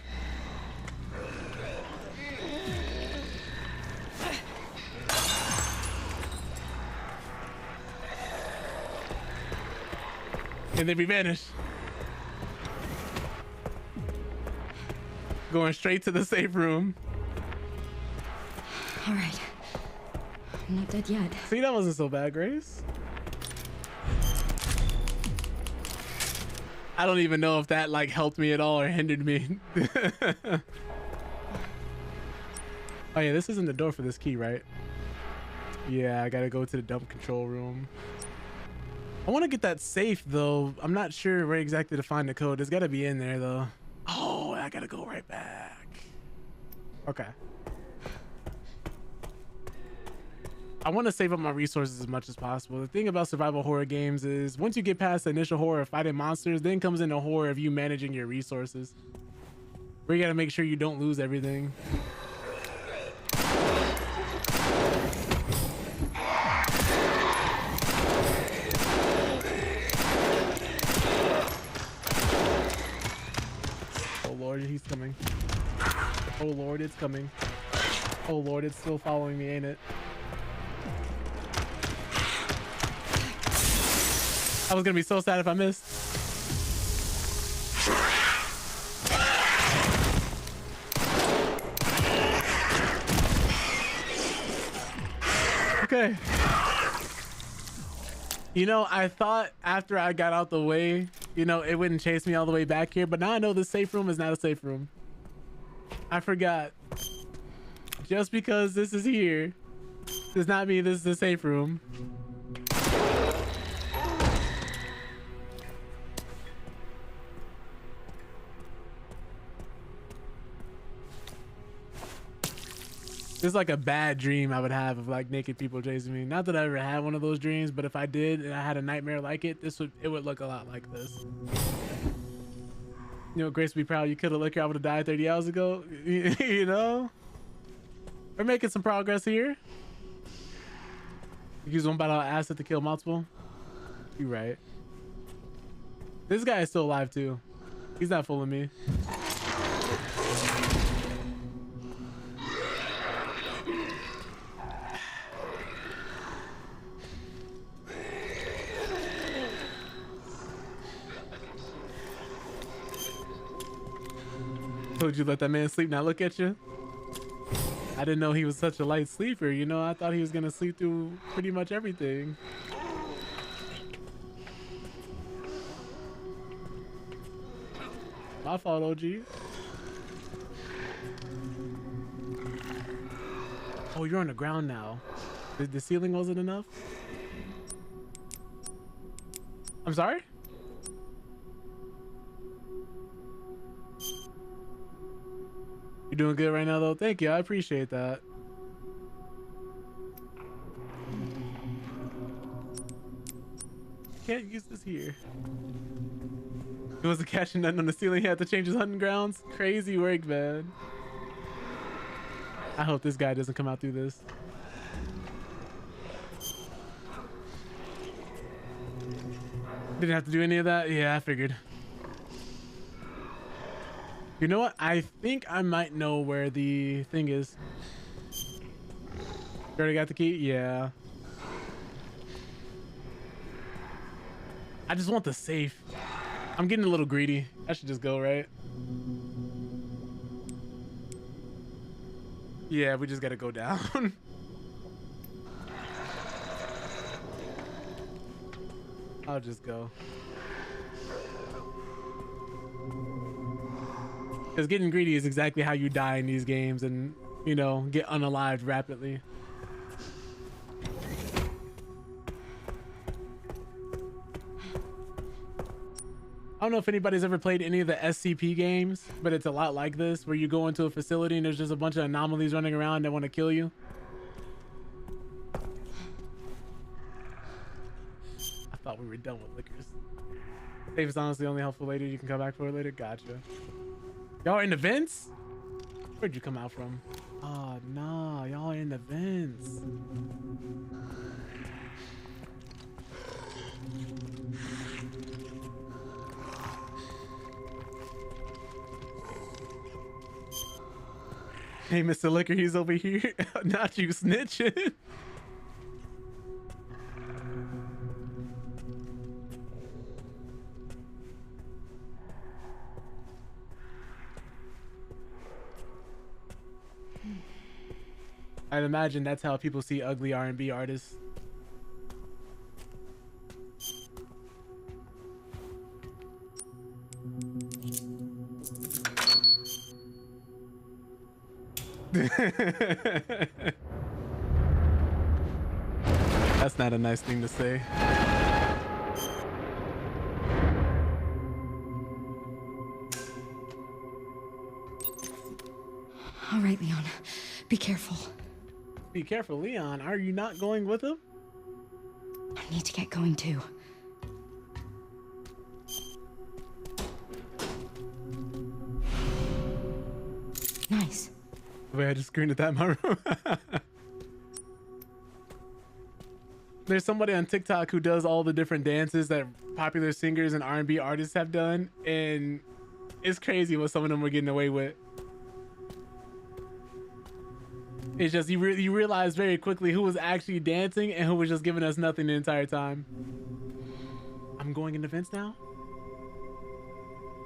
And then we vanish. Going straight to the safe room. All right. I'm not dead yet. See, that wasn't so bad, Grace. I don't even know if that like helped me at all or hindered me. Oh yeah, this isn't the door for this key, right? Yeah, I gotta go to the dump control room. I want to get that safe though. I'm not sure where exactly to find the code. It's gotta be in there though. Oh, I gotta go right back. Okay. I want to save up my resources as much as possible. The thing about survival horror games is once you get past the initial horror of fighting monsters, then comes in the horror of you managing your resources. Where you gotta make sure you don't lose everything. Oh Lord, he's coming. Oh Lord, it's coming. Oh Lord, it's still following me, ain't it? I was gonna be so sad if I missed. Okay. You know, I thought after I got out the way, you know, it wouldn't chase me all the way back here, but now I know the safe room is not a safe room. I forgot. Just because this is here does not mean this is a safe room. This is like a bad dream I would have of like naked people chasing me. Not that I ever had one of those dreams, but if I did and I had a nightmare like it, it would look a lot like this. You know, Grace would be proud. You could have looked here. I would have died 30 hours ago. You know? We're making some progress here. Use one bottle of acid to kill multiple. You're right. This guy is still alive too. He's not fooling me. Told you let that man sleep, now look at you. I didn't know he was such a light sleeper, you know. I thought he was gonna sleep through pretty much everything. My fault, OG. Oh, you're on the ground now. The ceiling wasn't enough? I'm sorry? You're doing good right now though. Thank you. I appreciate that. can't use this here. It was a catching nut on the ceiling. He had to change his hunting grounds. Crazy work, man. I hope this guy doesn't come out through this. Didn't have to do any of that. Yeah, I figured. You know what? I think I might know where the thing is. You already got the key? Yeah. I just want the safe. I'm getting a little greedy. I should just go, right? Yeah, we just gotta go down. I'll just go. Because getting greedy is exactly how you die in these games and, you know, get unalived rapidly. I don't know if anybody's ever played any of the SCP games, but it's a lot like this, where you go into a facility and there's just a bunch of anomalies running around that want to kill you. I thought we were done with liquors. Save is honestly only helpful later. You can come back for it later. Gotcha. Y'all in the vents? Where'd you come out from? Oh, nah. Y'all in the vents. Hey, Mr. Liquor, he's over here. Not you snitching. I'd imagine that's how people see ugly R&B artists. That's not a nice thing to say. All right, Leon. Be careful. Be careful, Leon. Are you not going with him? I need to get going too. Nice. Wait, I just screened at that in my room. There's somebody on TikTok who does all the different dances that popular singers and R&B artists have done, and it's crazy what some of them were getting away with. It's just you realize very quickly who was actually dancing and who was just giving us nothing the entire time. I'm going in events now?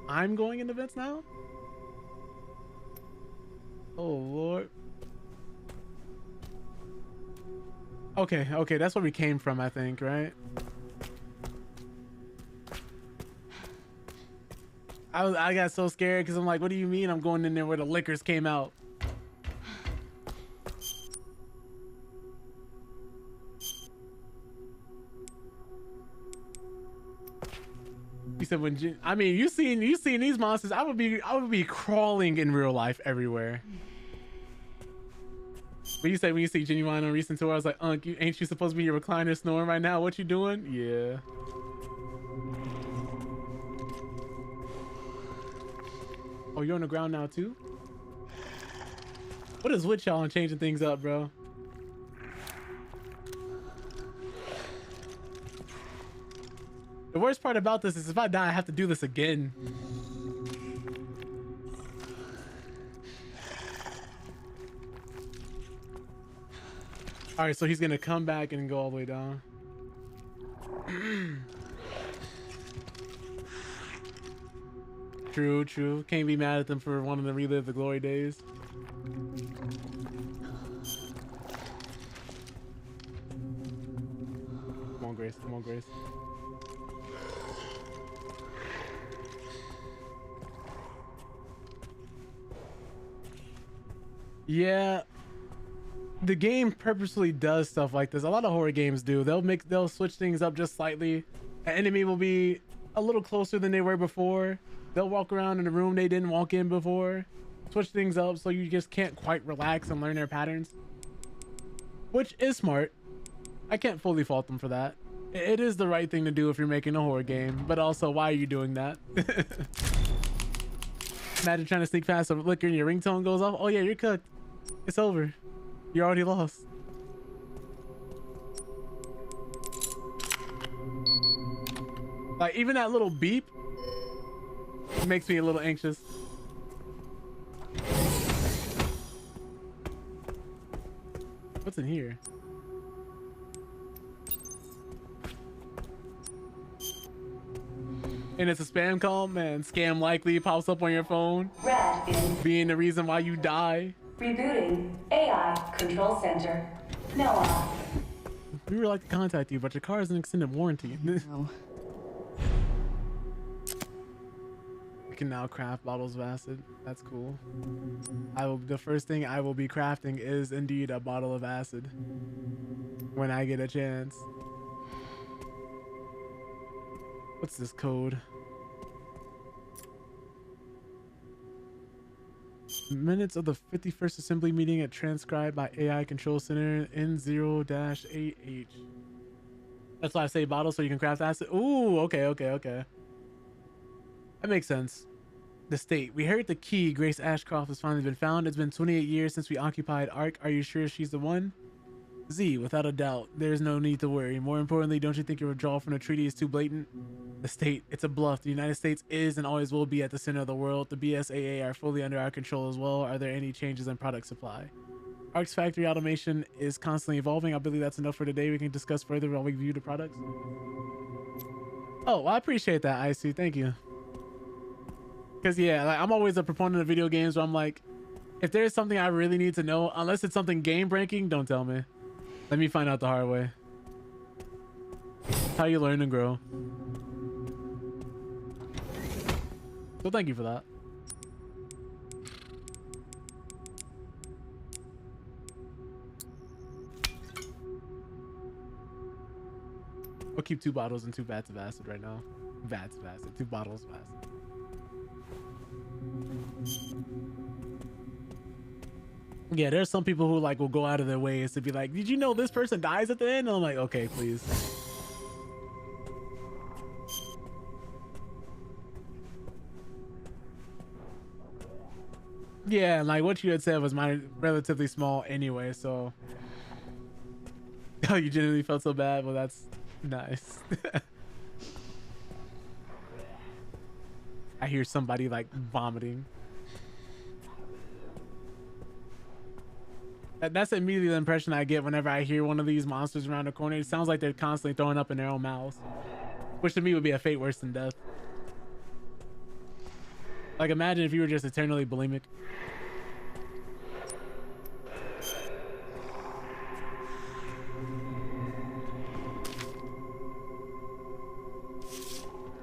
I'm going in events now? Oh, Lord. Okay, that's where we came from, I think, right? I got so scared because I'm like, what do you mean I'm going in there where the liquors came out? He said when I mean you seen these monsters, I would be crawling in real life everywhere. But you say when you see Genuine on recent tour, I was like, ain't you supposed to be in your recliner snoring right now? What you doing? Yeah. Oh, you're on the ground now too? What is with y'all and changing things up, bro? The worst part about this is if I die, I have to do this again. All right, so he's gonna come back and go all the way down. True. Can't be mad at them for wanting to relive the glory days. Come on, Grace. Come on, Grace. Yeah, the game purposely does stuff like this. A lot of horror games do. They'll switch things up just slightly. An enemy will be a little closer than they were before. They'll walk around in a room they didn't walk in before. Switch things up so you just can't quite relax and learn their patterns, which is smart. I can't fully fault them for that. It is the right thing to do if you're making a horror game, but also, why are you doing that? Imagine trying to sneak past a liquor and your ringtone goes off. Oh yeah, you're cooked. It's over. You're already lost. Like, even that little beep makes me a little anxious. What's in here? And it's a spam call? Man, scam likely pops up on your phone. Being the reason why you die. Rebooting AI Control Center. Noah. We would like to contact you, but your car is an extended warranty. No. We can now craft bottles of acid. That's cool. The first thing I will be crafting is indeed a bottle of acid. When I get a chance. What's this code? Minutes of the 51st assembly meeting at transcribed by AI Control Center N0-8H. That's why I say bottle, so you can craft acid. Ooh, okay. That makes sense. The state. We heard the key. Grace Ashcroft has finally been found. It's been 28 years since we occupied Ark. Are you sure she's the one? Z, without a doubt. There's no need to worry. More importantly, don't you think your withdrawal from the treaty is too blatant? The state, it's a bluff. The United States is and always will be at the center of the world. The BSAA are fully under our control as well. Are there any changes in product supply? Ark's factory automation is constantly evolving. I believe that's enough for today. We can discuss further while we view the products. Oh, well, I appreciate that, IC. Thank you. Because, yeah, like, I'm always a proponent of video games where I'm like, if there's something I really need to know, unless it's something game-breaking, don't tell me. Let me find out the hard way. How you learn and grow. So thank you for that. I'll keep 2 bottles and 2 vats of acid right now. Vats of acid. 2 bottles of acid. Yeah, there's some people who like will go out of their ways to be like, did you know this person dies at the end? And I'm like, okay, please. Yeah, like what you had said was relatively small anyway, so. Oh, you genuinely felt so bad? Well, that's nice. I hear somebody like vomiting. That's immediately the impression I get whenever I hear one of these monsters around the corner. It sounds like they're constantly throwing up in their own mouths, which to me would be a fate worse than death. Like, imagine if you were just eternally bulimic.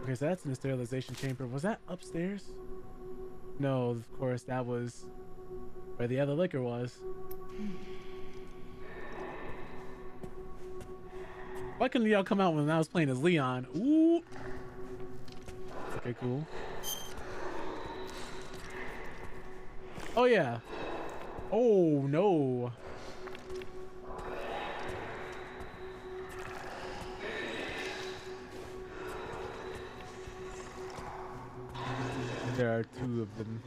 Okay, so that's in the sterilization chamber. Was that upstairs? No, of course, that was where the other liquor was. Why couldn't y'all come out when I was playing as Leon? Ooh. Okay, cool. Oh, yeah. Oh, no. There are 2 of them.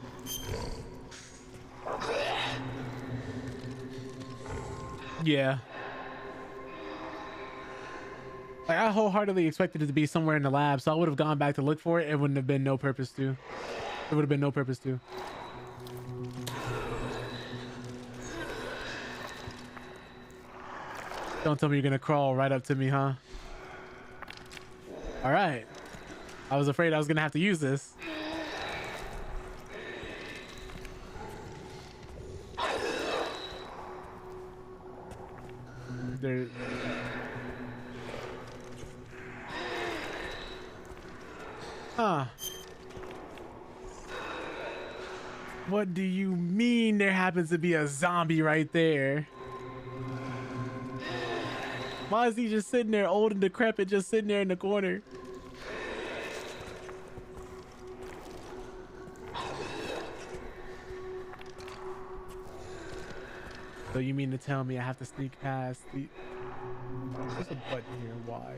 Yeah. Like, I wholeheartedly expected it to be somewhere in the lab, so I would have gone back to look for it. It wouldn't have been no purpose to. It would have been no purpose to. Don't tell me you're gonna crawl right up to me, huh? All right. I was afraid I was gonna have to use this. There. Huh. What do you mean there happens to be a zombie right there? Why is he just sitting there, old and decrepit, just sitting there in the corner? So you mean to tell me I have to sneak past the... There's a button here, why?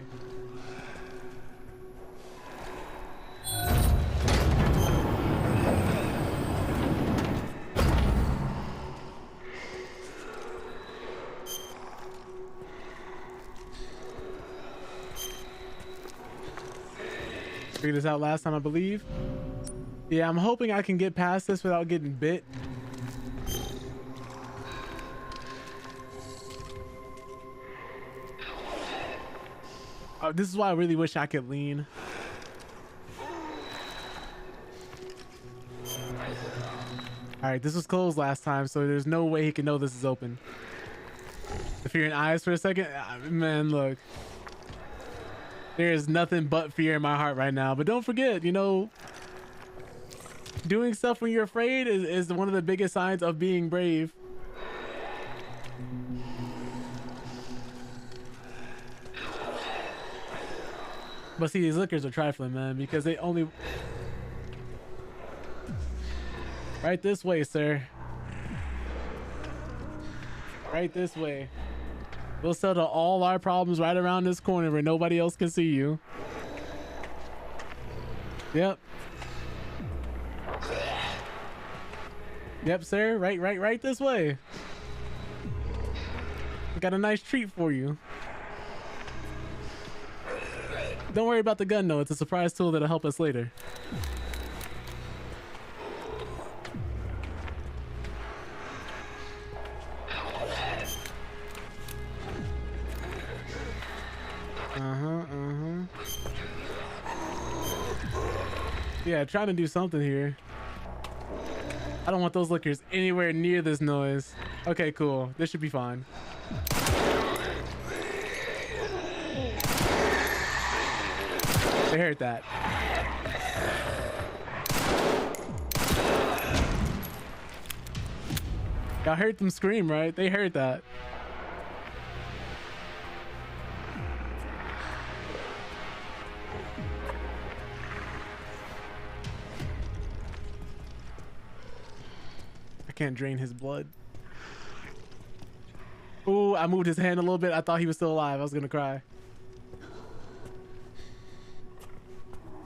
Figured this out last time, I believe. Yeah, I'm hoping I can get past this without getting bit. Oh, this is why I really wish I could lean. All right, this was closed last time, so there's no way he can know this is open. The fear in eyes for a second, man, look. There is nothing but fear in my heart right now. But don't forget, you know, doing stuff when you're afraid is one of the biggest signs of being brave. But see, these liquors are trifling, man, because they only... Right this way, sir. Right this way. We'll settle all our problems right around this corner where nobody else can see you. Yep. Yep, sir. Right this way. We got a nice treat for you. Don't worry about the gun, though. It's a surprise tool that'll help us later. Yeah, trying to do something here. I don't want those liquors anywhere near this noise. Okay, cool. This should be fine. They heard that. Y'all heard them scream, right? They heard that. I can't drain his blood. Ooh, I moved his hand a little bit. I thought he was still alive. I was gonna cry.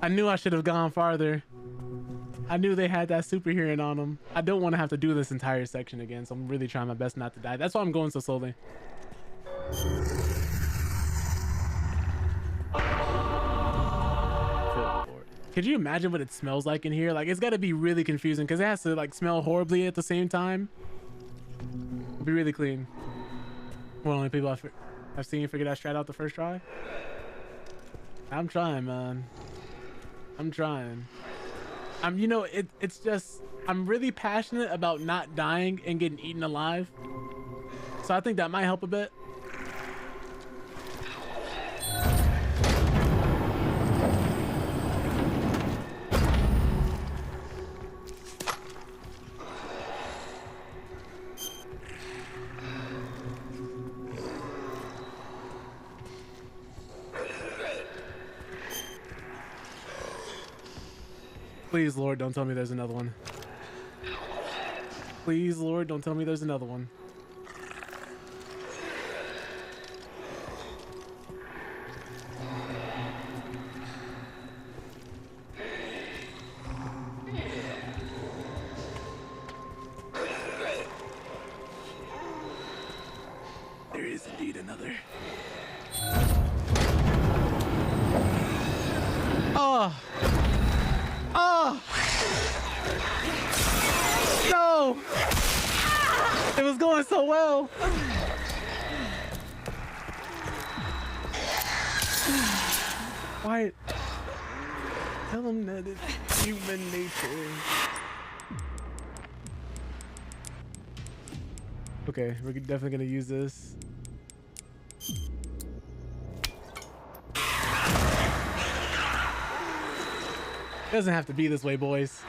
I knew I should have gone farther. I knew they had that super hearing on them. I don't want to have to do this entire section again, so I'm really trying my best not to die. That's why I'm going so slowly. Could you imagine what it smells like in here? Like, it's got to be really confusing because it has to like smell horribly at the same time. It'll be really clean. One of the only people I've seen figure that strat out the first try. I'm trying, man. I'm trying. You know, it's just, I'm really passionate about not dying and getting eaten alive. So I think that might help a bit. Please, Lord, don't tell me there's another one. Please, Lord, don't tell me there's another one. There is indeed another. Oh! Oh! No! It was going so well. Why? Tell him that it's human nature. Okay, we're definitely gonna use this. Doesn't have to be this way, boys.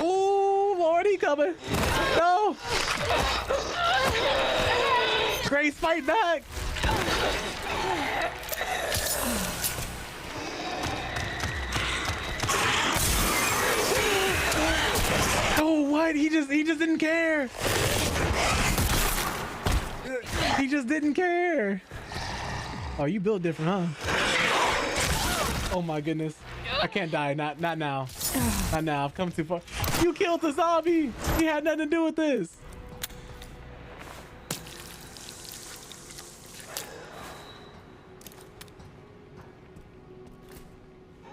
Ooh, Lord, he coming. No. Grace, fight back. Oh, what? He just didn't care. He just didn't care. Oh, you built different, huh? Oh my goodness. I can't die. Not now. Not now. I've come too far. You killed the zombie. He had nothing to do with this.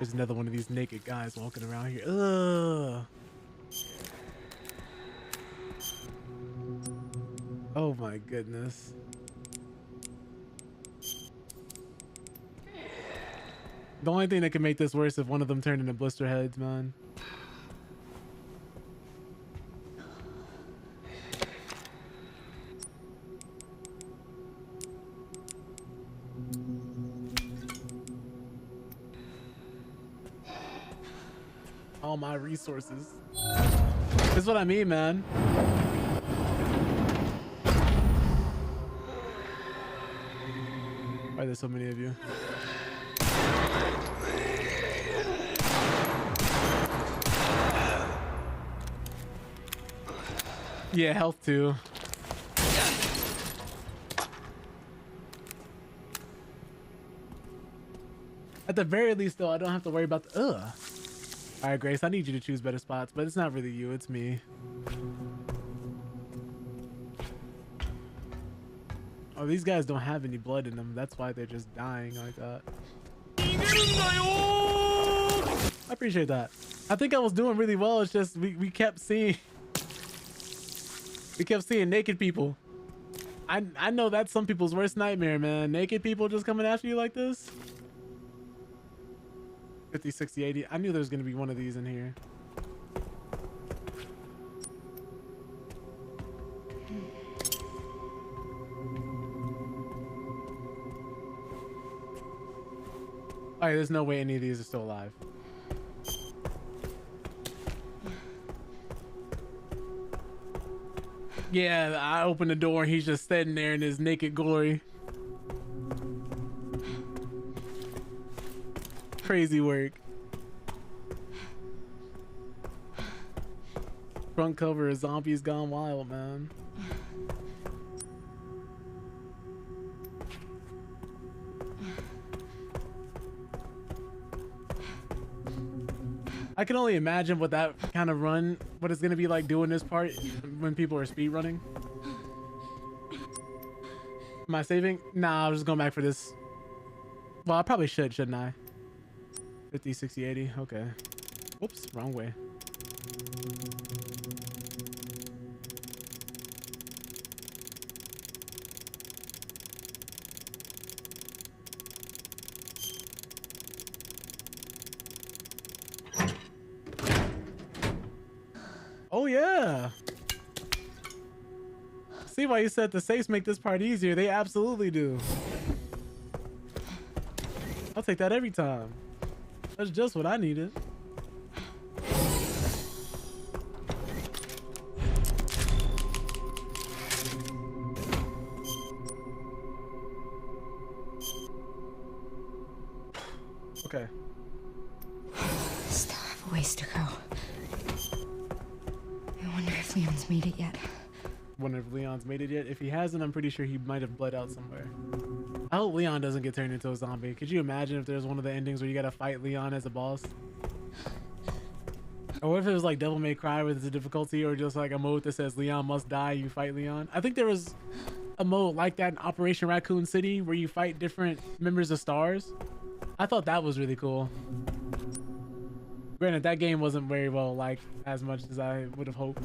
There's another one of these naked guys walking around here. Ugh. Oh my goodness. The only thing that can make this worse is if one of them turned into blister heads, man. All my resources. This is what I mean, man. Why are there so many of you? Yeah, health too. At the very least, though, I don't have to worry about the. Ugh. All right, Grace, I need you to choose better spots, but it's not really you, it's me. Oh, these guys don't have any blood in them. That's why they're just dying like that. I appreciate that. I think I was doing really well. It's just we kept seeing naked people. I know that's some people's worst nightmare, man. Naked people just coming after you like this. 50, 60, 80. I knew there was going to be one of these in here. All right, there's no way any of these are still alive. Yeah, I opened the door and he's just standing there in his naked glory. Crazy work. Front cover is Zombies Gone Wild, man. I can only imagine what that kind of run, what it's gonna be like doing this part when people are speed running. Am I saving? Nah, I'm just going back for this. Well, I probably should, shouldn't I? 50, 60, 80. Okay. Whoops, wrong way. Oh yeah. See why you said the safes make this part easier. They absolutely do. I'll take that every time. That's just what I needed. Okay. Still have a ways to go. I wonder if Leon's made it yet. Wonder if Leon's made it yet. If he hasn't, I'm pretty sure he might have bled out somewhere. I hope Leon doesn't get turned into a zombie. Could you imagine if there's one of the endings where you gotta fight Leon as a boss? Or if it was like Devil May Cry with the difficulty, or just like a mode that says Leon must die, you fight Leon. I think there was a mode like that in Operation Raccoon City where you fight different members of STARS. I thought that was really cool. Granted, that game wasn't very well liked as much as I would have hoped.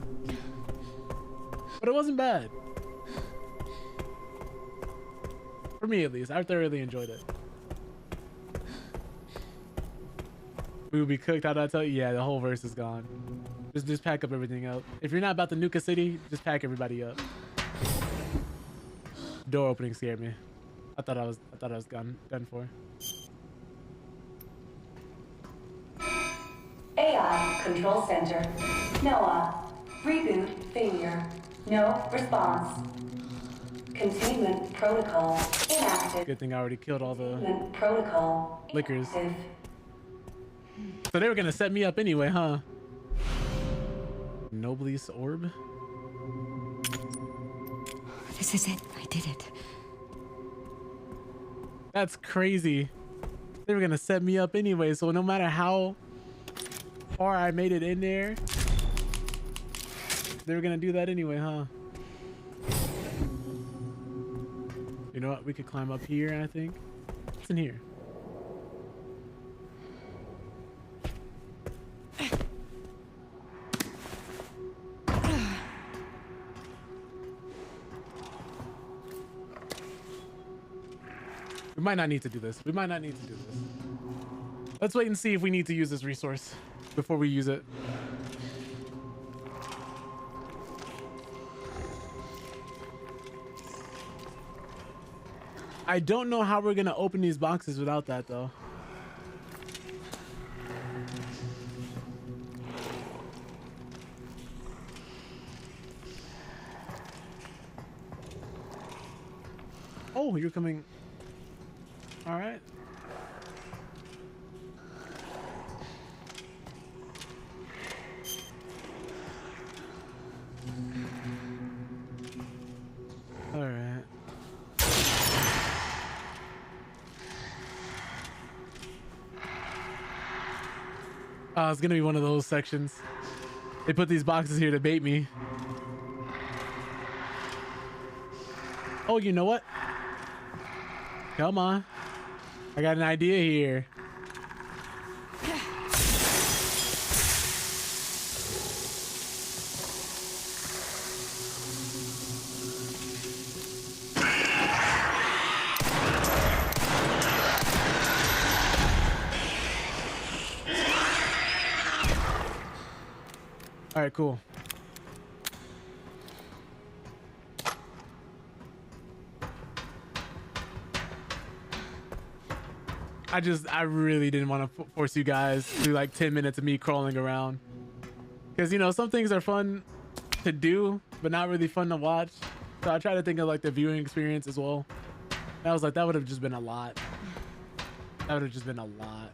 But it wasn't bad. For me, at least. I thoroughly enjoyed it. We will be cooked. How did I tell you? Yeah, the whole verse is gone. Just pack up everything up. If you're not about to nuke a city, just pack everybody up. Door opening scared me. I thought I was done for. AI Control Center. Noah. Reboot failure. No response. Containment protocol inactive. Good thing I already killed all the protocol lickers. Inactive. So they were gonna set me up anyway, huh? Noblesse orb. This is it. I did it. That's crazy. They were gonna set me up anyway, so no matter how far I made it in there, they were gonna do that anyway, huh? You know what? We could climb up here, I think. What's in here? We might not need to do this. We might not need to do this. Let's wait and see if we need to use this resource before we use it. I don't know how we're gonna open these boxes without that though. Oh, you're coming. All right. All right. Oh, it's gonna be one of those sections. They put these boxes here to bait me. Oh, you know what? Come on. I got an idea here. All right, cool. I really didn't want to force you guys through like 10 minutes of me crawling around. Because, you know, some things are fun to do, but not really fun to watch. So I try to think of like the viewing experience as well. And I was like, that would have just been a lot. That would have just been a lot.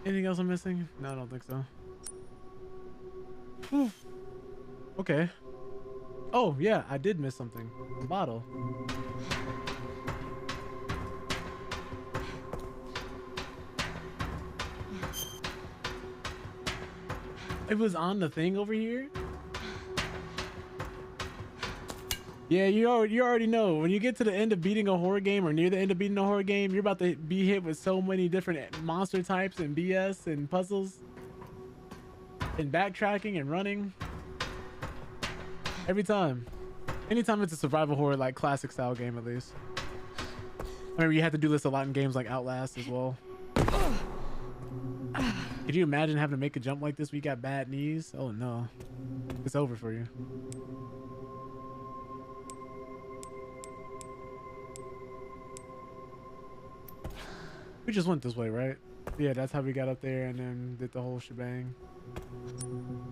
Anything else I'm missing? No, I don't think so. Whew. Okay. Oh, yeah, I did miss something. A bottle. It was on the thing over here? Yeah, you already know. When you get to the end of beating a horror game or near the end of beating a horror game, you're about to be hit with so many different monster types and BS and puzzles and backtracking and running. Every time. Anytime it's a survival horror, like classic style game at least. I remember you had to do this a lot in games like Outlast as well. Could you imagine having to make a jump like this when you got bad knees? Oh no. It's over for you. We just went this way, right? Yeah, that's how we got up there and then did the whole shebang.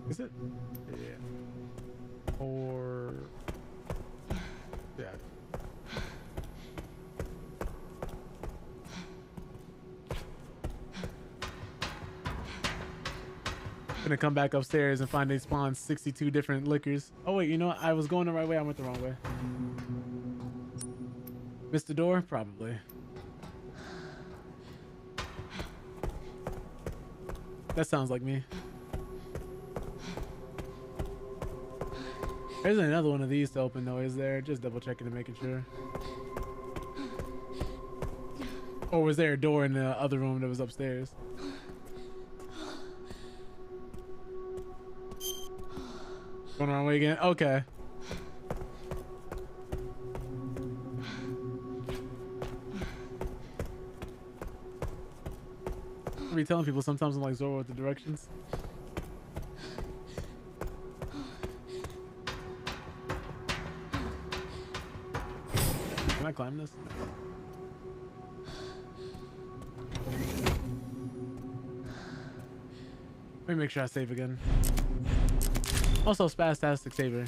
Is it? Yeah. Or... yeah. Gonna come back upstairs and find they spawned 62 different liquors. Oh wait, you know what? I was going the right way. I went the wrong way. Missed the door? Probably. That sounds like me. There's another one of these to open though, is there? Just double checking and making sure. Or was there a door in the other room that was upstairs? Going the wrong way again? Okay. I be telling people sometimes I'm like Zorro with the directions. Can I climb this? Let me make sure I save again. Also, spastastic saver.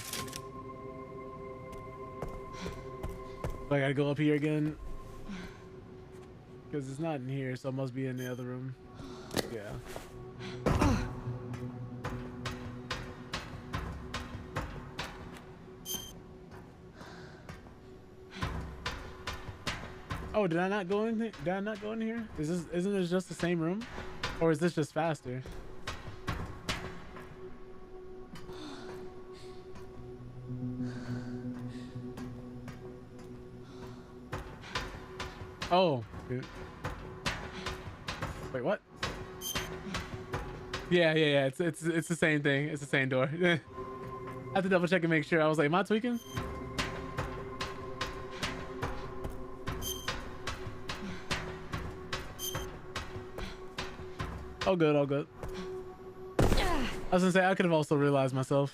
So I gotta go up here again. Because it's not in here, so it must be in the other room. Yeah. Oh, did I not go in? Did I not go in here? Isn't this just the same room, or is this just faster? Oh, dude. Wait, what? Yeah. It's the same thing. It's the same door. I have to double check and make sure. I was like, am I tweaking? All good, all good. I was gonna say I could have also realized myself.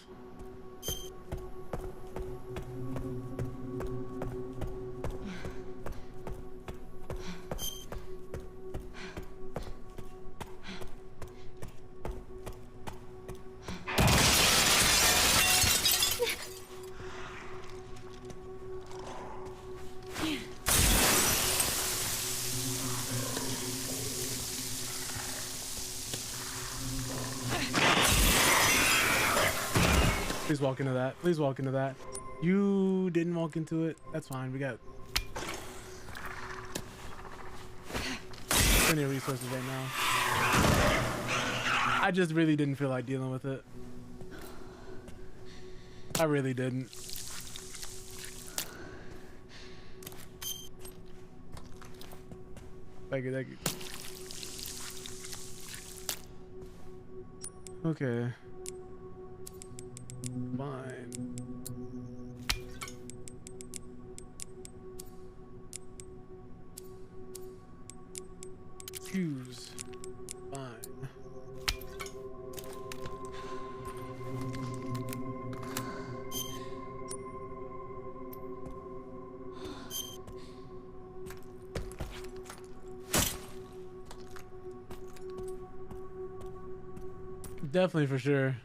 Please walk into that. Please walk into that. You didn't walk into it. That's fine. We got plenty of resources right now. I just really didn't feel like dealing with it. I really didn't. Thank you, thank you. Okay. Fine. Fuse. Fine. Definitely, for sure.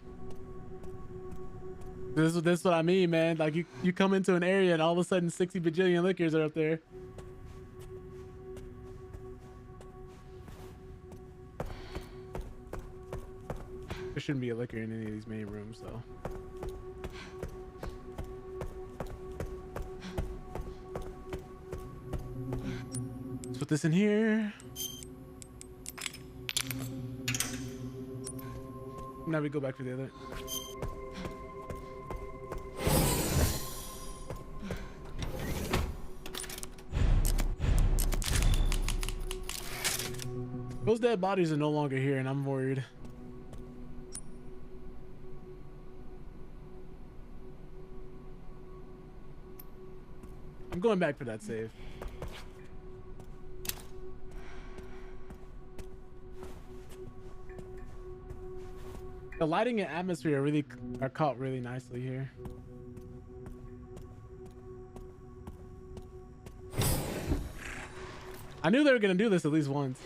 This is what I mean, man. Like you come into an area and all of a sudden 60 bajillion liquors are up there. There shouldn't be a liquor in any of these main rooms, though. Let's put this in here. Now we go back to the other. Those dead bodies are no longer here, and I'm worried. I'm going back for that save. The lighting and atmosphere really are caught really nicely here. I knew they were gonna do this at least once.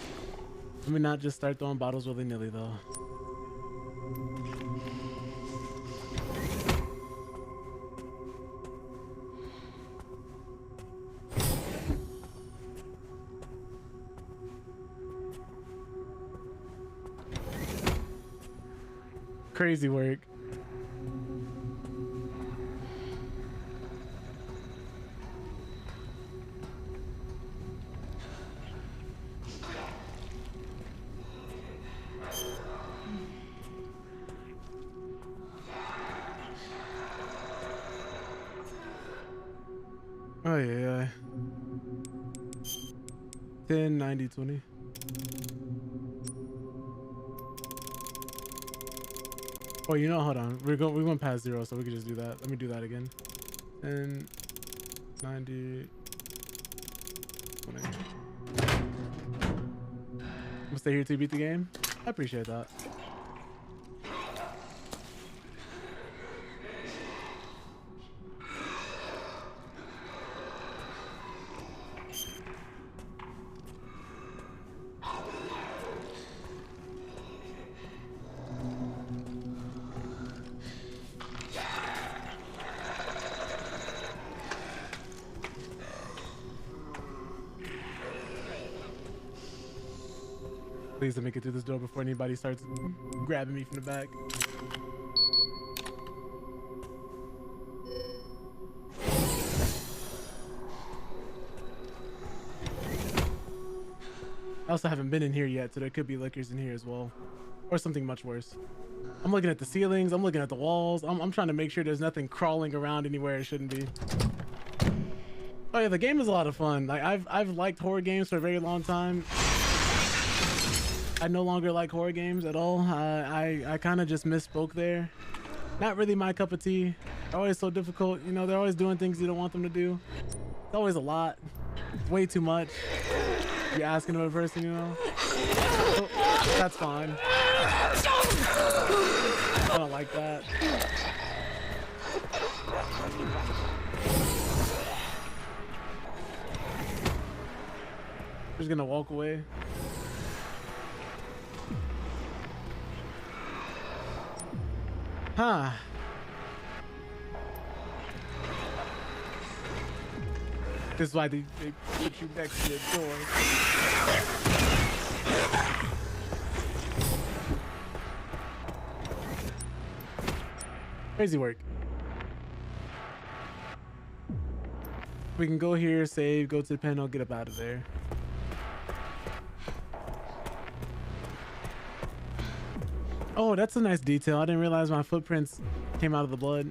Let me not just start throwing bottles willy-nilly though. Crazy work. Oh yeah. 10, 90, 20. Oh, you know, hold on. We went past 0, so we can just do that. Let me do that again. 10, 90, 20. I'm gonna stay here till you beat the game. I appreciate that. Please let me get through this door before anybody starts grabbing me from the back. I also haven't been in here yet, so there could be liquors in here as well. Or something much worse. I'm looking at the ceilings, I'm looking at the walls. I'm trying to make sure there's nothing crawling around anywhere it shouldn't be. Oh yeah, the game is a lot of fun. Like I've liked horror games for a very long time. I no longer like horror games at all. I kind of just misspoke there. Not really my cup of tea. They're always so difficult. You know, they're always doing things you don't want them to do. It's always a lot. It's way too much. You're asking of a person, you know? Oh, that's fine. I don't like that. Just gonna walk away. Huh. This is why they put you next to the door. Crazy work. We can go here, save, go to the panel, get up out of there. Oh, that's a nice detail. I didn't realize my footprints came out of the blood.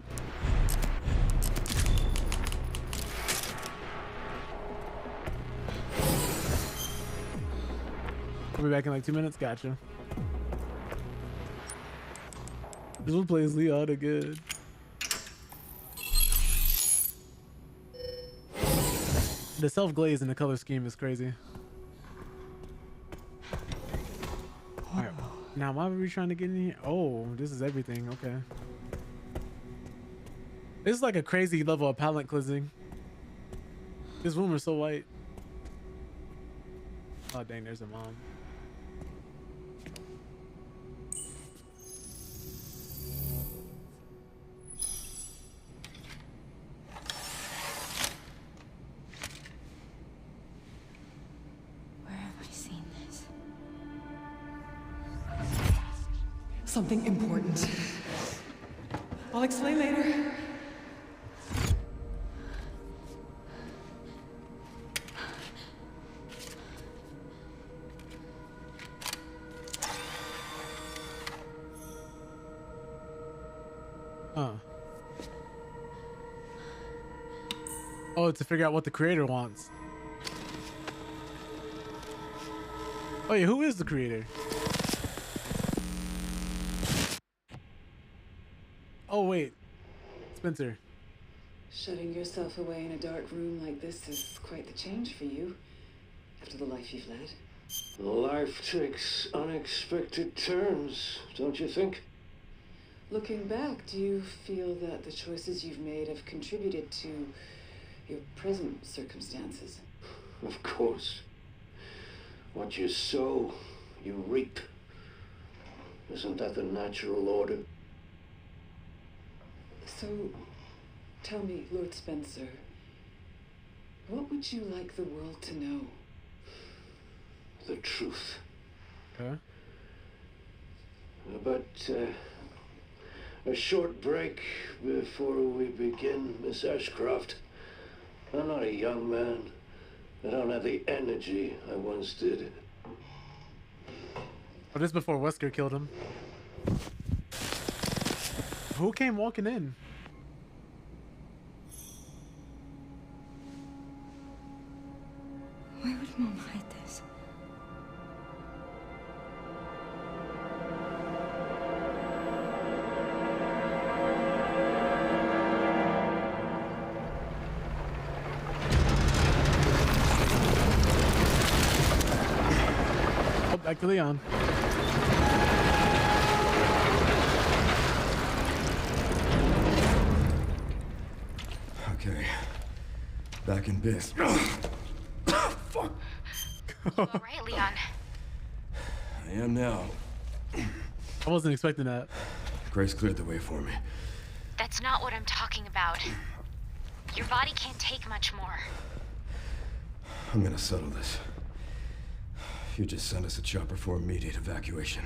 I'll be back in like 2 minutes. Gotcha. This one plays Leota good. The self-glaze in the color scheme is crazy. All right. Now, why were we trying to get in here? Oh, this is everything. Okay. This is like a crazy level of palette cleansing. This room is so white. Oh, dang, there's a mom. Where have I seen this? Something important. I'll explain later. Huh. Oh, to figure out what the creator wants. Oh yeah, who is the creator? Oh wait, Spencer. Shutting yourself away in a dark room like this is quite the change for you, after the life you've led. Life takes unexpected turns, don't you think? Looking back, do you feel that the choices you've made have contributed to your present circumstances? Of course. What you sow, you reap. Isn't that the natural order? So, tell me, Lord Spencer, what would you like the world to know? The truth. Okay. But, a short break before we begin, Miss Ashcroft. I'm not a young man. I don't have the energy I once did. Oh, this before Wesker killed him. Who came walking in? Why would Mom hide this? Oh, back to Leon. Okay. Back in biz. Fuck. All right, Leon. I am now. I wasn't expecting that. Grace cleared the way for me. That's not what I'm talking about. Your body can't take much more. I'm gonna settle this. You just send us a chopper for immediate evacuation.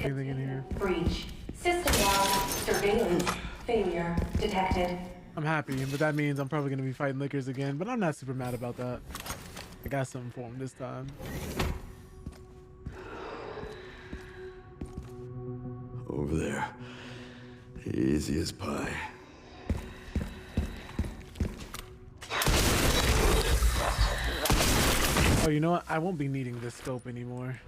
Anything in here? Breach. System-wide surveillance failure detected. I'm happy, but that means I'm probably gonna be fighting lickers again, but I'm not super mad about that. I got something for him this time. Over there. Easy as pie. Oh, you know what? I won't be needing this scope anymore.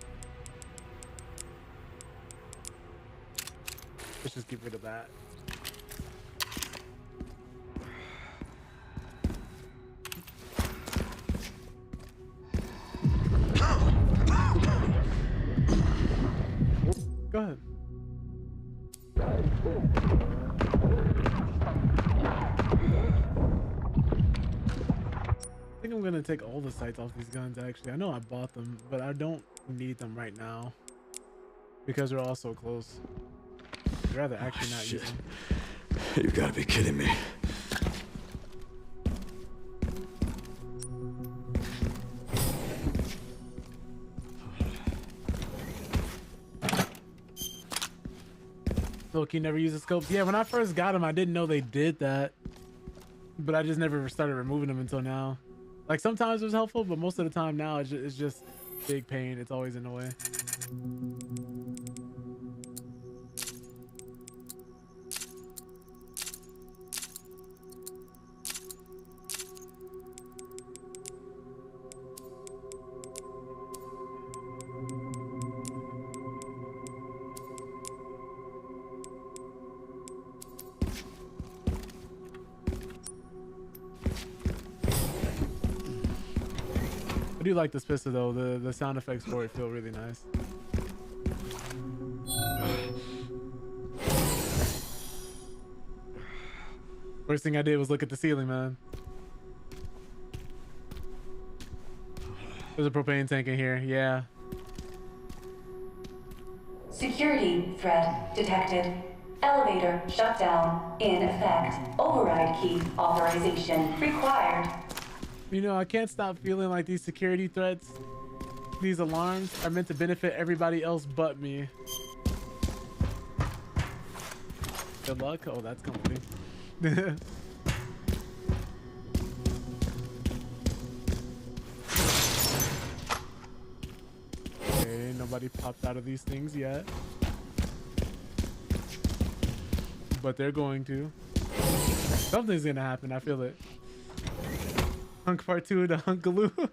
Let's just get rid of that. Go ahead. I think I'm gonna take all the sights off these guns actually. I know I bought them, but I don't need them right now because they're all so close. I'd rather actually not use them. You gotta be kidding me. Look, you never use the scopes. Yeah, when I first got them, I didn't know they did that, but I just never started removing them until now. Like sometimes it was helpful, but most of the time now it's just big pain. It's always in the way. I do like this pistol though. The sound effects for it feel really nice. First thing I did was look at the ceiling, man. There's a propane tank in here. Yeah. Security threat detected. Elevator shut down. In effect. Override key authorization required. You know, I can't stop feeling like these security threats, these alarms are meant to benefit everybody else but me. Good luck. Oh, that's coming. Okay, nobody popped out of these things yet. But they're going to. Something's gonna happen, I feel it. Hunk part 2 to Hunkaloo.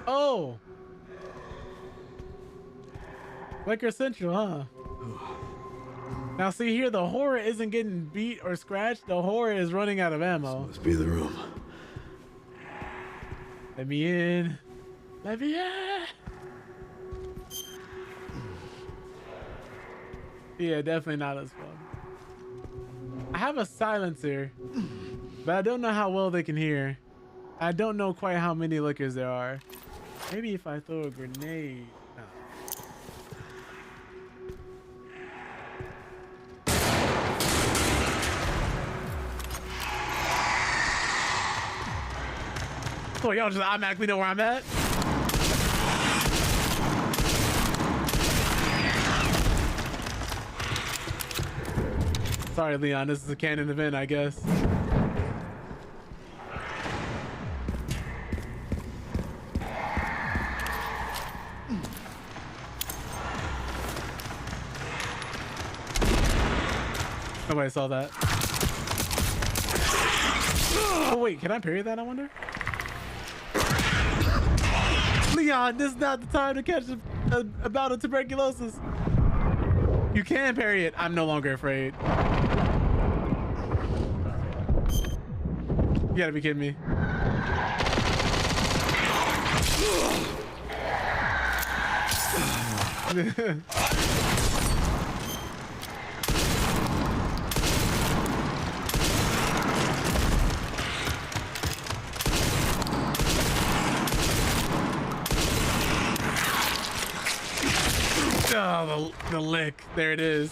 Oh! Liquor Central, huh? Now see here, the horror isn't getting beat or scratched. The horror is running out of ammo. Must be the room. Let me in. Let me in. Yeah, definitely not as fun. I have a silencer, but I don't know how well they can hear. I don't know quite how many liquors there are. Maybe if I throw a grenade. No. So y'all just automatically know where I'm at? Sorry, Leon, this is a canon event, I guess. Nobody saw that. Oh wait, can I parry that, I wonder? Leon, this is not the time to catch a bout of tuberculosis. You can parry it. I'm no longer afraid. You gotta be kidding me. Oh, the lick. There it is.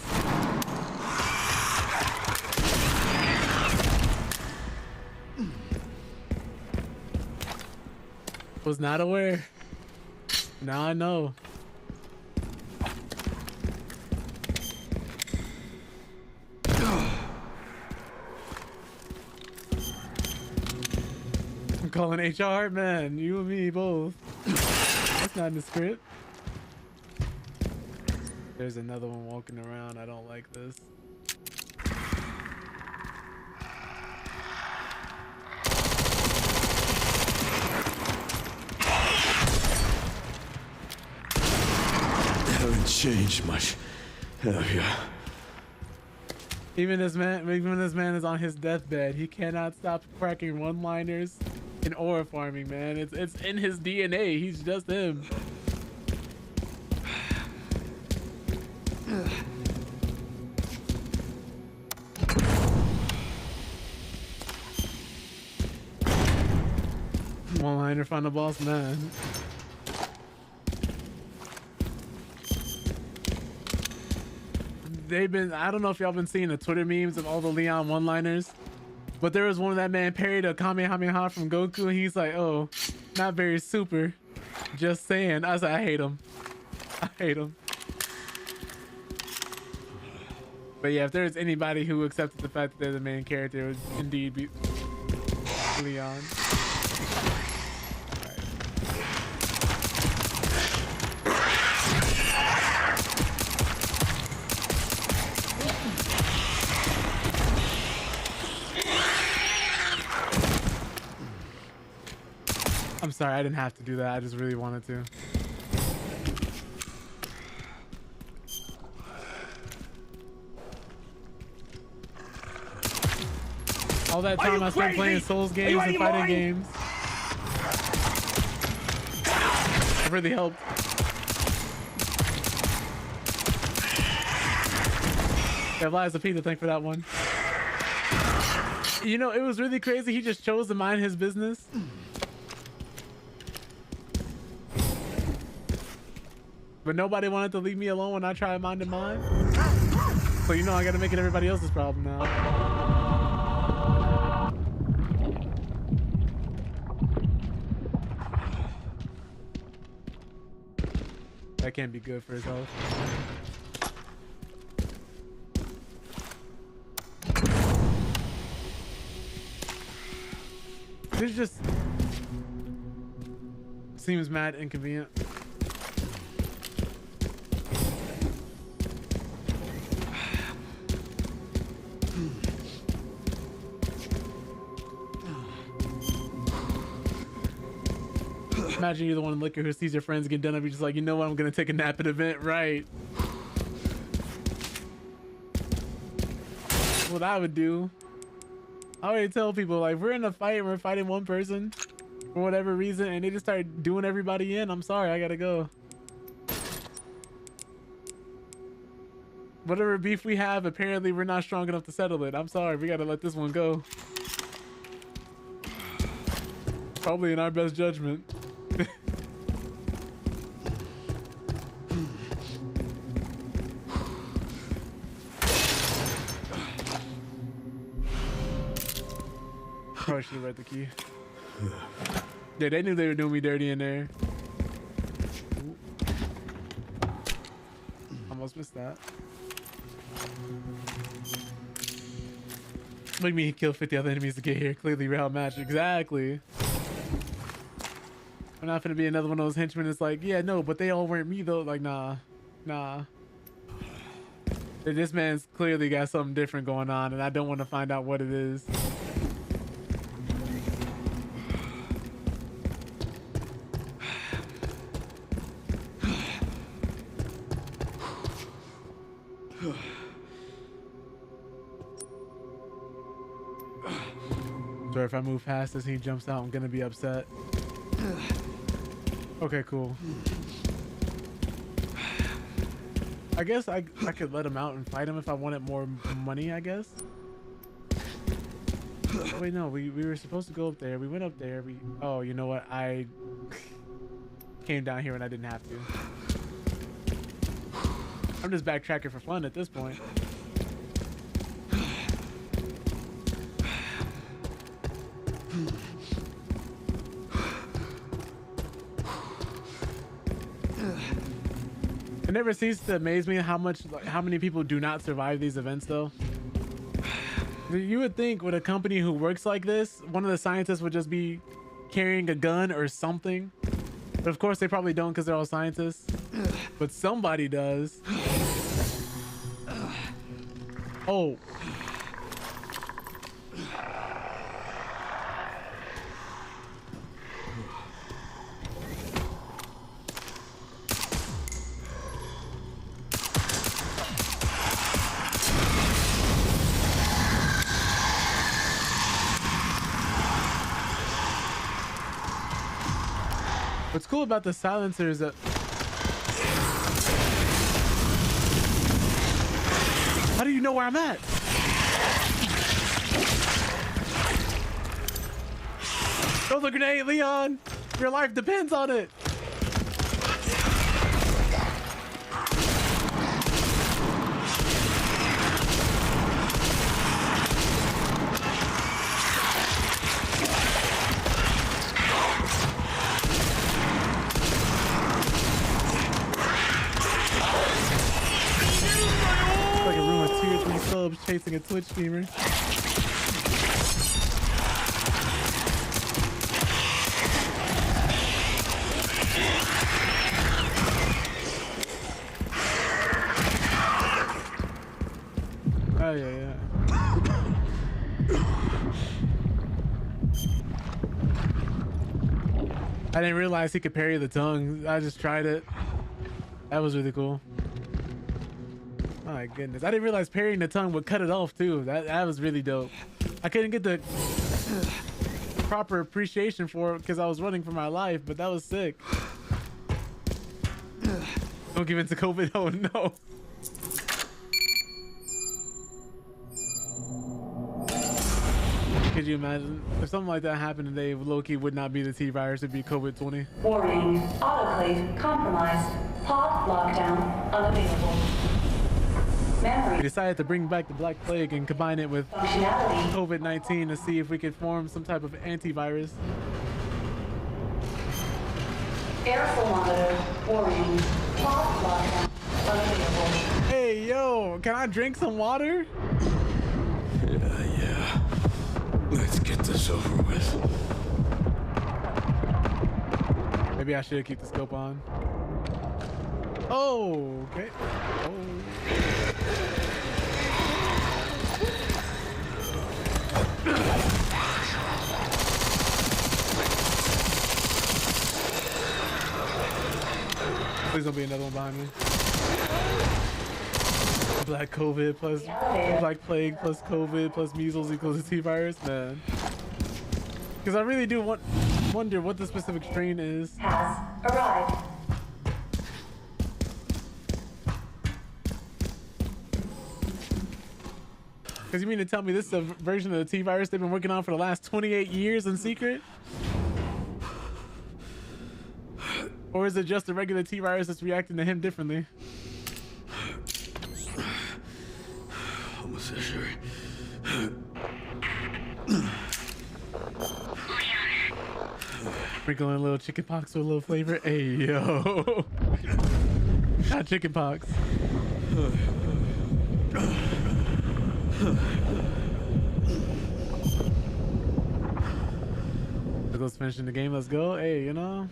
Was not aware. Now I know. calling HR, man. You and me both. That's not in the script. There's another one walking around. I don't like this. Haven't changed much, have ya? Even this man is on his deathbed. He cannot stop cracking one-liners in ore farming, man. It's in his DNA. He's just him. One-liner final boss, man. I don't know if y'all been seeing the Twitter memes of all the Leon one-liners, but there was one of that man parried a Kamehameha from Goku, and he's like, oh, not very super. Just saying. I was like, I hate him. I hate him. But yeah, if there's anybody who accepted the fact that they're the main character, it would indeed be Leon. I'm sorry, I didn't have to do that. I just really wanted to. All that time I spent playing Souls games and fighting games. It really helped. Yeah, Liza P to thank for that one. You know, it was really crazy. He just chose to mind his business. But nobody wanted to leave me alone when I tried minding mine. So you know I gotta make it everybody else's problem now. That can't be good for his health. This just seems mad inconvenient. Imagine you're the one in liquor who sees your friends get done up. You're just like, you know what? I'm gonna take a nap at an event, right? What I would do. I already tell people, like, we're in a fight and we're fighting one person for whatever reason, and they just start doing everybody in. I'm sorry, I gotta go. Whatever beef we have, apparently we're not strong enough to settle it. I'm sorry, we gotta let this one go. Probably in our best judgment. Probably should have read the key. Yeah, they knew they were doing me dirty in there. Ooh. Almost missed that. Make me kill 50 other enemies to get here. Clearly round match. Exactly. I'm not gonna be another one of those henchmen that's like, yeah, no, but they all weren't me though. Like, nah. This man's clearly got something different going on, and I don't want to find out what it is. So if I move past this, he jumps out, I'm gonna be upset. Okay, cool. I guess I could let him out and fight him if I wanted more money, I guess. Oh, wait, no, we were supposed to go up there. We went up there. Oh, you know what? I came down here when I didn't have to. I'm just backtracking for fun at this point. It never ceases to amaze me how many people do not survive these events though. You would think with a company who works like this, one of the scientists would just be carrying a gun or something. But of course they probably don't because they're all scientists. But somebody does. Oh. What's cool about the silencer is that how do you know where I'm at? Throw the grenade, Leon! Your life depends on it! Like a room with 2 or 3 subs chasing a Twitch streamer. Oh yeah. I didn't realize he could parry the tongue. I just tried it. That was really cool. My goodness. I didn't realize parrying the tongue would cut it off too. That was really dope. I couldn't get the proper appreciation for it because I was running for my life, but that was sick. Don't give in to COVID. Oh no. Could you imagine if something like that happened today? Loki would not be the T-virus, it'd be COVID-20. Warning, autoclave compromised. Pod lockdown unavailable. Memory. We decided to bring back the Black Plague and combine it with COVID-19 to see if we could form some type of antivirus. Airflow monitor. Warning, pod lockdown unavailable. Hey, yo, can I drink some water? Yeah. Let's get this over with. Maybe I should keep the scope on. Oh, okay. Oh. Please don't be another one behind me. Black COVID plus Black Plague plus COVID plus measles equals a T-virus, man. Because I really do wonder what the specific strain is. Has arrived. Because you mean to tell me this is a version of the T-virus they've been working on for the last 28 years in secret? Or is it just a regular T-virus that's reacting to him differently? Almost sure. Sprinkling a little chicken pox with a little flavor. Hey, yo. Not chicken pox. Let's finishing the game. Let's go. Hey, you know.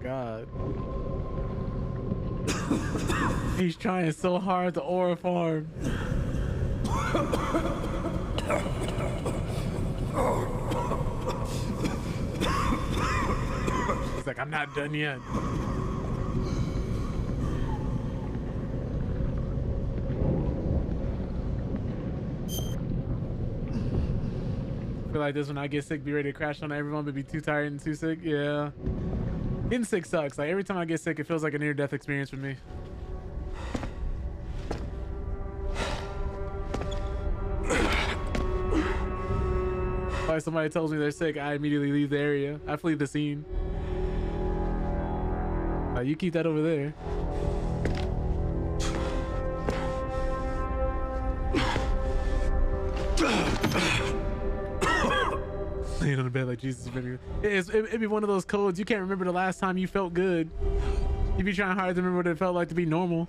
God. He's trying so hard to aura farm. He's like, I'm not done yet. I feel like this when I get sick, be ready to crash on everyone, but be too tired and too sick. Yeah. Getting sick sucks. Like every time I get sick, it feels like a near-death experience for me. If somebody tells me they're sick, I immediately leave the area. I flee the scene. You keep that over there. laying on the bed like Jesus. It'd be one of those codes. You can't remember the last time you felt good. You'd be trying hard to remember what it felt like to be normal.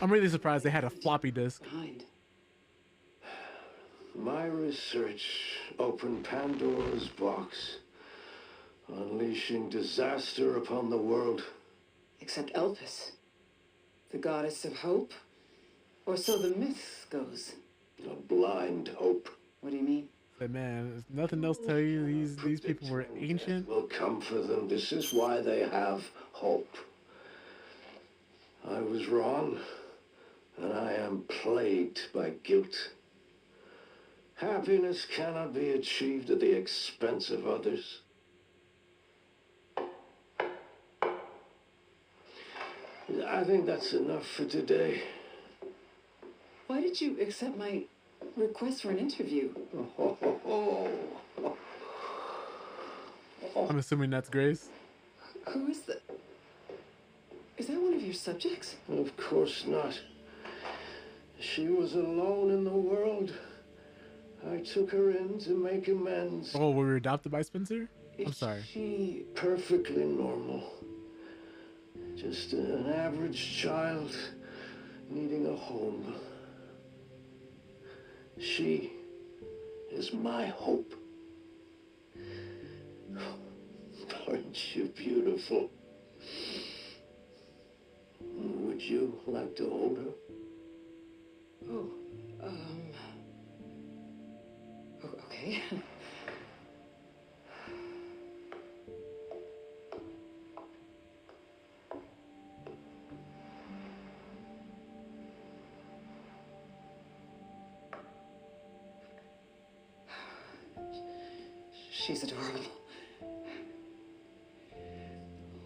I'm really surprised they had a floppy disk. My research opened Pandora's box, unleashing disaster upon the world. Except Elpis, the goddess of hope? Or so the myth goes. A blind hope. What do you mean? But man, if nothing else to tell you, these people were ancient. Will come for them. This is why they have hope. I was wrong, and I am plagued by guilt. Happiness cannot be achieved at the expense of others. I think that's enough for today. Why did you accept my request for an interview? I'm assuming that's Grace. Who is that? Is that one of your subjects? Of course not. She was alone in the world. I took her in to make amends. Oh, we were adopted by Spencer? I'm sorry. She perfectly normal. Just an average child needing a home. She is my hope. Aren't you beautiful? Would you like to hold her? Oh, okay. She's adorable.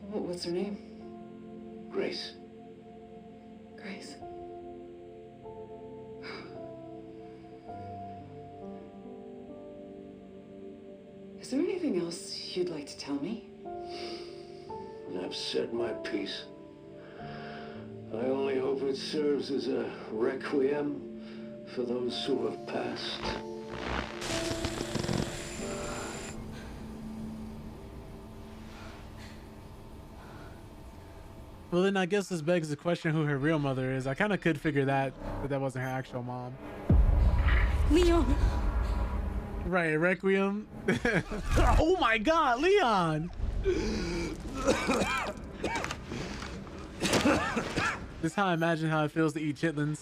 What's her name? Grace. Grace. Is there anything else you'd like to tell me? I've said my piece. I only hope it serves as a requiem for those who have passed. Well, then I guess this begs the question who her real mother is. I kind of could figure that, but that wasn't her actual mom. Leon. Right, Requiem. Oh my God, Leon. This is how I imagine how it feels to eat chitlins.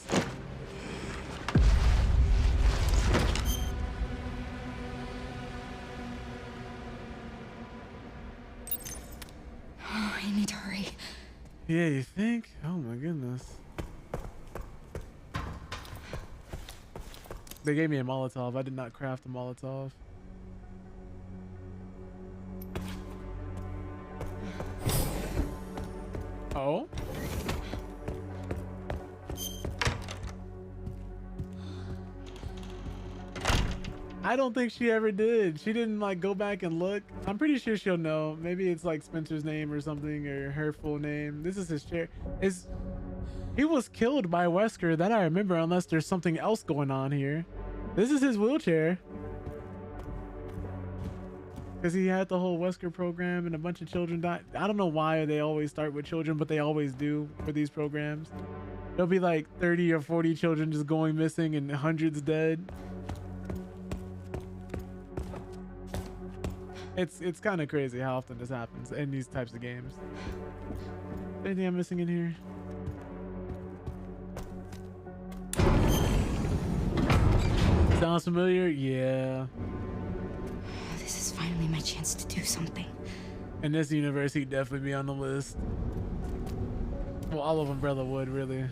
Oh, I need to hurry. Yeah, you think? Oh my goodness. They gave me a Molotov. I did not craft a Molotov. Oh? I don't think she ever did. She didn't like go back and look. I'm pretty sure she'll know. Maybe it's like Spencer's name or something, or her full name. This is his chair. He was killed by Wesker, that I remember, unless there's something else going on here. This is his wheelchair. Because he had the whole Wesker program and a bunch of children died. I don't know why they always start with children, but they always do for these programs. There'll be like 30 or 40 children just going missing and hundreds dead. It's kind of crazy how often this happens in these types of games. Anything I'm missing in here? Sounds familiar? Yeah. This is finally my chance to do something. In this universe, he'd definitely be on the list. Well, all of Umbrella would, really.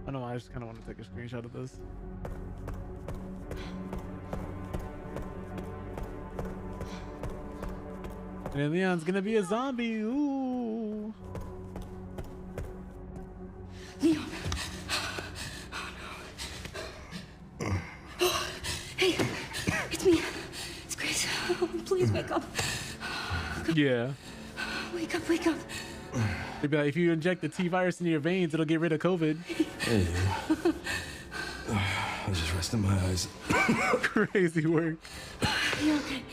I don't know, I just kind of want to take a screenshot of this. And then Leon's gonna be a zombie. Ooh. Leon. Oh, no. Hey, it's me. It's Grace. Oh, please wake up. Yeah. Wake up, wake up. They'd be like, if you inject the T virus into your veins, it'll get rid of COVID. Hey. I was just resting my eyes. Crazy work. You're okay.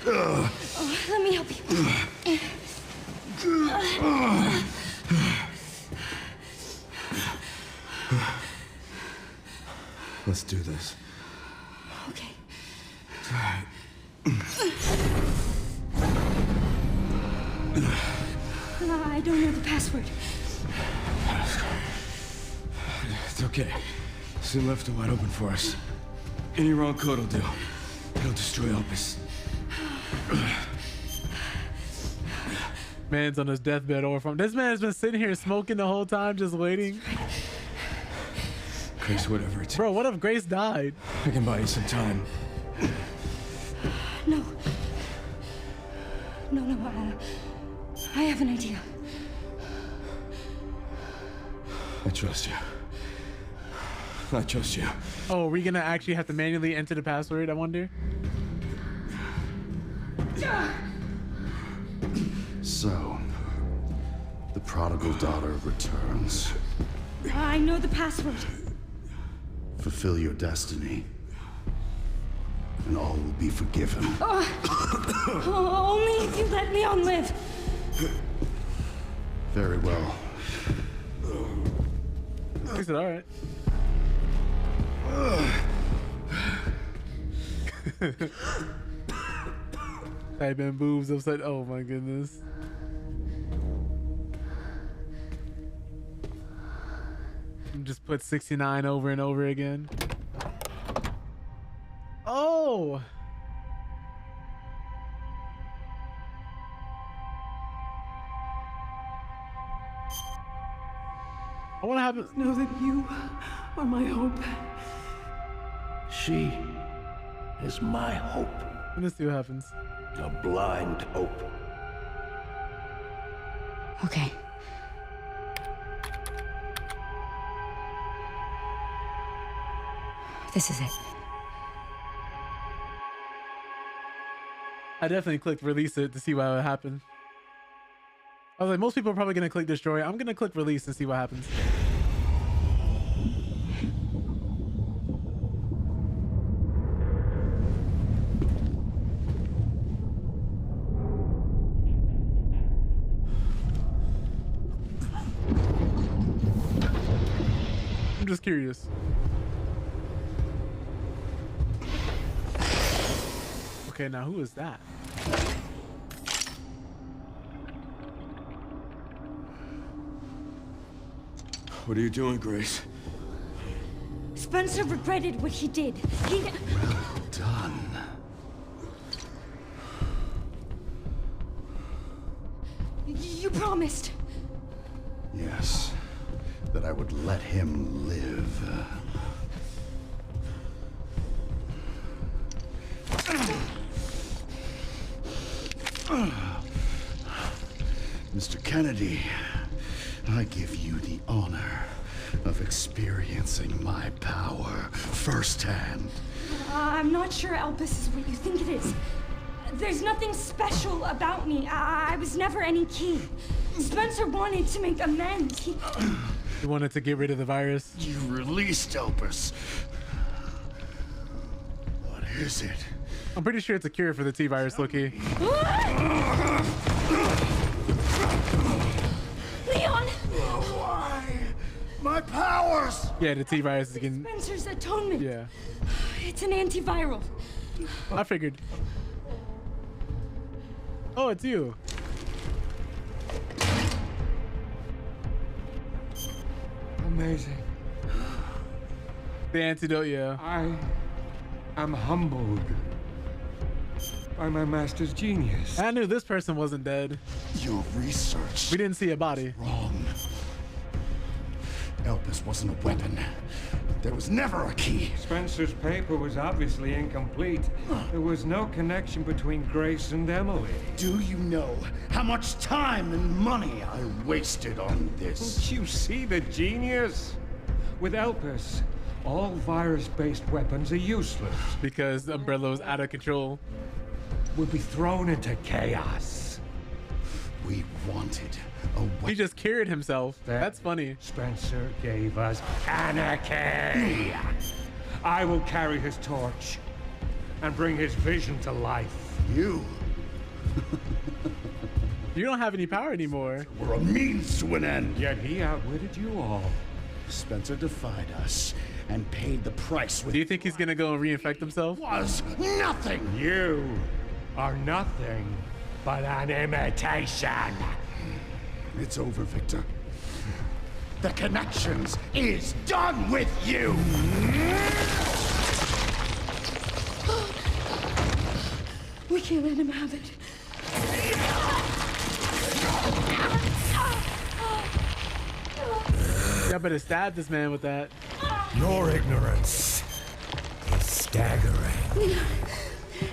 Oh, let me help you. Let's do this. Okay. I don't know the password. It's okay. Soon left it wide open for us. Any wrong code will do. It'll destroy Opus. Man's on his deathbed over from. This man's been sitting here smoking the whole time, just waiting. Grace, whatever it takes. Bro, what if Grace died? I can buy you some time. No. No, I have an idea. I trust you. I trust you. Oh, are we gonna actually have to manually enter the password, I wonder? So, the prodigal daughter returns. I know the password. Fulfill your destiny, and all will be forgiven. Only if you let Leon live. Very well. He said, all right. Type in boobs upside. Oh my goodness. Just put 69 over and over again. Oh. I want to have. Know that you are my hope. She is my hope. Let's see what happens. A blind hope. Okay. This is it. I definitely clicked release it to see what would happen. I was like, most people are probably gonna click destroy. I'm gonna click release and see what happens. I'm just curious. Okay, now who is that? What are you doing, Grace? Spencer regretted what he did. He... Well done. You promised. Yes, that I would let him live. Mr. Kennedy, I give you the honor of experiencing my power firsthand. I'm not sure Elpis is what you think it is. There's nothing special about me. I was never any key. Spencer wanted to make amends. He wanted to get rid of the virus. You released Elpis. What is it? I'm pretty sure it's a cure for the T virus, Loki. Leon! Why? My powers! Yeah, the T virus is getting. Spencer's atonement. Yeah. It's an antiviral. I figured. Oh, it's you. Amazing. The antidote, yeah. I am humbled by my master's genius. I knew this person wasn't dead. Your research. We didn't see a body. Wrong. Elpis wasn't a weapon. There was never a key. Spencer's paper was obviously incomplete. There was no connection between Grace and Emily. Do you know how much time and money I wasted on this? Don't you see the genius? With Elpis, all virus-based weapons are useless. Because Umbrella was out of control. We'll be thrown into chaos. We wanted a weapon. He just cured himself. That's funny. Spencer gave us anarchy. I will carry his torch and bring his vision to life. You? You don't have any power anymore. We're a means to an end. Yet he outwitted you all. Spencer defied us and paid the price with— Do you think he's gonna go and reinfect himself? Was nothing. You are nothing but an imitation. It's over, Victor. The Connections is done with you. We can't let him have it. I better stab this man with that. Your ignorance is staggering.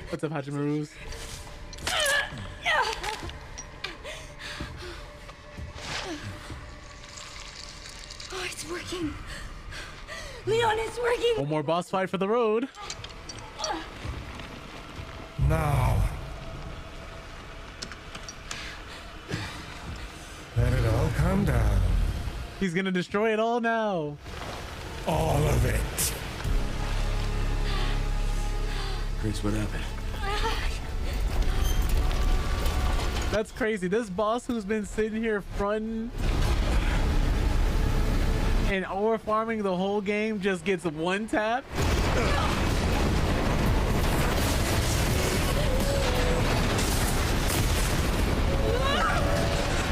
What's up, Hachimarus? Oh, it's working. Leon, it's working. One more boss fight for the road. Now, let it all come down. He's gonna destroy it all now. All of it. Grace, what happened? That's crazy. This boss who's been sitting here fronting and ore farming the whole game just gets one tap.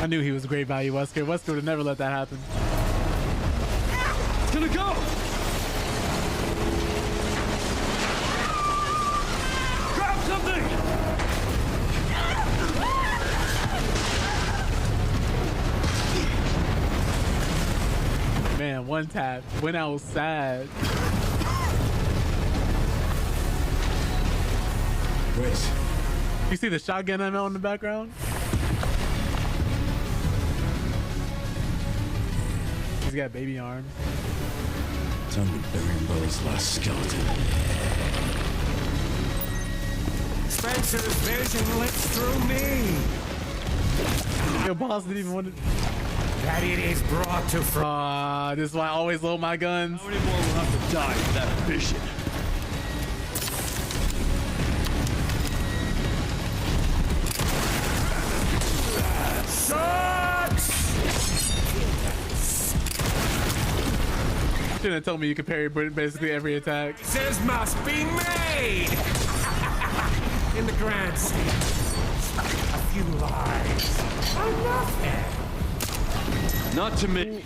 I knew he was great value, Wesker. Wesker would have never let that happen. It's gonna go! Grab something! Man, one tap. When I was sad. Grace. You see the shotgun ammo in the background? He's got baby arms. Time to bury Umbrella's last skeleton. Spencer's vision licks through me. Your boss didn't even want to. That it is brought to this is why I always load my guns. How many more will have to die for that vision? Sucks! Shouldn't have told me you could parry basically every attack. This must be made! In the grand scheme, a few lives are nothing. Not to me.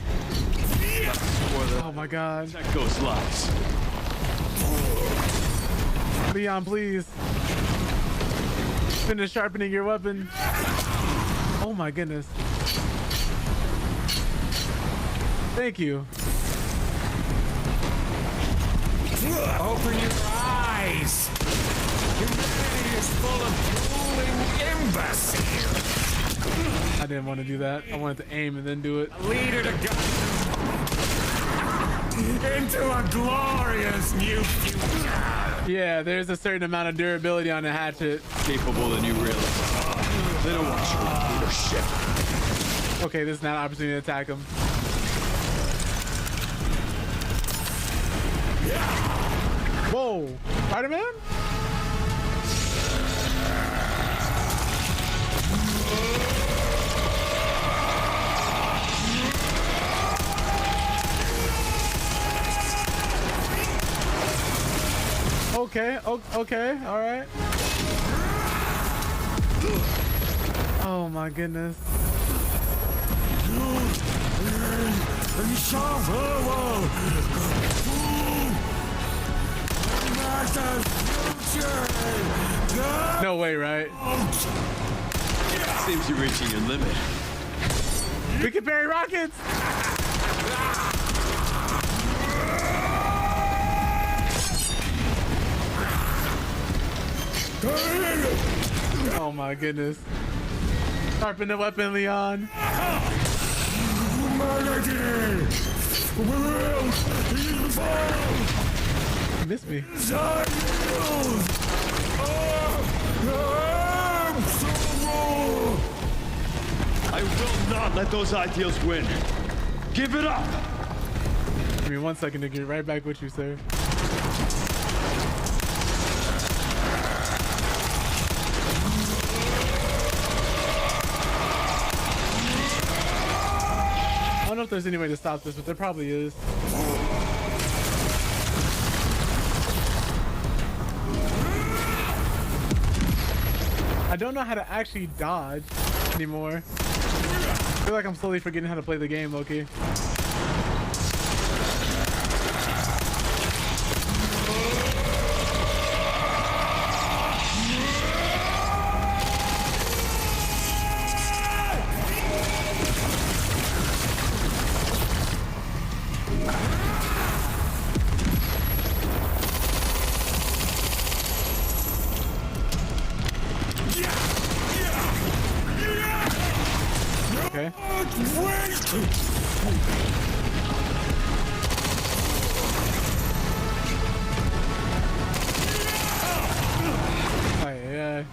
Oh my god. Check those lives. Leon, please. Finish sharpening your weapon. Oh my goodness. Thank you. Open your eyes. Humanity is full of drooling imbeciles. I didn't want to do that. I wanted to aim and then do it. A leader to guide into a glorious new future. Yeah, there's a certain amount of durability on the hatchet. Capable than you realize. They don't want your leadership. Okay, this is not an opportunity to attack him. Whoa, Spider-Man? Okay, okay, all right. Oh my goodness. No way, right? Seems you're reaching your limit. We can parry rockets! Oh my goodness. Sharpen the weapon, Leon. You missed me. I will not let those ideals win. Give it up. Give me 1 second to get right back with you, sir. I don't know if there's any way to stop this, but there probably is. I don't know how to actually dodge anymore. I feel like I'm slowly forgetting how to play the game, Loki. Okay. Oh, yeah.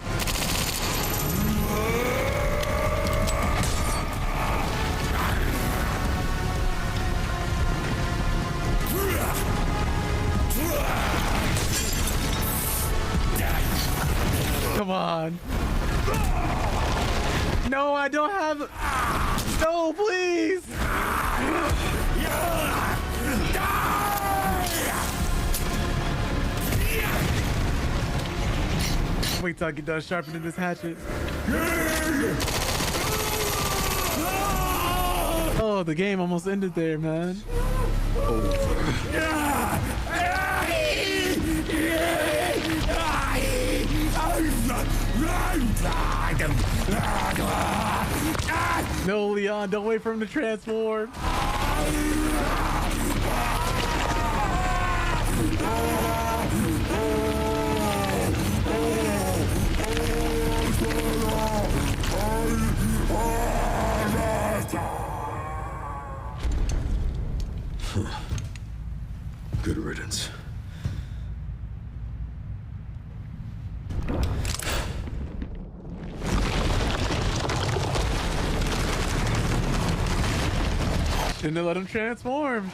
Come on. No, I don't have. No, please. Wait till I get done sharpening this hatchet. Oh, the game almost ended there, man. No, Leon, don't wait for him to transform. Good riddance. Shouldn't have let him transform.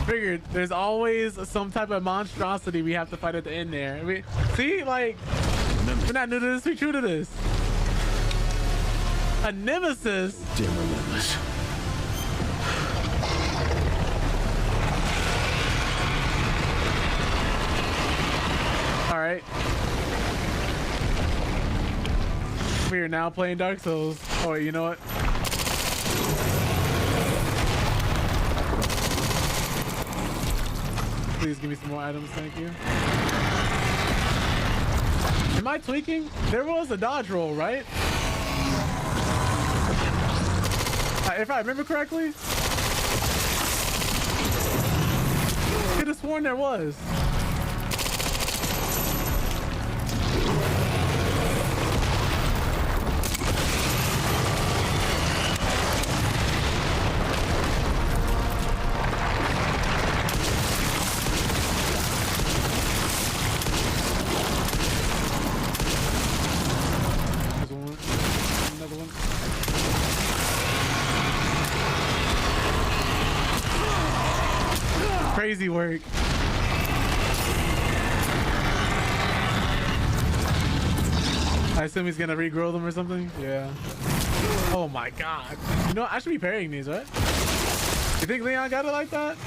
Figured there's always some type of monstrosity we have to fight at the end there. I mean, see, like, we're not new to this, we're true to this. A nemesis? Damn relentless. All right. We are now playing Dark Souls. Oh, wait, you know what? Please give me some more items, thank you. Am I tweaking? There was a dodge roll, right? If I remember correctly. Could have sworn there was. Crazy work. I assume he's gonna regrow them or something? Yeah. Oh my god. You know, I should be parrying these, right? You think Leon got it like that?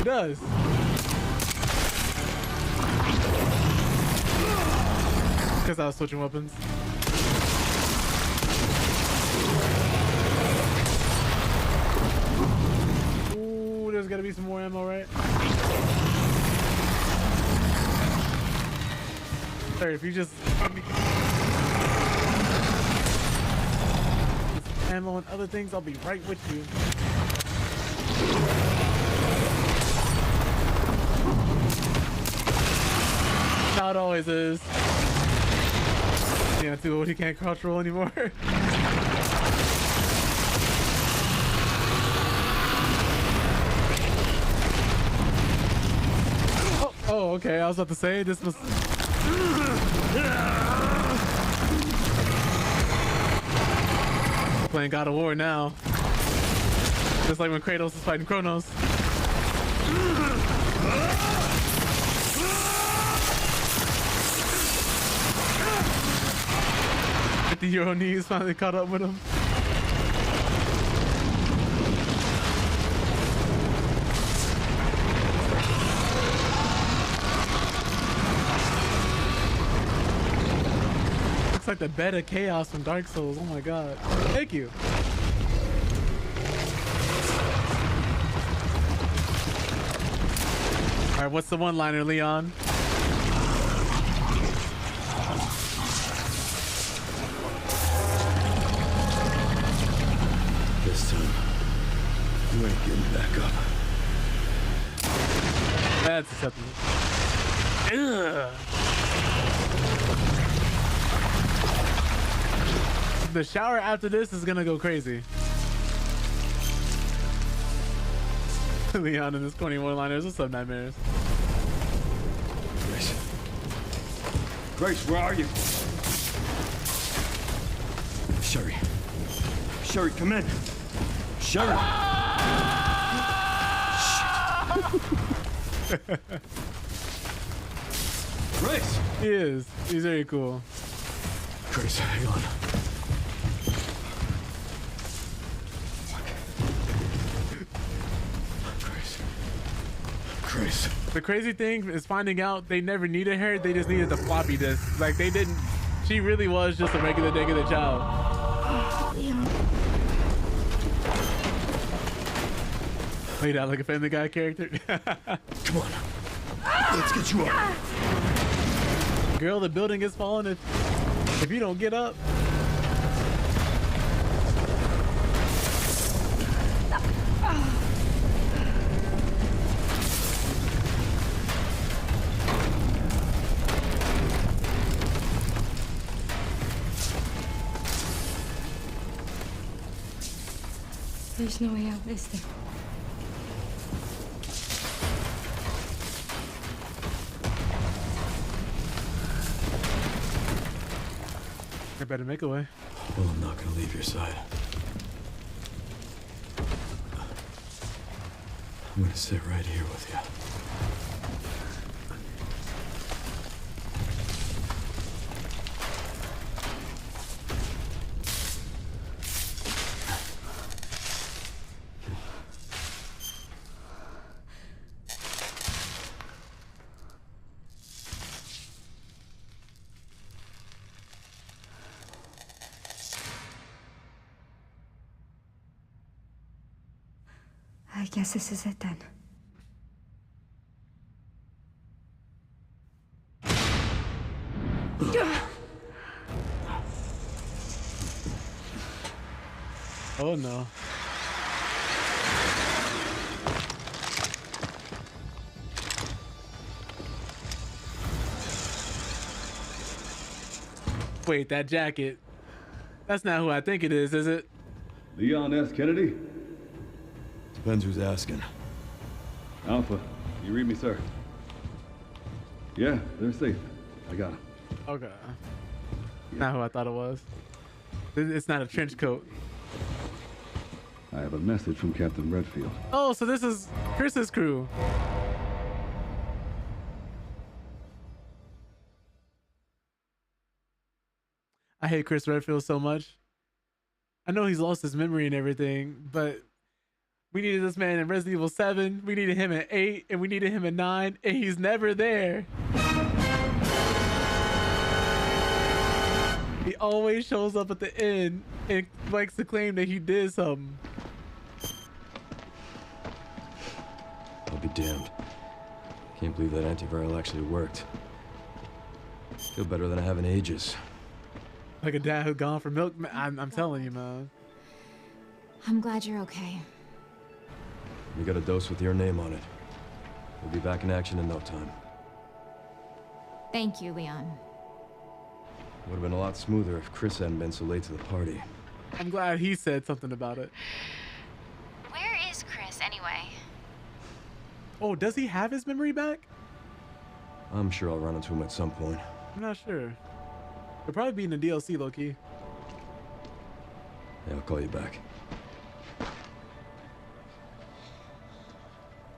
It does. Because I was switching weapons. Ooh, there's gotta be some more ammo, right? Sorry, if you just... ammo and other things, I'll be right with you. How it always is. Yeah, too old, he can't crouch roll anymore. Oh, okay. I was about to say this must. Playing God of War now. Just like when Kratos was fighting Kronos. 50-year-old knees finally caught up with him. Looks like the bed of chaos from Dark Souls. Oh my god. Thank you. Alright, what's the one-liner, Leon? This time, you ain't getting back up. That's acceptable. Ugh. The shower after this is gonna go crazy. Leon and his 21-liners. What's up, Nightmares? Grace, where are you? Sherry. Sherry, come in. Sherry. Shit. Grace. He is. He's very cool. Grace, hang on. Grace. The crazy thing is finding out they never needed her. They just needed the floppy disk. Like they didn't. She really was just a regular child. Leon. Laid out like a Family Guy character. Come on. Let's get you up. Girl, the building is falling if you don't get up. There's no way out, is there? I better make a way. Well, I'm not gonna leave your side. I'm gonna sit right here with you. I guess this is it then. Oh no. Wait, that jacket. That's not who I think it is it? Leon S. Kennedy? Depends who's asking. Alpha, you read me, sir? Yeah, they're safe. I got them. Okay. Not who I thought it was. It's not a trench coat. I have a message from Captain Redfield. Oh, so this is Chris's crew. I hate Chris Redfield so much. I know he's lost his memory and everything, but we needed this man in Resident Evil 7, we needed him in 8, and we needed him in 9, and he's never there. He always shows up at the end and likes to claim that he did something. I'll be damned. Can't believe that antiviral actually worked. Feel better than I have in ages. Like a dad who's gone for milk. I'm telling you, man. I'm glad you're okay. You got a dose with your name on it. We'll be back in action in no time. Thank you, Leon. Would have been a lot smoother if Chris hadn't been so late to the party. I'm glad he said something about it. Where is Chris, anyway? Oh, does he have his memory back? I'm sure I'll run into him at some point. I'm not sure. He'll probably be in the DLC, low-key. Yeah, I'll call you back.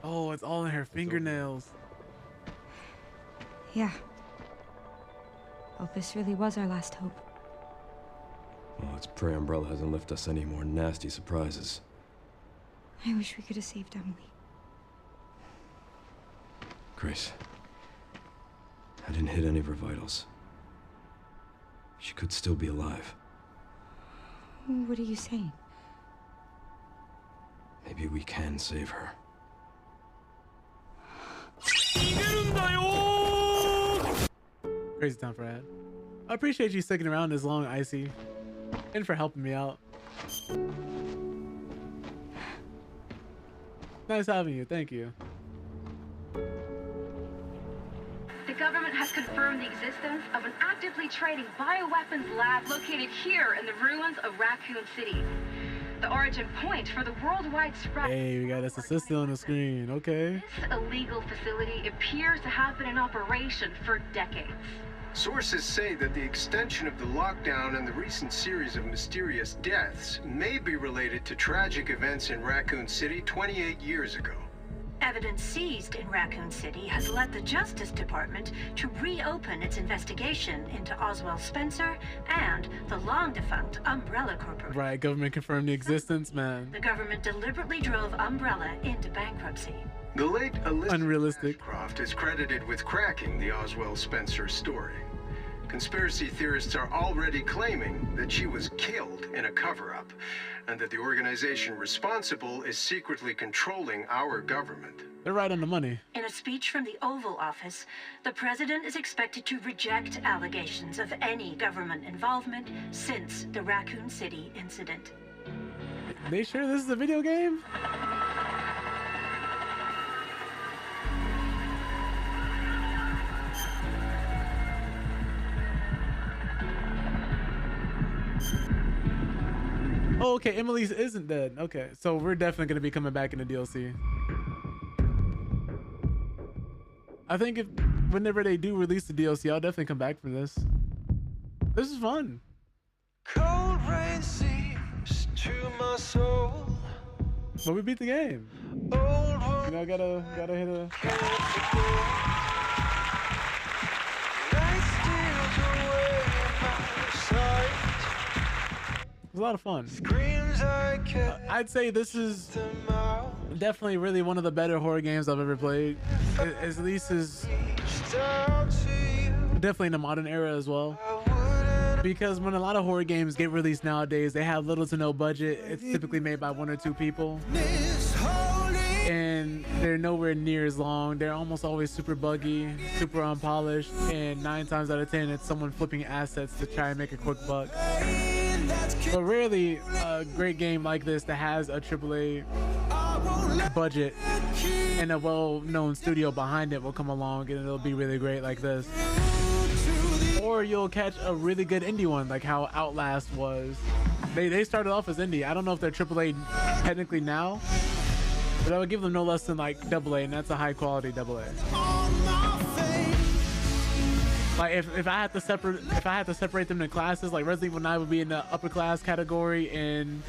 Oh, it's all in her fingernails. Yeah. Opus really was our last hope. Well, let's pray Umbrella hasn't left us any more nasty surprises. I wish we could have saved Emily. Grace, I didn't hit any of her vitals. She could still be alive. What are you saying? Maybe we can save her. Crazy time for Ad. I appreciate you sticking around this long, Icy, and for helping me out. Nice having you. Thank you. The government has confirmed the existence of an actively trading bioweapons lab located here in the ruins of Raccoon City. The origin point for the worldwide spread. Hey, we got this assistant on the screen. Okay. This illegal facility appears to have been in operation for decades. Sources say that the extension of the lockdown and the recent series of mysterious deaths may be related to tragic events in Raccoon City 28 years ago. Evidence seized in Raccoon City has led the Justice Department to reopen its investigation into Oswald Spencer and the long-defunct Umbrella Corporation. Right, government confirmed the existence, man. The government deliberately drove Umbrella into bankruptcy. The late Unrealistic. Ashcroft is credited with cracking the Oswald Spencer story. Conspiracy theorists are already claiming that she was killed in a cover-up, and that the organization responsible is secretly controlling our government. They're right on the money. In a speech from the Oval Office, the president is expected to reject allegations of any government involvement since the Raccoon City incident. They sure this is a video game? Oh, okay, Emily's isn't dead. Okay, so we're definitely gonna be coming back in the DLC. I think whenever they do release the DLC, I'll definitely come back for this. This is fun. Cold rain seeps to my soul. But we beat the game. You know, gotta hit a. It was a lot of fun. I'd say this is definitely really one of the better horror games I've ever played. At least is definitely in the modern era as well. Because when a lot of horror games get released nowadays, they have little to no budget. It's typically made by 1 or 2 people. And they're nowhere near as long. They're almost always super buggy, super unpolished. And 9 times out of 10, it's someone flipping assets to try and make a quick buck. But rarely a great game like this that has a AAA budget and a well-known studio behind it will come along and it'll be really great like this. Or you'll catch a really good indie one like how Outlast was. They started off as indie. I don't know if they're AAA technically now, but I would give them no less than like AA, and that's a high quality AA. Like if I had to separate them into classes, like Resident Evil 9 would be in the upper class category, and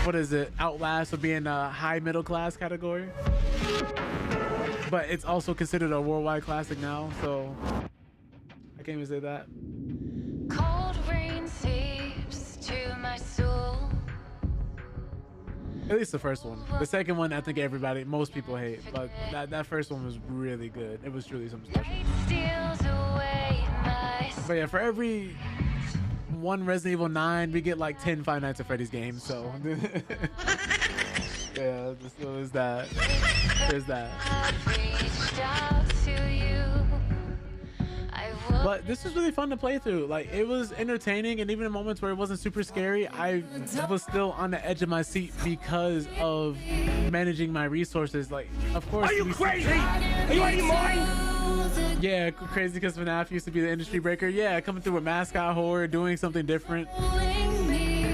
what is it? Outlast would be in the high middle class category. But it's also considered a worldwide classic now, so I can't even say that. Cold rain seeps to my soul. At least the first one. The second one, I think most people hate, but that first one was really good. It was truly something special. But yeah, for every one Resident Evil 9, we get like 10 Five Nights at Freddy's games, so yeah, there's that. There's that. But this was really fun to play through. Like, it was entertaining, and even in moments where it wasn't super scary, I was still on the edge of my seat because of managing my resources. Like, of course. Are you crazy? Are you out of your mind? Yeah, crazy because FNAF used to be the industry breaker. Yeah, coming through with mascot horror, doing something different,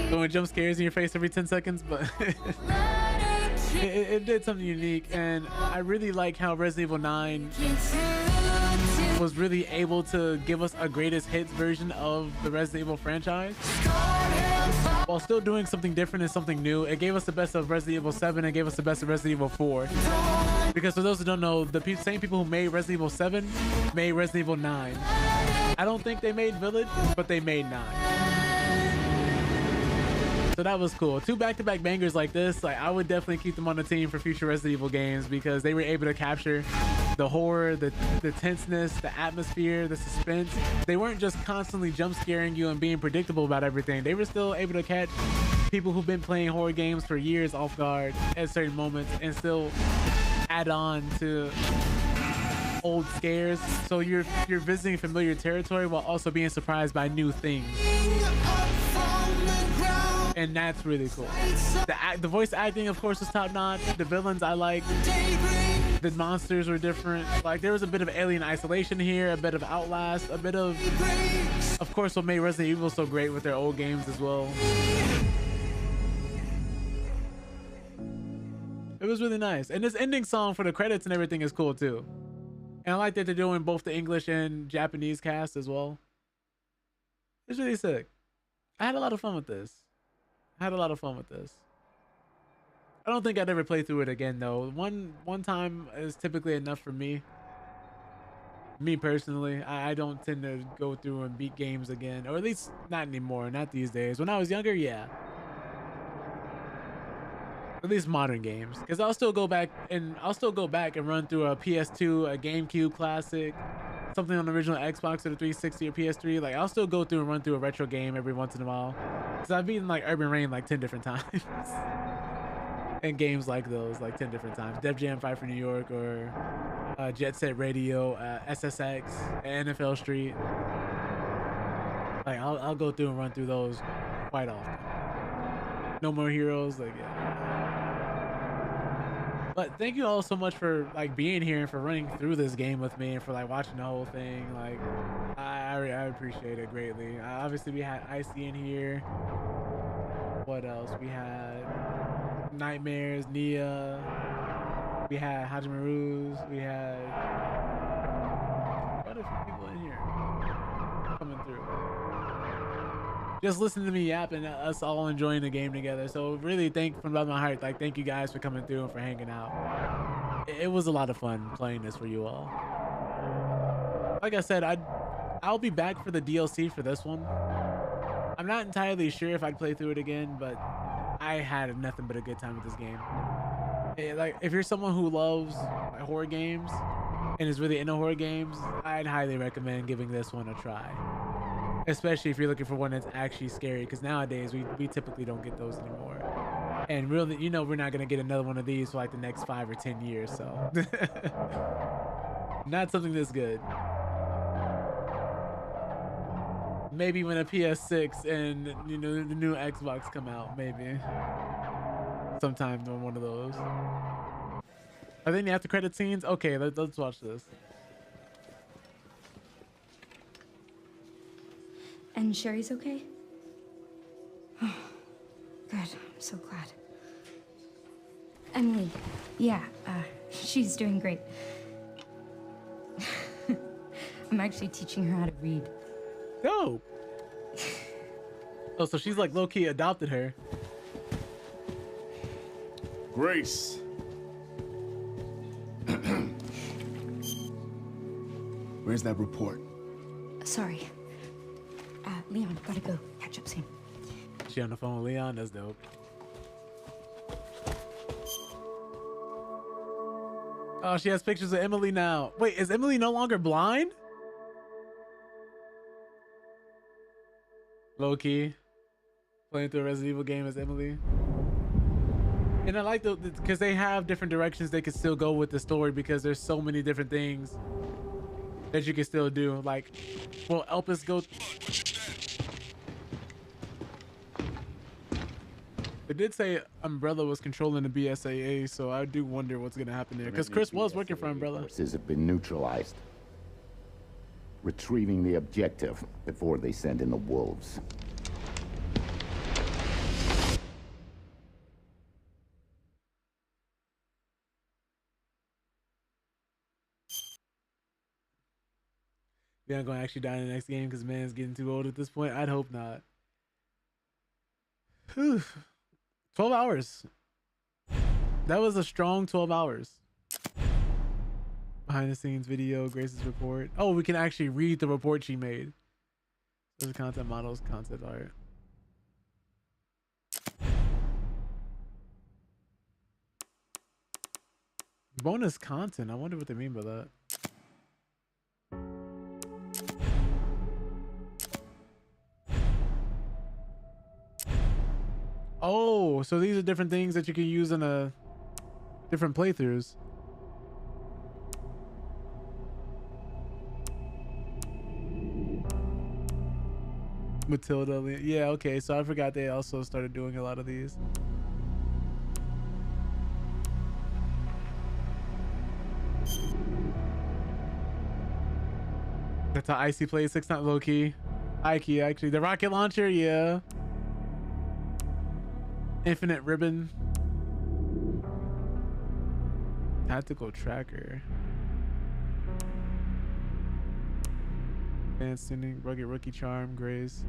throwing jump scares in your face every 10 seconds, but it did something unique. And I really like how Resident Evil 9 was really able to give us a greatest hits version of the Resident Evil franchise while still doing something different and something new. It gave us the best of Resident Evil 7 and gave us the best of Resident Evil 4. Because for those who don't know, the same people who made Resident Evil 7 made Resident Evil 9. I don't think they made Village, but they made 9. So that was cool. 2 back-to-back bangers like this, like, I would definitely keep them on the team for future Resident Evil games because they were able to capture the horror, the tenseness, the atmosphere, the suspense. They weren't just constantly jump scaring you and being predictable about everything. They were still able to catch people who've been playing horror games for years off guard at certain moments and still add on to old scares. So you're visiting familiar territory while also being surprised by new things. And that's really cool. The voice acting, of course, was top notch. The villains I liked. The monsters were different. Like, there was a bit of Alien Isolation here, a bit of Outlast, a bit of course, what made Resident Evil so great with their old games as well. It was really nice. And this ending song for the credits and everything is cool too. And I like that they're doing both the English and Japanese cast as well. It's really sick. I had a lot of fun with this. I don't think I'd ever play through it again though. One time is typically enough for me. Me personally, I don't tend to go through and beat games again, or at least not anymore, not these days. When I was younger, yeah. At least modern games, because I'll still go back and run through a PS2, a GameCube classic, something on the original Xbox or the 360 or PS3. Like, I'll still go through and run through a retro game every once in a while. Because I've beaten like Urban Reign like 10 different times. And games like those like 10 different times. Def Jam Fight for New York, or Jet Set Radio, SSX, NFL Street. Like, I'll go through and run through those quite often. No More Heroes, like, yeah. But thank you all so much for like being here and for running through this game with me and for like watching the whole thing. Like, I appreciate it greatly. Obviously we had Icy in here. What else? We had Nightmares, Nia. We had Hajimaruz. We had quite a few people in here coming through. Just listen to me yap and us all enjoying the game together. So really, from the bottom of my heart, like, thank you guys for coming through and for hanging out. It was a lot of fun playing this for you all. Like I said, I'll be back for the DLC for this one. I'm not entirely sure if I'd play through it again, but I had nothing but a good time with this game. Like, if you're someone who loves horror games and is really into horror games, I'd highly recommend giving this one a try. Especially if you're looking for one that's actually scary, because nowadays we typically don't get those anymore. And really, you know, we're not going to get another one of these for like the next 5 or 10 years, so. Not something this good. Maybe when a PS6 and, you know, the new Xbox come out, maybe. Sometime on one of those. Are they in the after credit scenes? Okay, let's watch this. And Sherry's okay? Oh, good. I'm so glad. Emily, yeah, she's doing great. I'm actually teaching her how to read. Dope. Oh, so she's like low-key adopted her. Grace. Where's that report? Sorry. Leon, gotta go. Catch up soon. She on the phone with Leon? That's dope. Oh, she has pictures of Emily now. Wait, is Emily no longer blind? Low-key. Playing through a Resident Evil game as Emily. And I like because they have different directions they can still go with the story, because there's so many different things that you can still do. Like, will Elpis go? They did say Umbrella was controlling the BSAA, so I do wonder what's gonna happen there. Because Chris was working for Umbrella. Forces have been neutralized. Retrieving the objective before they send in the wolves. You're not gonna actually die in the next game because man's getting too old at this point. I'd hope not. Whew. 12 hours. That was a strong 12 hours. Behind the scenes video, Grace's report. Oh, we can actually read the report she made. Those content models, concept art. Bonus content. I wonder what they mean by that. Oh, so these are different things that you can use in a different playthroughs. Matilda, yeah, okay. So I forgot they also started doing a lot of these. That's how Icy plays 6 times low key. High key, actually. The rocket launcher, yeah. Infinite ribbon. Tactical tracker. Advanced tuning, rugged rookie charm, grace.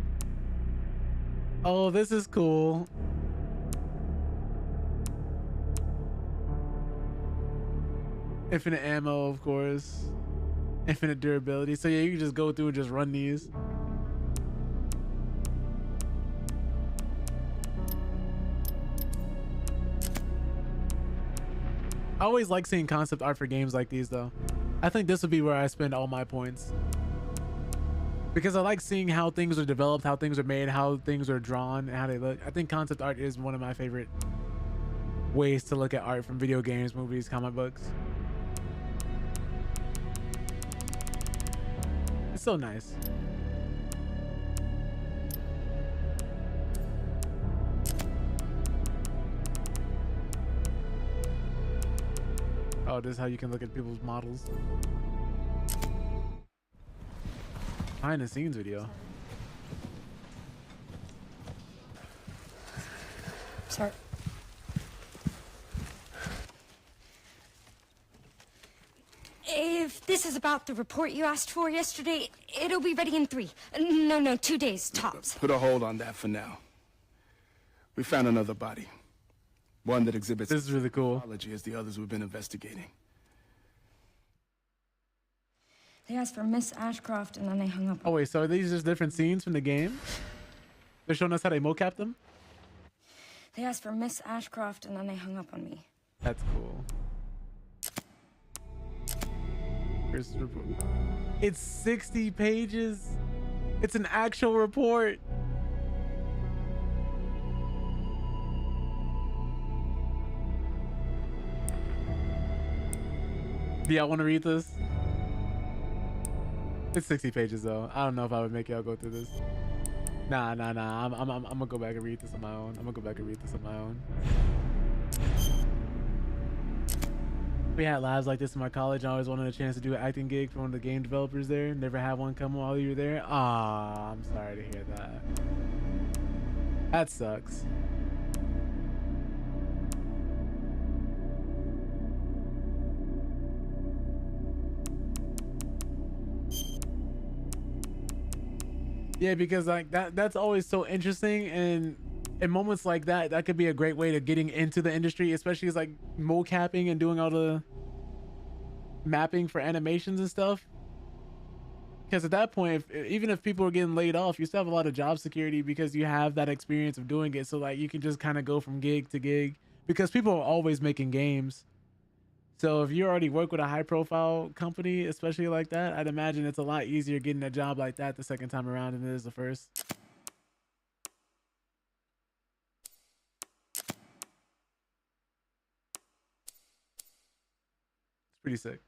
Oh, this is cool. Infinite ammo, of course. Infinite durability. So yeah, you can just go through and just run these. I always like seeing concept art for games like these though. I think this would be where I spend all my points. Because I like seeing how things are developed, how things are made, how things are drawn, and how they look. I think concept art is one of my favorite ways to look at art from video games, movies, comic books. It's so nice. Oh, this is how you can look at people's models. Behind the scenes video. Sorry. If this is about the report you asked for yesterday, it'll be ready in 3. No, 2 days, tops. Put a hold on that for now. We found another body. One that exhibits this is really cool as the others we've been investigating. They asked for Miss Ashcroft and then they hung up. Oh wait, so are these just different scenes from the game? They're showing us how they mocap them? They asked for Miss Ashcroft and then they hung up on me. That's cool. Here's the report. It's 60 pages. It's an actual report. Do y'all want to read this? It's 60 pages though. I don't know if I would make y'all go through this. Nah. I'm gonna go back and read this on my own. We had labs like this in my college. I always wanted a chance to do an acting gig for one of the game developers there. Never had one come while you were there. Ah, I'm sorry to hear that. That sucks. Yeah, because like that's always so interesting, and in moments like that, that could be a great way to getting into the industry, especially as like mocapping and doing all the mapping for animations and stuff. Because at that point, even if people are getting laid off, you still have a lot of job security because you have that experience of doing it. So like you can just kind of go from gig to gig because people are always making games. So if you already work with a high profile company, especially like that, I'd imagine it's a lot easier getting a job like that the second time around than it is the first. It's pretty sick.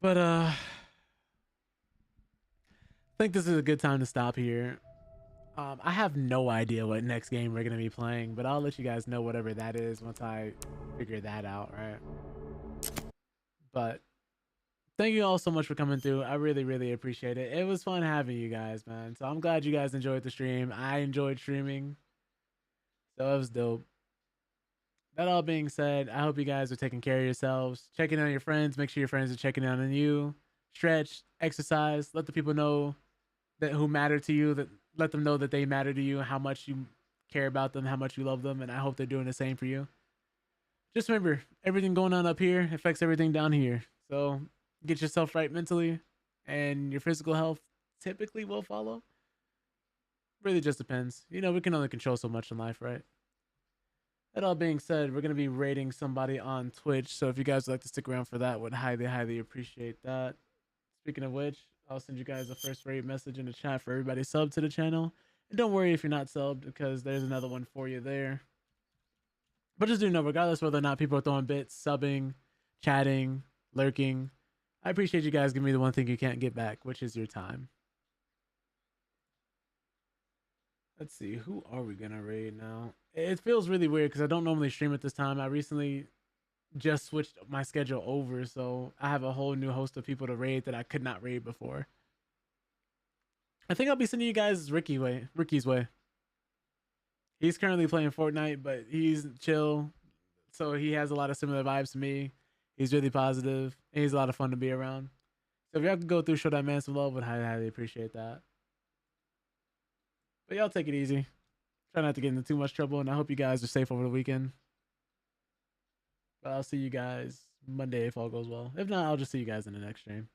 But I think this is a good time to stop here. I have no idea what next game we're gonna be playing, but I'll let you guys know whatever that is once I figure that out, right? But thank you all so much for coming through. I really, really appreciate it. It was fun having you guys, man. So I'm glad you guys enjoyed the stream. I enjoyed streaming. So it was dope. That all being said, I hope you guys are taking care of yourselves, checking on your friends. Make sure your friends are checking in on you. Stretch, exercise. Let the people know that who matter to you. That let them know that they matter to you, how much you care about them, how much you love them, and I hope they're doing the same for you. Just remember, everything going on up here affects everything down here. So get yourself right mentally, and your physical health typically will follow. Really just depends. You know, we can only control so much in life, right? That all being said, we're going to be rating somebody on Twitch. So if you guys would like to stick around for that, would highly, highly appreciate that. Speaking of which, I'll send you guys a first rate message in the chat for everybody sub to the channel. And don't worry if you're not subbed, because there's another one for you there. But just do know, regardless whether or not people are throwing bits, subbing, chatting, lurking, I appreciate you guys giving me the one thing you can't get back, which is your time. Let's see, who are we gonna raid now? It feels really weird because I don't normally stream at this time. I recently just switched my schedule over, so I have a whole new host of people to raid that I could not raid before. I think I'll be sending you guys Ricky's way. He's currently playing Fortnite, but he's chill, so he has a lot of similar vibes to me. He's really positive, and he's a lot of fun to be around. So if y'all could go through, show that man some love, would highly, highly appreciate that. But y'all take it easy. Try not to get into too much trouble, and I hope you guys are safe over the weekend. But I'll see you guys Monday if all goes well. If not, I'll just see you guys in the next stream.